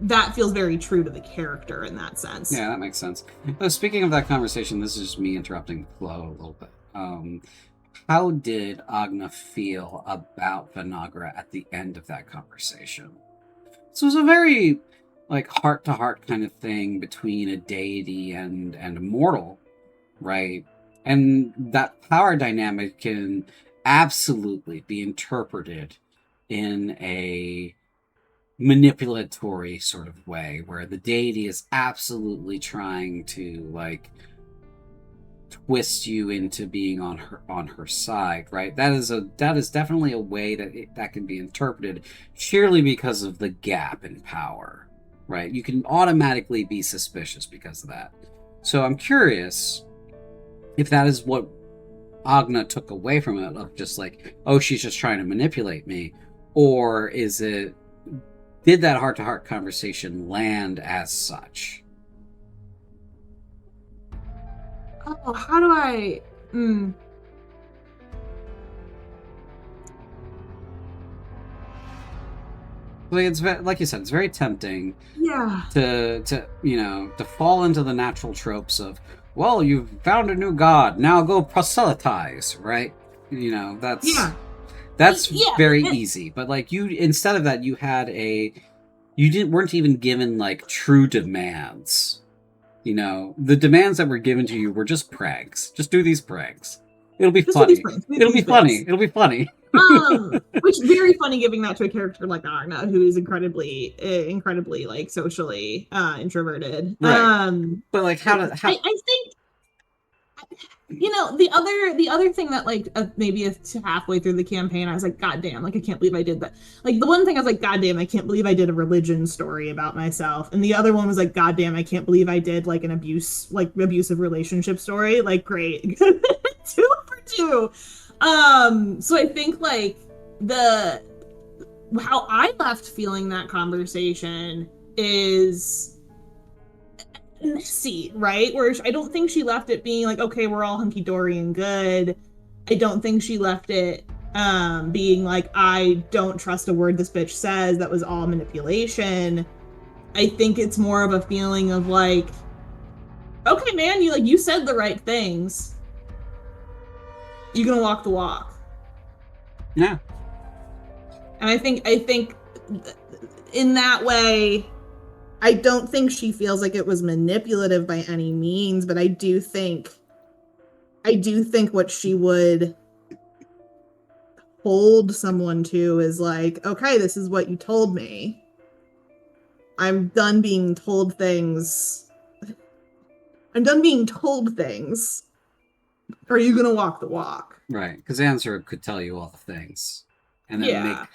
that feels very true to the character in that sense. Yeah, that makes sense. Speaking of that conversation, this is just me interrupting the flow a little bit. How did Agna feel about Vinagra at the end of that conversation? So it was a very, like, heart-to-heart kind of thing between a deity and a mortal, right? And that power dynamic can absolutely be interpreted in a manipulatory sort of way, where the deity is absolutely trying to, like, twist you into being on her side, right? That is definitely a way that can be interpreted, surely because of the gap in power, right? You can automatically be suspicious because of that. So I'm curious if that is what Agna took away from it, of just like, oh, she's just trying to manipulate me, or did that heart-to-heart conversation land as such? Oh, how do I... Like, it's like you said, it's very tempting. Yeah. To fall into the natural tropes of, well, you've found a new god, now go proselytize, right? You know, that's very easy. But like, instead of that, weren't even given like true demands. You know, the demands that were given to you were just prags. Just do these prags. It'll be funny. It'll be funny. Which very funny giving that to a character like Agna, who is incredibly like socially introverted. Right. But like, how I think, you know, the other thing that like maybe halfway through the campaign I was like, god damn, like I can't believe I did that. Like the one thing I was like, god damn, I can't believe I did a religion story about myself, and the other one was like, god damn, I can't believe I did like an abusive relationship story. Like, great. 2 for 2. So I think like how I left feeling that conversation is messy, right? Where I don't think she left it being like, okay, we're all hunky-dory and good. I don't think she left it being like, I don't trust a word this bitch says. That was all manipulation. I think it's more of a feeling of like, okay, man, you said the right things. You gonna walk the walk. Yeah. And I think in that way, I don't think she feels like it was manipulative by any means, but I do think what she would hold someone to is like, okay, this is what you told me. I'm done being told things. Are you gonna walk the walk? Right, because Answer could tell you all the things, and then make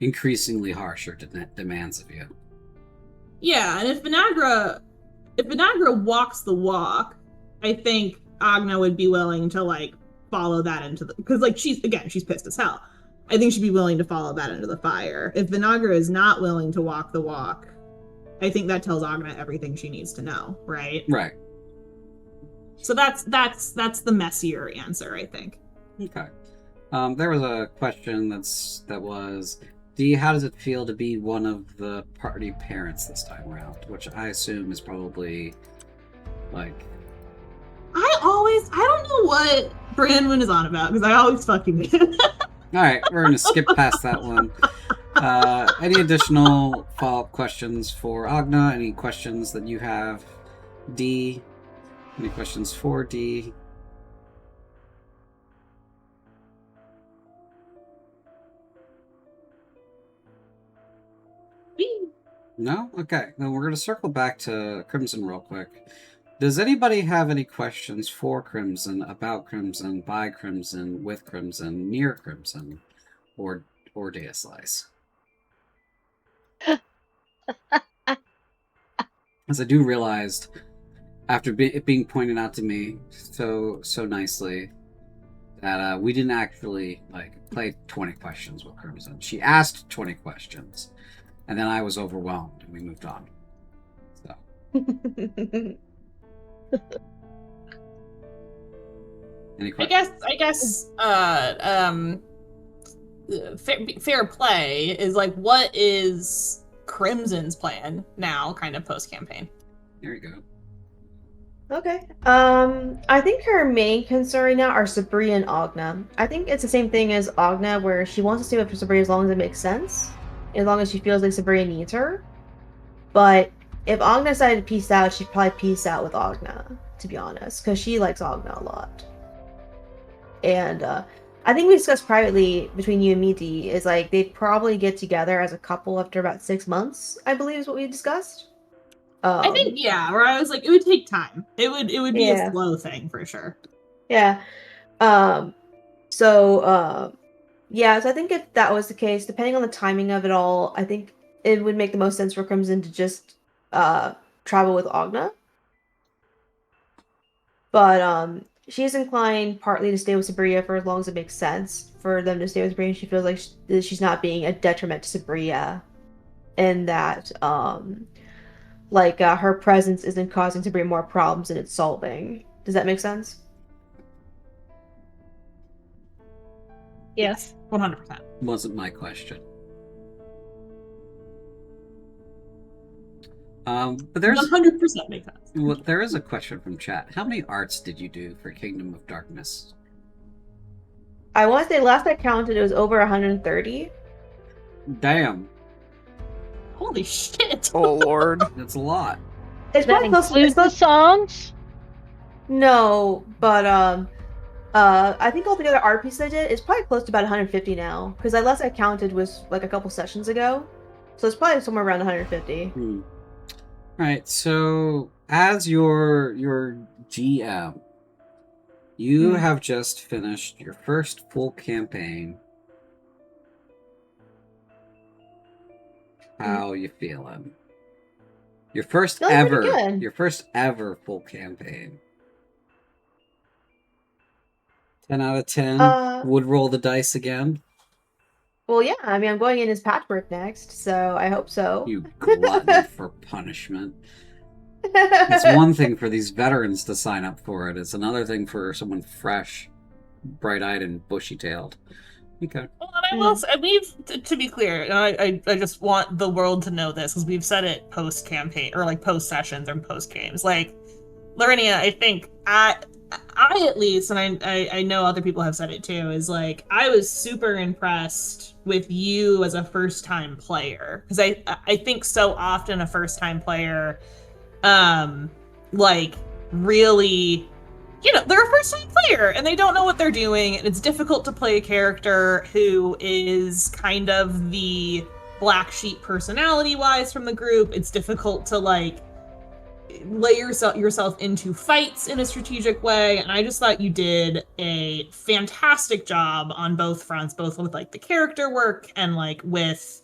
increasingly harsher demands of you. Yeah, and if Vinagra walks the walk, I think Agna would be willing to like follow that into because like she's pissed as hell. I think she'd be willing to follow that into the fire. If Vinagra is not willing to walk the walk, I think that tells Agna everything she needs to know, right? Right. So that's the messier answer, I think. Okay. There was a question that was, Dee, how does it feel to be one of the party parents this time around? Which I assume is probably like, I don't know what Brandon is on about because I always fucking all right, we're gonna skip past that one. Any additional follow-up questions for Agna? Any questions that you have, Dee? Any questions for Dee? No? Okay. Then we're going to circle back to Crimson real quick. Does anybody have any questions for Crimson, about Crimson, by Crimson, with Crimson, near Crimson, or Data Slice? As I do realize, after it being pointed out to me so nicely, that we didn't actually play 20 questions with Crimson. She asked 20 questions, and then I was overwhelmed, and we moved on. So. Any questions? I guess. Fair play is like, what is Crimson's plan now, kind of post campaign? There you go. Okay. I think her main concern right now are Sabri and Agna. I think it's the same thing as Agna, where she wants to stay with Sabri as long as it makes sense, as long as she feels like Sabri needs her. But if Agna decided to peace out, she'd probably peace out with Agna, to be honest, because she likes Agna a lot. And I think we discussed privately between you and Miti is like they'd probably get together as a couple after about 6 months, I believe is what we discussed. I think, yeah, where I was like, it would take time. It would be Yeah. a slow thing for sure. Yeah. So I think if that was the case, depending on the timing of it all, I think it would make the most sense for Crimson to just travel with Agna. But she's inclined partly to stay with Sabria for as long as it makes sense for them to stay with Sabria, and she feels like she's not being a detriment to Sabria, and that her presence isn't causing Sabria more problems than it's solving. Does that make sense? Yes, 100%. Wasn't my question. But there's 100% makes sense. Well, there is a question from chat. How many arts did you do for Kingdom of Darkness? I want to say last I counted, it was over 130. Damn, Holy shit! Oh lord. that's a lot. It's That probably close to includes the songs? No, but I think altogether art pieces I did is probably close to about 150 now, because the last I counted was like a couple sessions ago, so it's probably somewhere around 150. Right. So, as your GM, you have just finished your first full campaign. How you feeling? Your first Feeling pretty good. Your first ever full campaign. 10 out of 10. Would roll the dice again. Well, yeah. I mean, I'm going in as Patchwork next, so I hope so. You glutton for punishment. It's one thing for these veterans to sign up for it. It's another thing for someone fresh, bright-eyed, and bushy-tailed. Okay. Well, and I will say, to be clear, and I just want the world to know this, because we've said it post-campaign, or like post-sessions or post-games. Like, Lorenia, I think, I at least, and I know other people have said it too, is like, I was super impressed with you as a first-time player. Because I think so often a first-time player, really, they're a first-time player and they don't know what they're doing, and it's difficult to play a character who is kind of the black sheep personality-wise from the group. It's difficult to lay yourself into fights in a strategic way, and I just thought you did a fantastic job on both fronts, both with the character work and with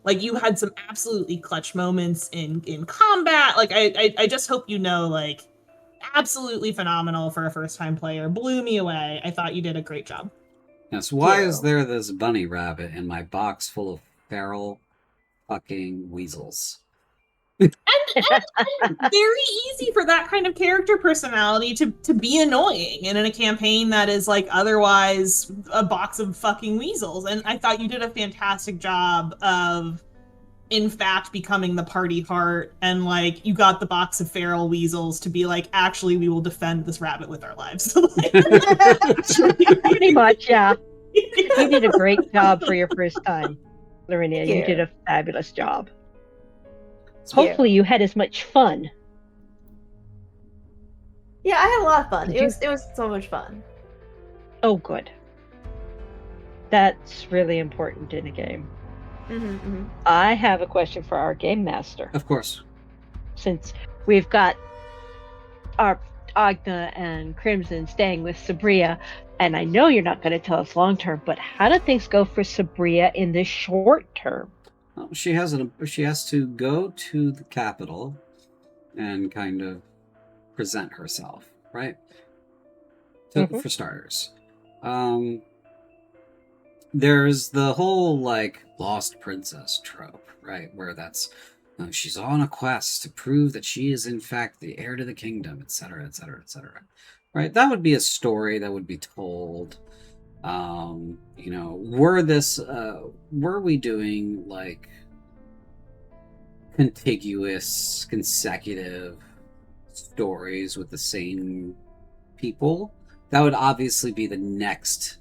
you had some absolutely clutch moments in combat. I just hope absolutely phenomenal for a first-time player. Blew me away. I thought you did a great job. Yes, why is there this bunny rabbit in my box full of feral fucking weasels? And very easy for that kind of character personality to be annoying, and in a campaign that is otherwise a box of fucking weasels. And I thought you did a fantastic job of, in fact, becoming the party heart, and you got the box of feral weasels to be actually, we will defend this rabbit with our lives. Pretty much, yeah. You did a great job for your first time, Lorena. You did a fabulous job. Hopefully you had as much fun. Yeah, I had a lot of fun. It was so much fun. Oh, good. That's really important in a game. I have a question for our game master. Of course. Since we've got our Agna and Crimson staying with Sabria, and I know you're not going to tell us long term, but how do things go for Sabria in the short term? Well, she has to go to the capital and kind of present herself, right? For starters. There's the whole like lost princess trope, right? Where that's she's on a quest to prove that she is in fact the heir to the kingdom, etc., etc., etc. Right? That would be a story that would be told. Were we doing like contiguous, consecutive stories with the same people, that would obviously be the next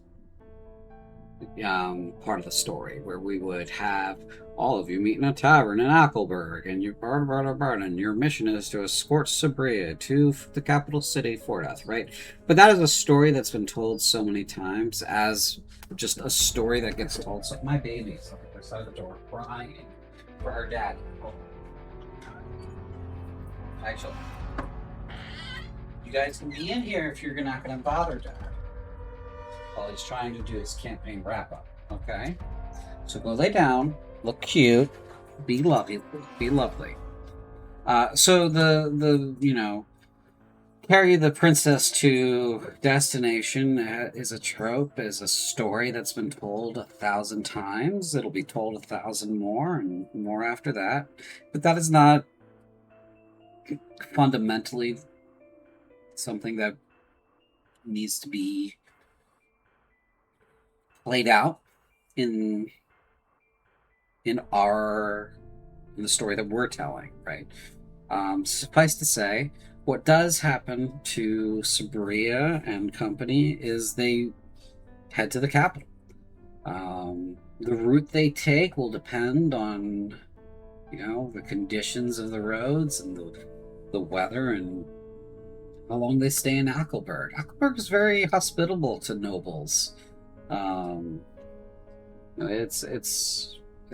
part of the story, where we would have all of you meet in a tavern in Ackleberg, and and your mission is to escort Sabria to the capital city, Fordeath, right? But that is a story that's been told so many times as just a story that gets told. So my baby's on the other side of the door crying for her dad. Actually, you guys can be in here if you're not going to bother Dad. All he's trying to do is campaign wrap up. Okay, so go lay down, look cute, be lovely, So the carry the princess to destination is a trope, is a story that's been told 1,000 times. It'll be told 1,000 more and more after that, but that is not fundamentally something that needs to be played out in the story that we're telling, right? Suffice to say, what does happen to Sabria and company is they head to the capital. The route they take will depend on, the conditions of the roads and the weather and how long they stay in Ackleberg. Ackleberg is very hospitable to nobles. It's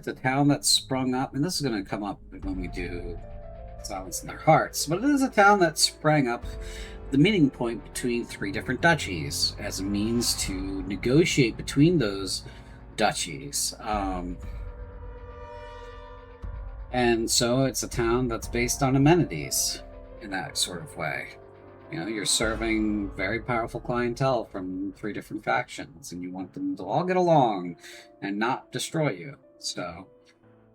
a town that's sprung up, and this is going to come up when we do Silence in Their Hearts, but it is a town that sprang up the meeting point between 3 different duchies as a means to negotiate between those duchies. And so it's a town that's based on amenities in that sort of way. You're serving very powerful clientele from 3 different factions, and you want them to all get along and not destroy you. So,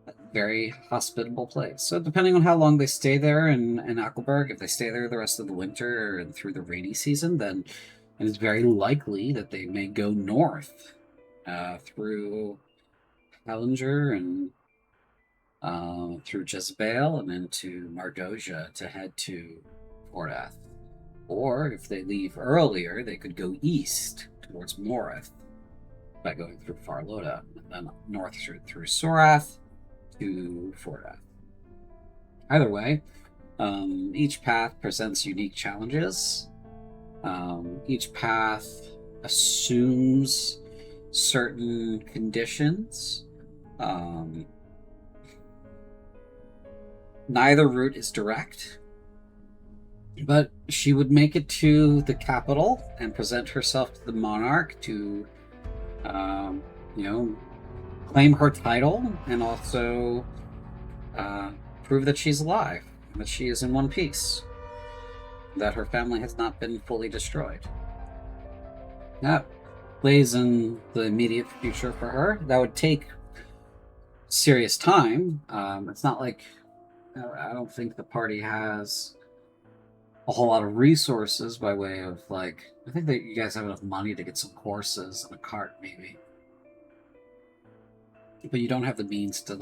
a very hospitable place. So, depending on how long they stay there in Ackleberg, if they stay there the rest of the winter and through the rainy season, then it is very likely that they may go north through Hellinger and through Jezebel and into Mardoja to head to Fordeath. Or if they leave earlier, they could go east towards Morith by going through Farlota, and then north through Sorath to Fordeath. Either way, each path presents unique challenges. Each path assumes certain conditions. Neither route is direct. But she would make it to the capital and present herself to the monarch to, claim her title and also prove that she's alive, that she is in one piece, that her family has not been fully destroyed. That plays in the immediate future for her. That would take serious time. It's not like, I don't think the party has a whole lot of resources by way of I think that you guys have enough money to get some horses and a cart maybe, but you don't have the means to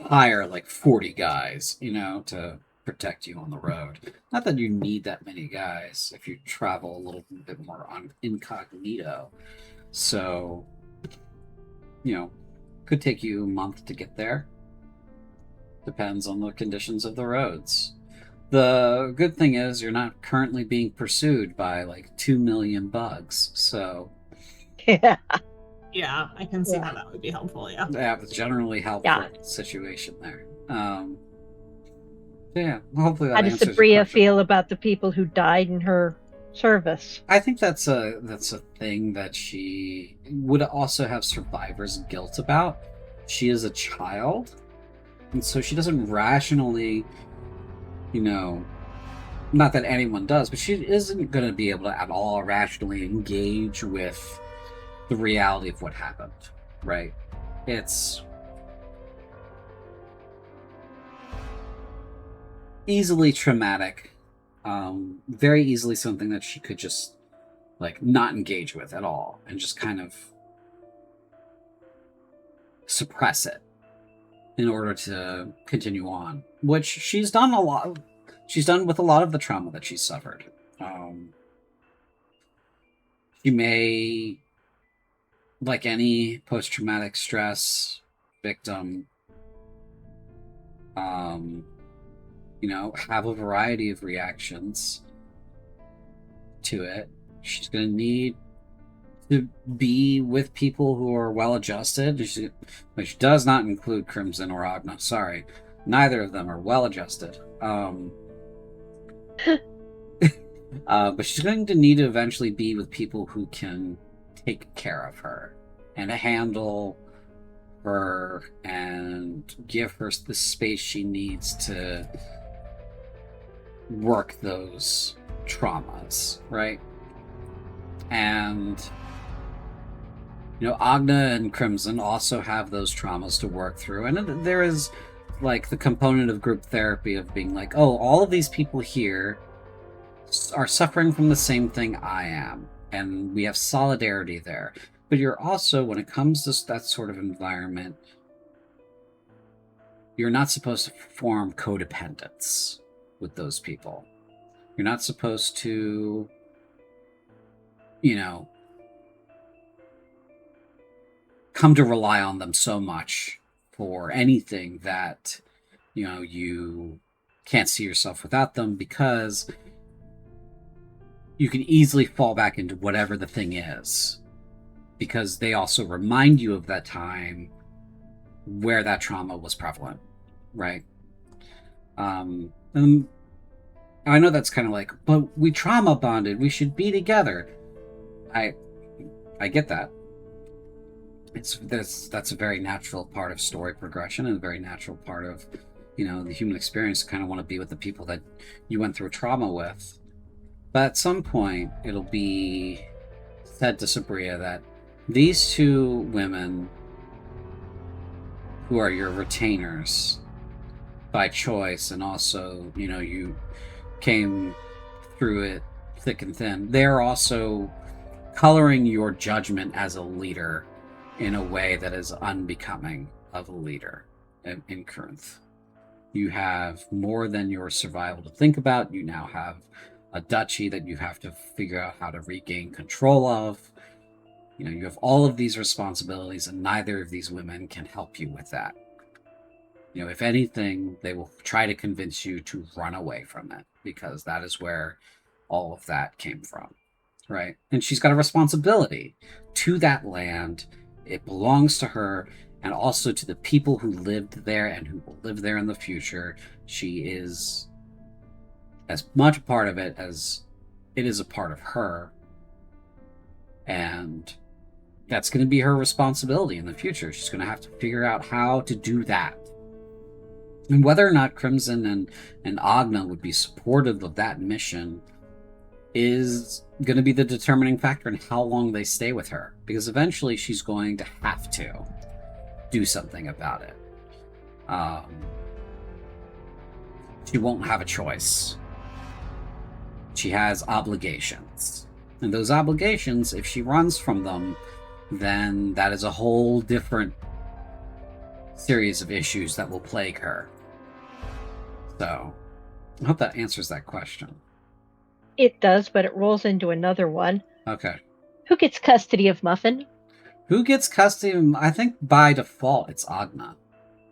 hire 40 guys to protect you on the road. Not that you need that many guys if you travel a little bit more on incognito. So could take you a month to get there. Depends on the conditions of the roads. The good thing is you're not currently being pursued by 2 million bugs, so Yeah. Yeah, I can see Yeah. how that would be helpful. Yeah. Yeah, it was generally helpful situation there. Yeah, hopefully that How does answers your Sabria question. feel about the people who died in her service? I think that's a thing that she would also have survivor's guilt about. She is a child, and so she doesn't rationally, not that anyone does, but she isn't going to be able to at all rationally engage with the reality of what happened, right? It's easily traumatic, very easily something that she could just not engage with at all and just kind of suppress it in order to continue on, which she's done with a lot of the trauma that she's suffered. She may, like any post-traumatic stress victim, have a variety of reactions to it. She's going to need to be with people who are well-adjusted, which does not include Crimson or Agna. Sorry, neither of them are well-adjusted. But she's going to need to eventually be with people who can take care of her and handle her and give her the space she needs to work those traumas, right? And Agna and Crimson also have those traumas to work through, and there is the component of group therapy of being like, oh, all of these people here are suffering from the same thing I am, and we have solidarity there. But you're also, when it comes to that sort of environment, you're not supposed to form codependence with those people. You're not supposed to, come to rely on them so much for anything that, you can't see yourself without them, because you can easily fall back into whatever the thing is, because they also remind you of that time where that trauma was prevalent, right? And I know that's kind of but we trauma bonded, we should be together. I get that. That's a very natural part of story progression and a very natural part of, the human experience, to kind of want to be with the people that you went through trauma with. But at some point, it'll be said to Sabria that these two women, who are your retainers by choice, and also, you came through it thick and thin, they're also coloring your judgment as a leader in a way that is unbecoming of a leader in Corinth. You have more than your survival to think about. You now have a duchy that you have to figure out how to regain control of. You have all of these responsibilities, and neither of these women can help you with that. If anything, they will try to convince you to run away from it, because that is where all of that came from, right? And she's got a responsibility to that land. It belongs to her, and also to the people who lived there and who will live there in the future. She is as much a part of it as it is a part of her. And that's going to be her responsibility in the future. She's going to have to figure out how to do that. And whether or not Crimson and Agna would be supportive of that mission is going to be the determining factor in how long they stay with her. Because eventually she's going to have to do something about it. She won't have a choice. She has obligations. And those obligations, if she runs from them, then that is a whole different series of issues that will plague her. So, I hope that answers that question. It does, but it rolls into another one. Okay. Who gets custody of Muffin? Who gets custody of him? I think by default it's Agna.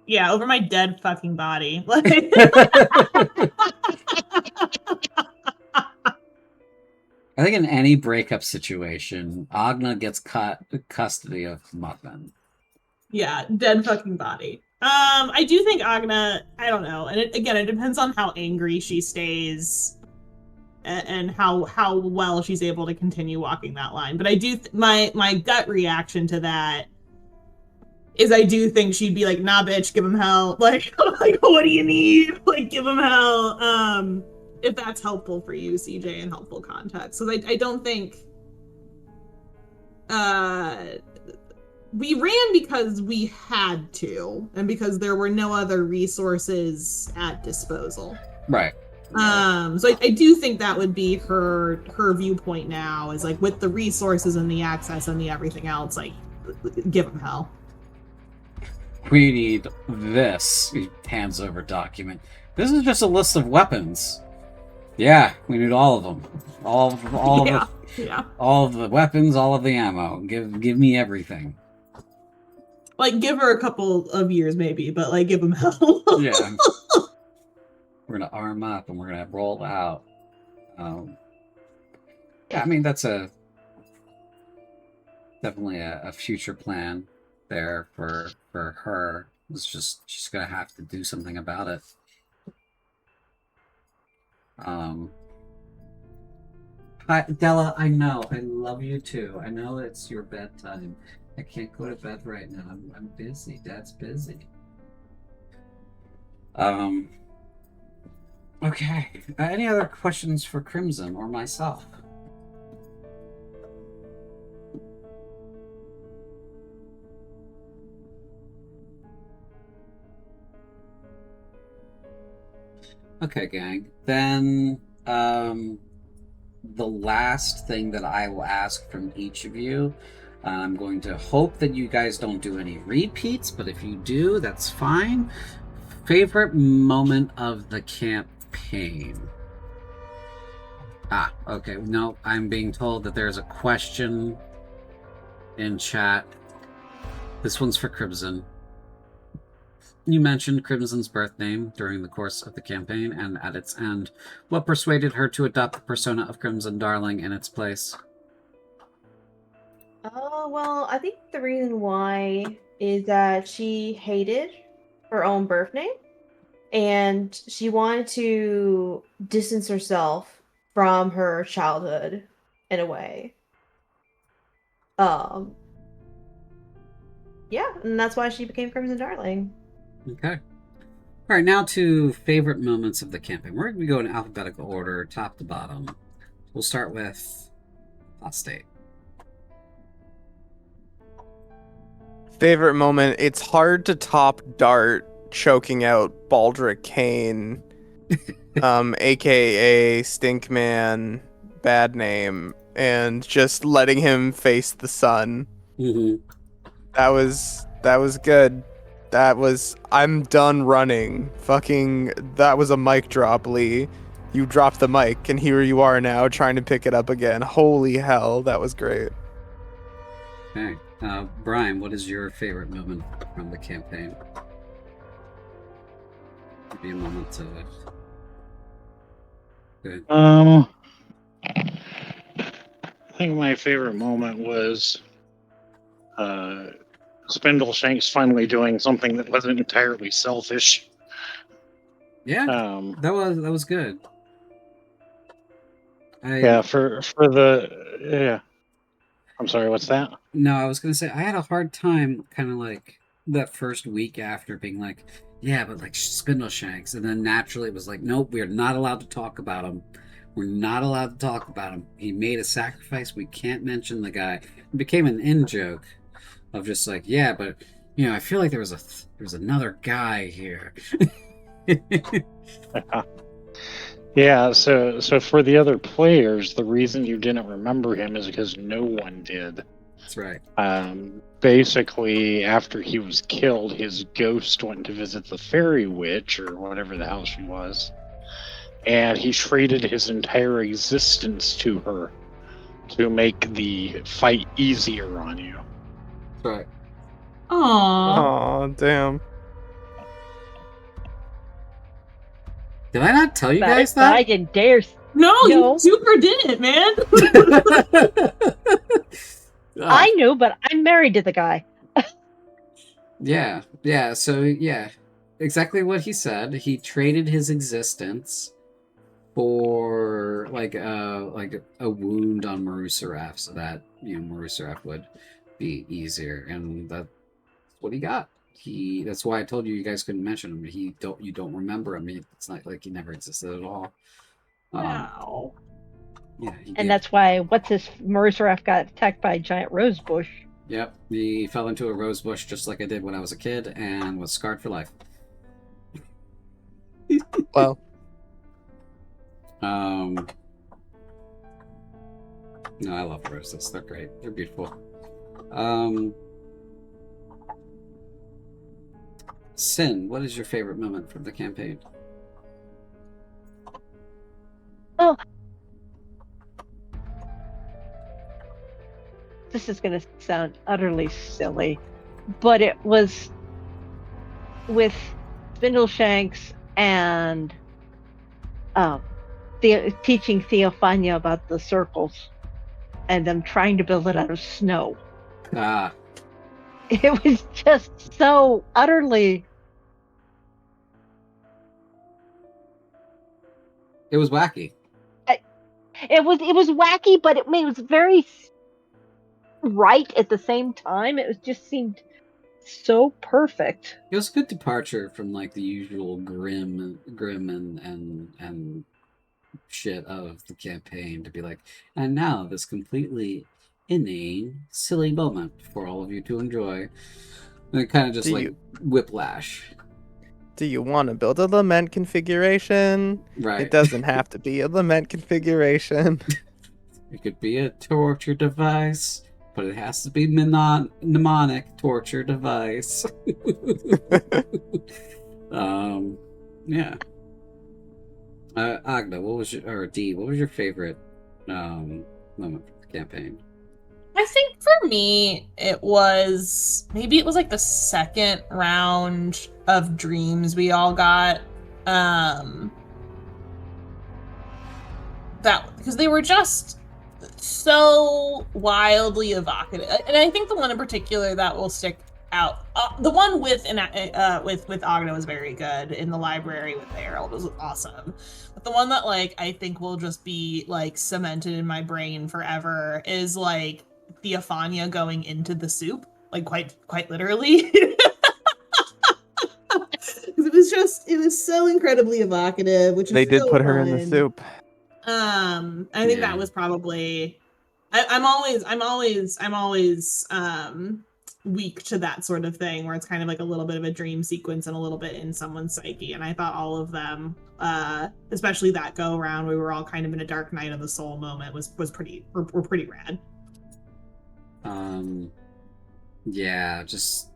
Yeah, over my dead fucking body. I think in any breakup situation, Agna gets custody of Muffin. Yeah, dead fucking body. I do think Agna, I don't know, and it depends on how angry she stays and how well she's able to continue walking that line. But I do my gut reaction to that is I do think she'd be like, nah, bitch, give him hell. Like, what do you need? Like, give him hell. If that's helpful for you, CJ, and helpful context. So I don't think we ran because we had to, and because there were no other resources at disposal. Right. So I do think that would be her viewpoint now, is like, with the resources and the access and the everything else, like, give him hell. We need this. He hands over document. This is just a list of weapons. Yeah, we need all of them. All of the weapons, all of the ammo. Give me everything. Like, give her a couple of years maybe, but like, give him hell. Yeah. We're gonna arm up and we're gonna roll out. Yeah, I mean, that's definitely a future plan there for her. It's just she's gonna have to do something about it. Hi, Della. I know. I love you too. I know it's your bedtime. I can't go to bed right now. I'm busy. Dad's busy. Okay. Any other questions for Crimson or myself? Okay, gang. Then, the last thing that I will ask from each of you, I'm going to hope that you guys don't do any repeats, but if you do, that's fine. Favorite moment of the campaign? Ah, okay. No, I'm being told that there's a question in chat. This one's for Crimson. You mentioned Crimson's birth name during the course of the campaign and at its end. What persuaded her to adopt the persona of Crimson Darling in its place? Well, I think the reason why is that she hated her own birth name, and she wanted to distance herself from her childhood in a way. Yeah, and that's why she became Crimson Darling. Okay. All right, now to favorite moments of the campaign. We're going to go in alphabetical order, top to bottom. We'll start with Apostate. Favorite moment? It's hard to top Dart choking out Baldric Kane, aka Stinkman, bad name, and just letting him face the sun. Mm-hmm. That was good. I'm done running. That was a mic drop, Lee. You dropped the mic, and here you are now trying to pick it up again. Holy hell, that was great. Okay. Brian, what is your favorite moment from the campaign? Give me a moment to... Good. I think my favorite moment was Spindleshanks finally doing something that wasn't entirely selfish. Yeah, that was good. Yeah. I'm sorry, what's that? No, I was gonna say I had a hard time kind of like that first week after being like, yeah, but like Spindleshanks, and then naturally it was like, nope, we are not allowed to talk about him. We're not allowed to talk about him. He made a sacrifice. We can't mention the guy. It became an in joke of just like, yeah, but you know, I feel like there was another guy here. Yeah, so for the other players, the reason you didn't remember him is because no one did. That's right. Basically, after he was killed, his ghost went to visit the fairy witch, or whatever the hell she was, and he traded his entire existence to her to make the fight easier on you. That's right. Aww. Aw, damn. Did I not tell you But guys that? I didn't dare. No, No. you super did it, man. I knew, but I'm married to the guy. Yeah. So yeah, exactly what he said. He traded his existence for like a wound on Marusaraf, so that Marusaraf would be easier, and that's what he got. That's why I told you guys couldn't mention him. You don't remember him. It's not like he never existed at all. Wow. Yeah, he And did. that's why Marisaraf got attacked by a giant rose bush. Yep, he fell into a rose bush just like I did when I was a kid and was scarred for life. Well, No, I love roses. They're great. They're beautiful. Sin, what is your favorite moment from the campaign? Oh, this is going to sound utterly silly, but it was with Spindleshanks and teaching Theophania about the circles and them trying to build it out of snow. Ah, It was just so utterly. it was wacky. It was wacky, but it was very right at the same time. It just seemed so perfect. It was a good departure from like the usual grim and shit of the campaign to be like, and now this completely inane, silly moment for all of you to enjoy. And it kind of just whiplash. do you want to build a lament configuration? Right. It doesn't have to be a lament configuration. It could be a torture device, but it has to be mnemonic torture device. Yeah. Agna, what was your favorite moment from the campaign? I think for me, it was like the second round of dreams we all got. That because they were just so wildly evocative, and I think the one in particular that will stick out, the one with Agna was very good in the library with Harold was awesome, but the one that like I think will just be like cemented in my brain forever is like Theophania going into the soup, like quite literally. It was so incredibly evocative, which They is did so put her in fun. the soup. I think that was probably. I'm always weak to that sort of thing where it's kind of like a little bit of a dream sequence and a little bit in someone's psyche. And I thought all of them, especially that go around, we were all kind of in a dark night of the soul moment was pretty rad. Yeah, just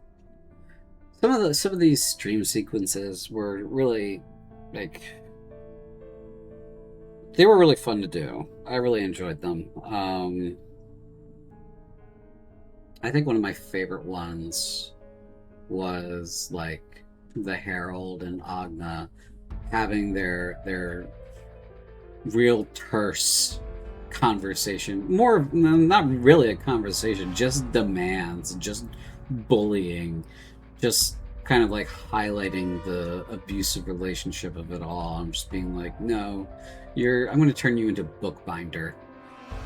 some of these dream sequences were really like they were really fun to do. I really enjoyed them. I think one of my favorite ones was like the Herald and Agna having their real terse conversation. Not really a conversation, just demands, just bullying, just kind of like highlighting the abusive relationship of it all. I'm just being like, no, I'm going to turn you into bookbinder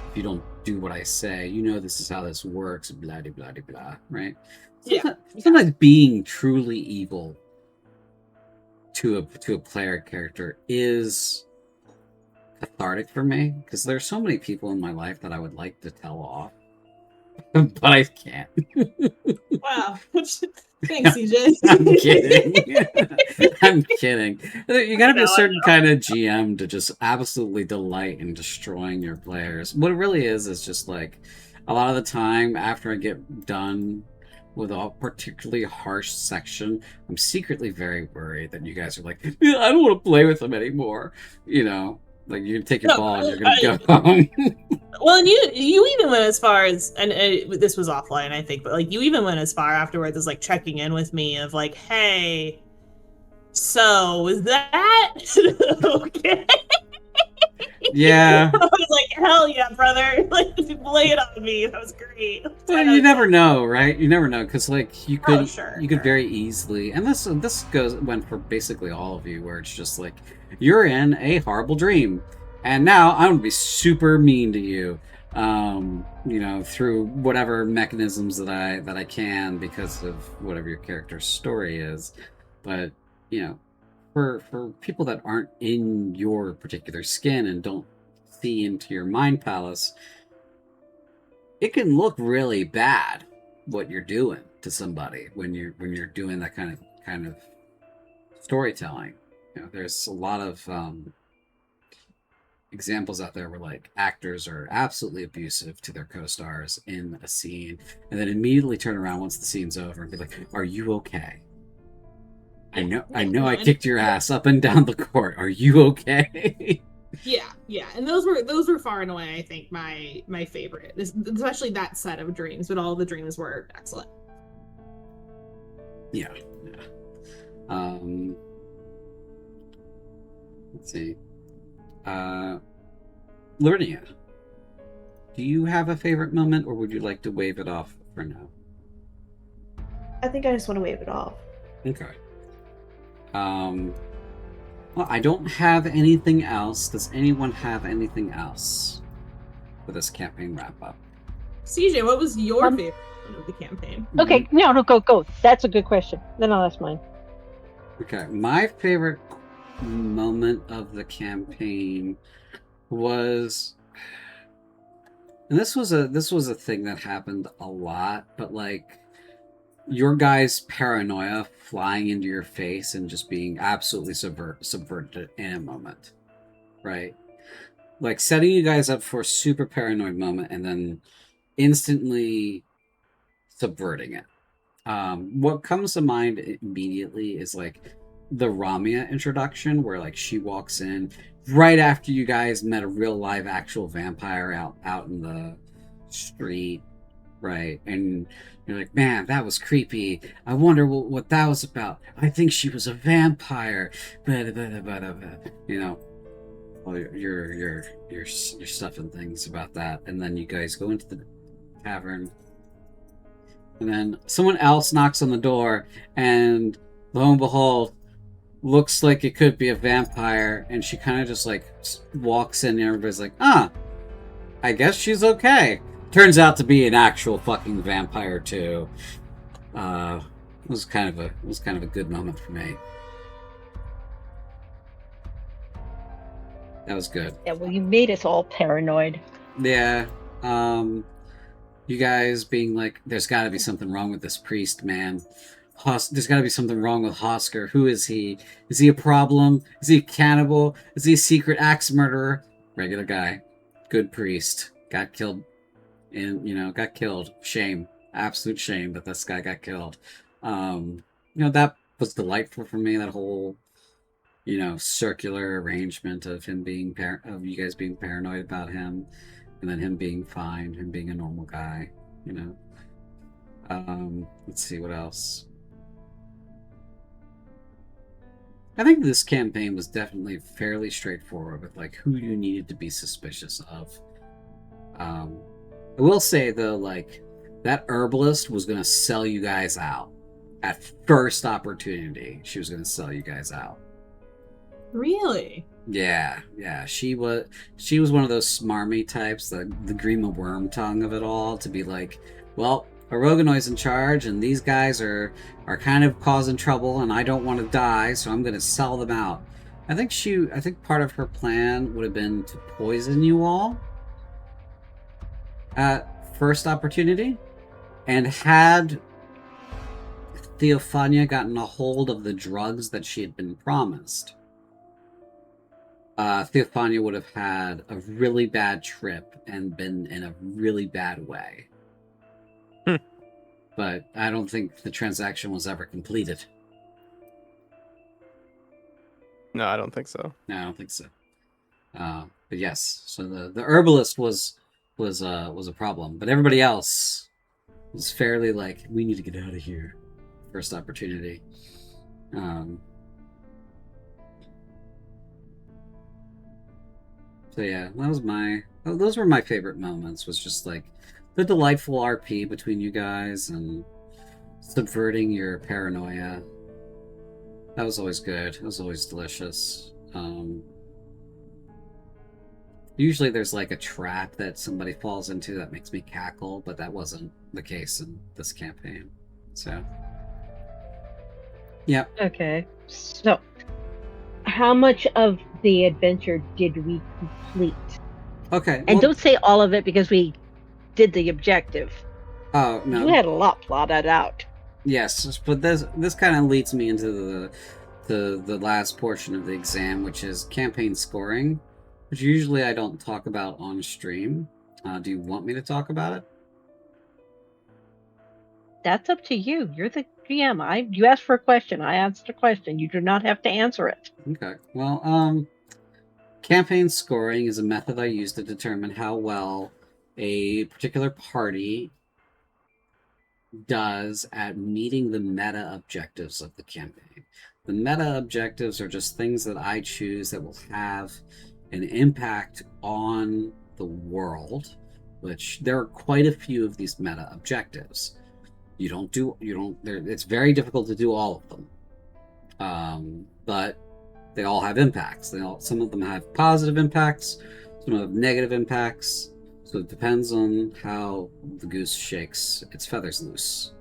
if you don't do what I say. You know this is how this works, blah blah blah blah, right? Yeah. Sometimes being truly evil to a player character is cathartic for me, because there's so many people in my life that I would like to tell off, but I can't. Wow. Thanks, CJ. I'm kidding. I'm kidding. You gotta be a certain kind of GM to just absolutely delight in destroying your players. What it really is just like a lot of the time after I get done with a particularly harsh section, I'm secretly very worried that you guys are like, I don't want to play with them anymore. You know, like you take your ball and you're gonna go home. Well, and you even went as far as, and this was offline, I think, but like you even went as far afterwards as like checking in with me of like, hey, so is that okay? Yeah. I was like, hell yeah, brother! Like, lay it on me. That was great. Well, you never know, right? You never know, because like you could, Oh, sure, you could sure. very easily, and this went for basically all of you, where it's just like you're in a horrible dream, and now I'm gonna be super mean to you, through whatever mechanisms that I can because of whatever your character's story is, but you know, for people that aren't in your particular skin and don't see into your mind palace, it can look really bad what you're doing to somebody when you're doing that kind of storytelling. There's a lot of examples out there where like actors are absolutely abusive to their co-stars in a scene and then immediately turn around once the scene's over and be like, "Are you okay? I know I kicked your ass up and down the court. Are you okay?" Yeah, and those were far and away, I think, my favorite, especially that set of dreams. But all the dreams were excellent. Yeah. Let's see. Liurnia, do you have a favorite moment, or would you like to wave it off for now? I think I just want to wave it off. Okay. Well, I don't have anything else. Does anyone have anything else for this campaign wrap-up? CJ, what was your favorite moment of the campaign? Okay, no, go. That's a good question. Then I'll ask mine. Okay, my favorite moment of the campaign was, and this was a thing that happened a lot, but like your guys' paranoia flying into your face and just being absolutely subverted in a moment, right? Like setting you guys up for a super paranoid moment and then instantly subverting it. What comes to mind immediately is like the Ramia introduction, where like she walks in right after you guys met a real live actual vampire out in the street, right? And you're like, "Man, that was creepy. I wonder what that was about. I think she was a vampire." You know, well, you're stuffing things about that, and then you guys go into the tavern, and then someone else knocks on the door, and lo and behold, looks like it could be a vampire, and she kind of just like walks in, and everybody's like, "Ah, I guess she's okay." Turns out to be an actual fucking vampire too. It was kind of a good moment for me. That was good. Yeah, well, you made us all paranoid. Yeah. You guys being like, "There's got to be something wrong with this priest, man. There's got to be something wrong with Hosker. Who is he? Is he a problem? Is he a cannibal? Is he a secret axe murderer?" Regular guy. Good priest. Got killed. And, got killed. Shame. Absolute shame that this guy got killed. That was delightful for me, that whole, circular arrangement of him being, of you guys being paranoid about him, and then him being fine, him being a normal guy, Let's see, what else? I think this campaign was definitely fairly straightforward with, like, who you needed to be suspicious of. I will say, though, like, that herbalist was going to sell you guys out. At first opportunity, she was going to sell you guys out. Really? Yeah. She was one of those smarmy types, the Grima worm tongue of it all, to be like, "Well, Oroganoi's in charge, and these guys are kind of causing trouble, and I don't want to die, so I'm going to sell them out." I think part of her plan would have been to poison you all at first opportunity, and had Theophania gotten a hold of the drugs that she had been promised, Theophania would have had a really bad trip and been in a really bad way. But I don't think the transaction was ever completed. No, I don't think so. No, I don't think so. But yes, so the herbalist was a problem, but everybody else was fairly like, "We need to get out of here." First opportunity. So yeah, those were my favorite moments. Was just like the delightful RP between you guys and subverting your paranoia. That was always good. It was always delicious. Usually there's like a trap that somebody falls into that makes me cackle, but that wasn't the case in this campaign. So, yeah. Okay. So, how much of the adventure did we complete? Okay. And don't say all of it because we did the objective. Oh no. You had a lot plotted out. Yes, but this kind of leads me into the last portion of the exam, which is campaign scoring, which usually I don't talk about on stream. Do you want me to talk about it? That's up to you. You're the GM. You asked for a question. I answered a question. You do not have to answer it. Okay. Well, campaign scoring is a method I use to determine how well a particular party does at meeting the meta objectives of the campaign. The meta objectives are just things that I choose that will have an impact on the world, which there are quite a few of these meta objectives. It's very difficult to do all of them. But they all have impacts. Some of them have positive impacts, some have negative impacts. So it depends on how the goose shakes its feathers loose.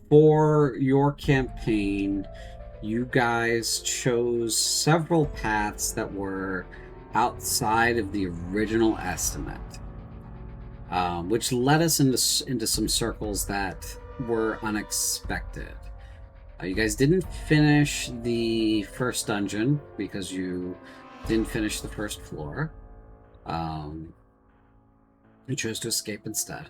For your campaign, you guys chose several paths that were outside of the original estimate, which led us into some circles that were unexpected. You guys didn't finish the first dungeon because you didn't finish the first floor. You chose to escape instead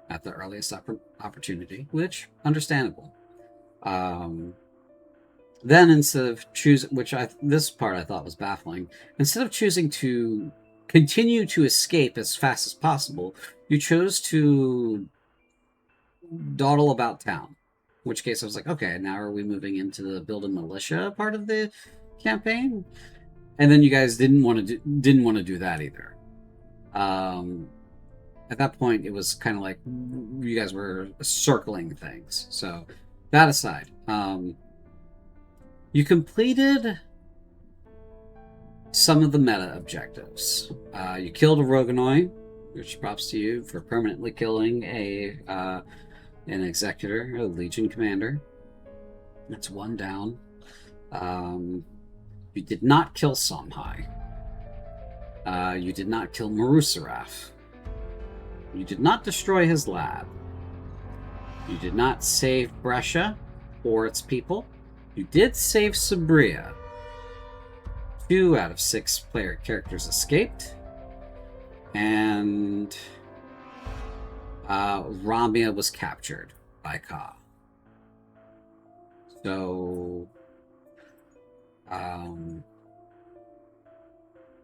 at the earliest opportunity, which understandable. Then instead of choosing, this part I thought was baffling, instead of choosing to continue to escape as fast as possible, you chose to dawdle about town. In which case I was like, okay, now are we moving into the build a militia part of the campaign? And then you guys didn't want to do that either. At that point, it was kind of like you guys were circling things. So that aside, you completed some of the meta objectives. You killed a Roganoid, which props to you for permanently killing an executor, a legion commander. That's one down. You did not kill Somhai. You did not kill Marusaraf. You did not destroy his lab. You did not save Brescia or its people. You did save Sabria. 2 out of 6 player characters escaped. And Ramia was captured by Ka. So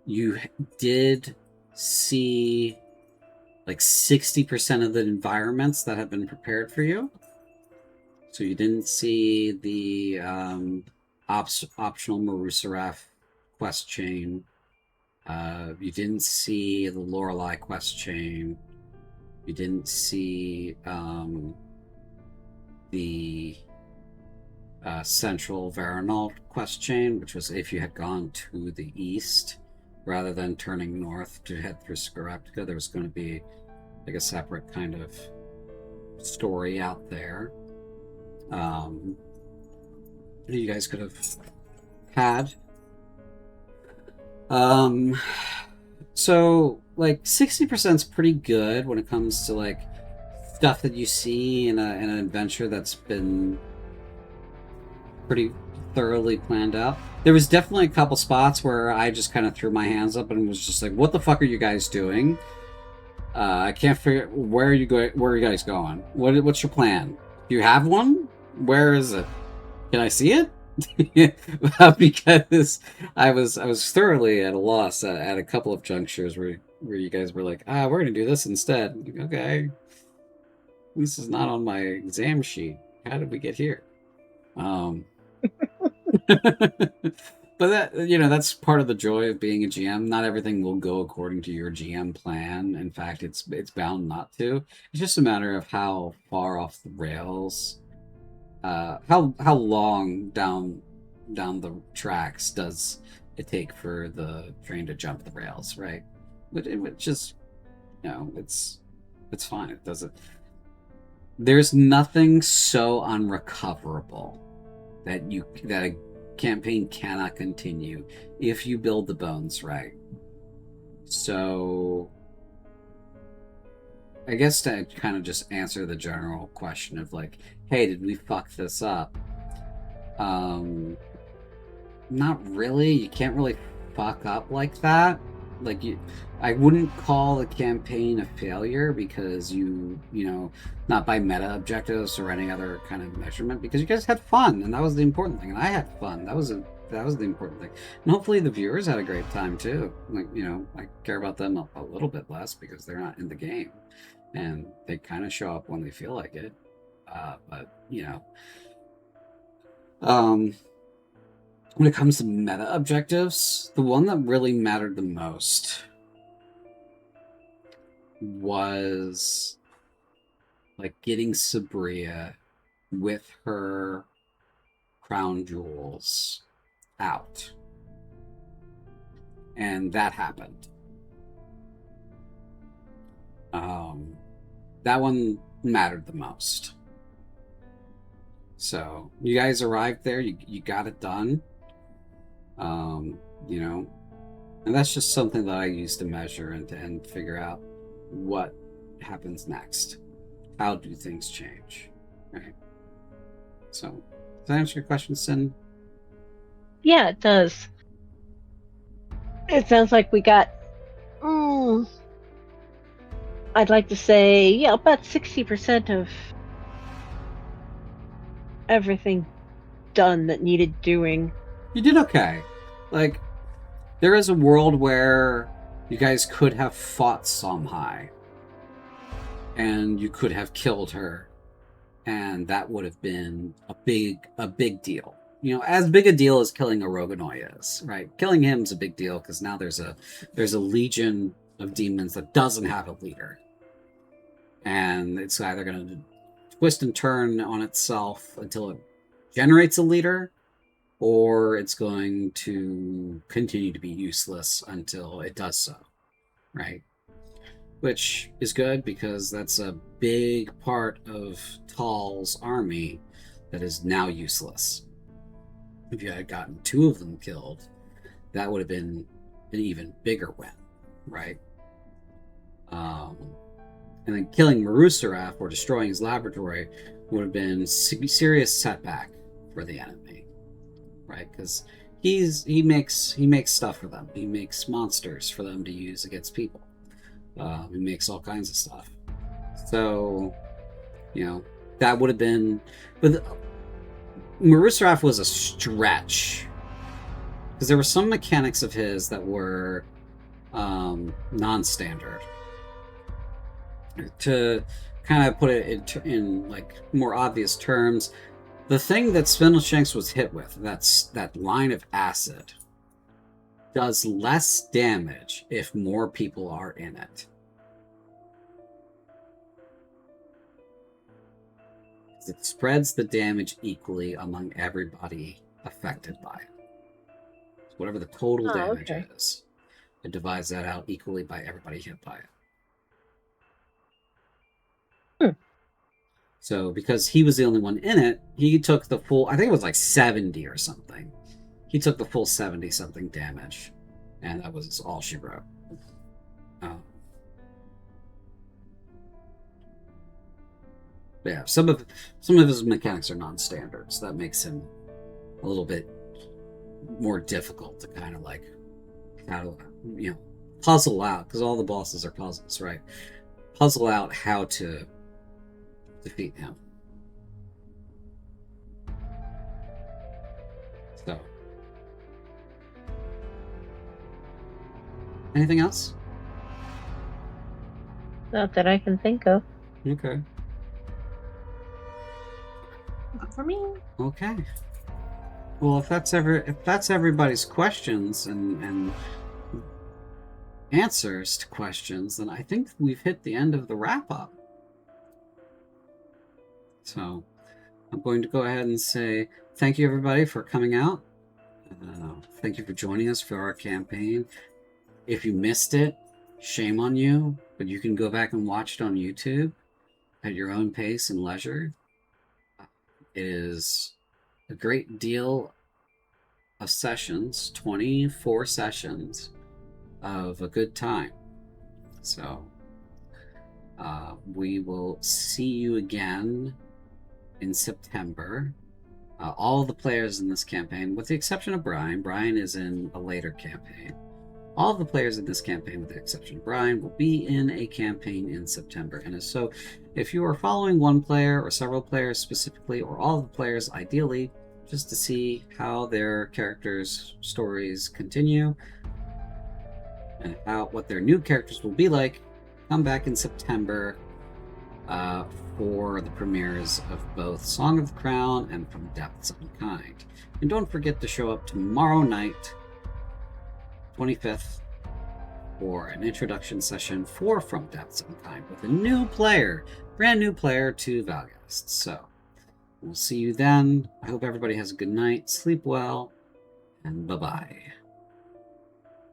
you did see like 60% of the environments that have been prepared for you. So you didn't see the optional Marusaraf quest chain. You didn't see the Lorelei quest chain. You didn't see the central Varanol quest chain, which was if you had gone to the east rather than turning north to head through Scaraptica, there was going to be like a separate kind of story out there. You guys could have had. So like 60% is pretty good when it comes to like stuff that you see in an adventure that's been pretty thoroughly planned out. There was definitely a couple spots where I just kind of threw my hands up and was just like, "What the fuck are you guys doing? I can't figure where are you going. Where are you guys going? What's your plan? Do you have one? Where is it? Can I see it?" Because I was thoroughly at a loss at a couple of junctures where you guys were like, we're gonna do this instead. Like, okay, this is not on my exam sheet. How did we get here? But that, that's part of the joy of being a GM. Not everything will go according to your GM plan. In fact, it's bound not to. It's just a matter of how far off the rails, how long down the tracks does it take for the train to jump the rails, right? Which is, it's fine. It doesn't. There's nothing so unrecoverable that a campaign cannot continue if you build the bones right. So I guess to kind of just answer the general question of like, hey, did we fuck this up? Not really. You can't really fuck up like that. Like I wouldn't call the campaign a failure because not by meta objectives or any other kind of measurement, because you guys had fun, and that was the important thing, and I had fun. That was the important thing, and hopefully the viewers had a great time too. Like, I care about them a little bit less because they're not in the game, and they kind of show up when they feel like it. But when it comes to meta objectives, the one that really mattered the most was like getting Sabria with her crown jewels out. And that happened. That one mattered the most. So you guys arrived there, you got it done. And that's just something that I use to measure and figure out what happens next. How do things change? Right. So, does that answer your question, Sin? Yeah, it does. It sounds like we got, I'd like to say, about 60% of everything done that needed doing. You did okay. Like, there is a world where you guys could have fought Somhai, and you could have killed her, and that would have been a big deal. As big a deal as killing a Roganoi is, right? Killing him's a big deal because now there's a legion of demons that doesn't have a leader, and it's either going to twist and turn on itself until it generates a leader, or it's going to continue to be useless until it does so, right? Which is good because that's a big part of Tal's army that is now useless. If you had gotten 2 of them killed, that would have been an even bigger win, right? And then killing Marusaraf or destroying his laboratory would have been a serious setback for the enemy, right? Because he makes stuff for them. He makes monsters for them to use against people. He makes all kinds of stuff. So, that would have been... But Marusaraf was a stretch. Because there were some mechanics of his that were non-standard. To kind of put it in like more obvious terms, the thing that Spindleshanks was hit with, that line of acid, does less damage if more people are in it. It spreads the damage equally among everybody affected by it. So whatever the total damage is, it divides that out equally by everybody hit by it. So because he was the only one in it, he took the full, I think it was like 70 or something. He took the full 70 something damage, and that was all she wrote. Yeah, some of his mechanics are non-standard, so that makes him a little bit more difficult to kind of like puzzle out, because all the bosses are puzzles, right? Puzzle out how to defeat him. So, anything else? Not that I can think of. Okay. Not for me. Okay. Well, if that's everybody's questions and answers to questions, then I think we've hit the end of the wrap up. So I'm going to go ahead and say thank you everybody for coming out. Thank you for joining us for our campaign. If you missed it, shame on you, but you can go back and watch it on YouTube at your own pace and leisure. It is a great deal of sessions, 24 sessions of a good time. So we will see you again in September. All the players in this campaign, with the exception of Brian is in a later campaign. All of the players in this campaign, with the exception of Brian, will be in a campaign in September. And so if you are following one player or several players specifically, or all of the players ideally, just to see how their characters' stories continue and what their new characters will be like, come back in September for the premieres of both Song of the Crown and From Depths Unkind. And don't forget to show up tomorrow night, 25th, for an introduction session for From Depths Unkind with a new player, brand new player to Valgast. So we'll see you then. I hope everybody has a good night, sleep well, and bye-bye.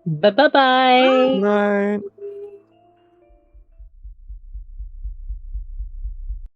Bye-bye. Night.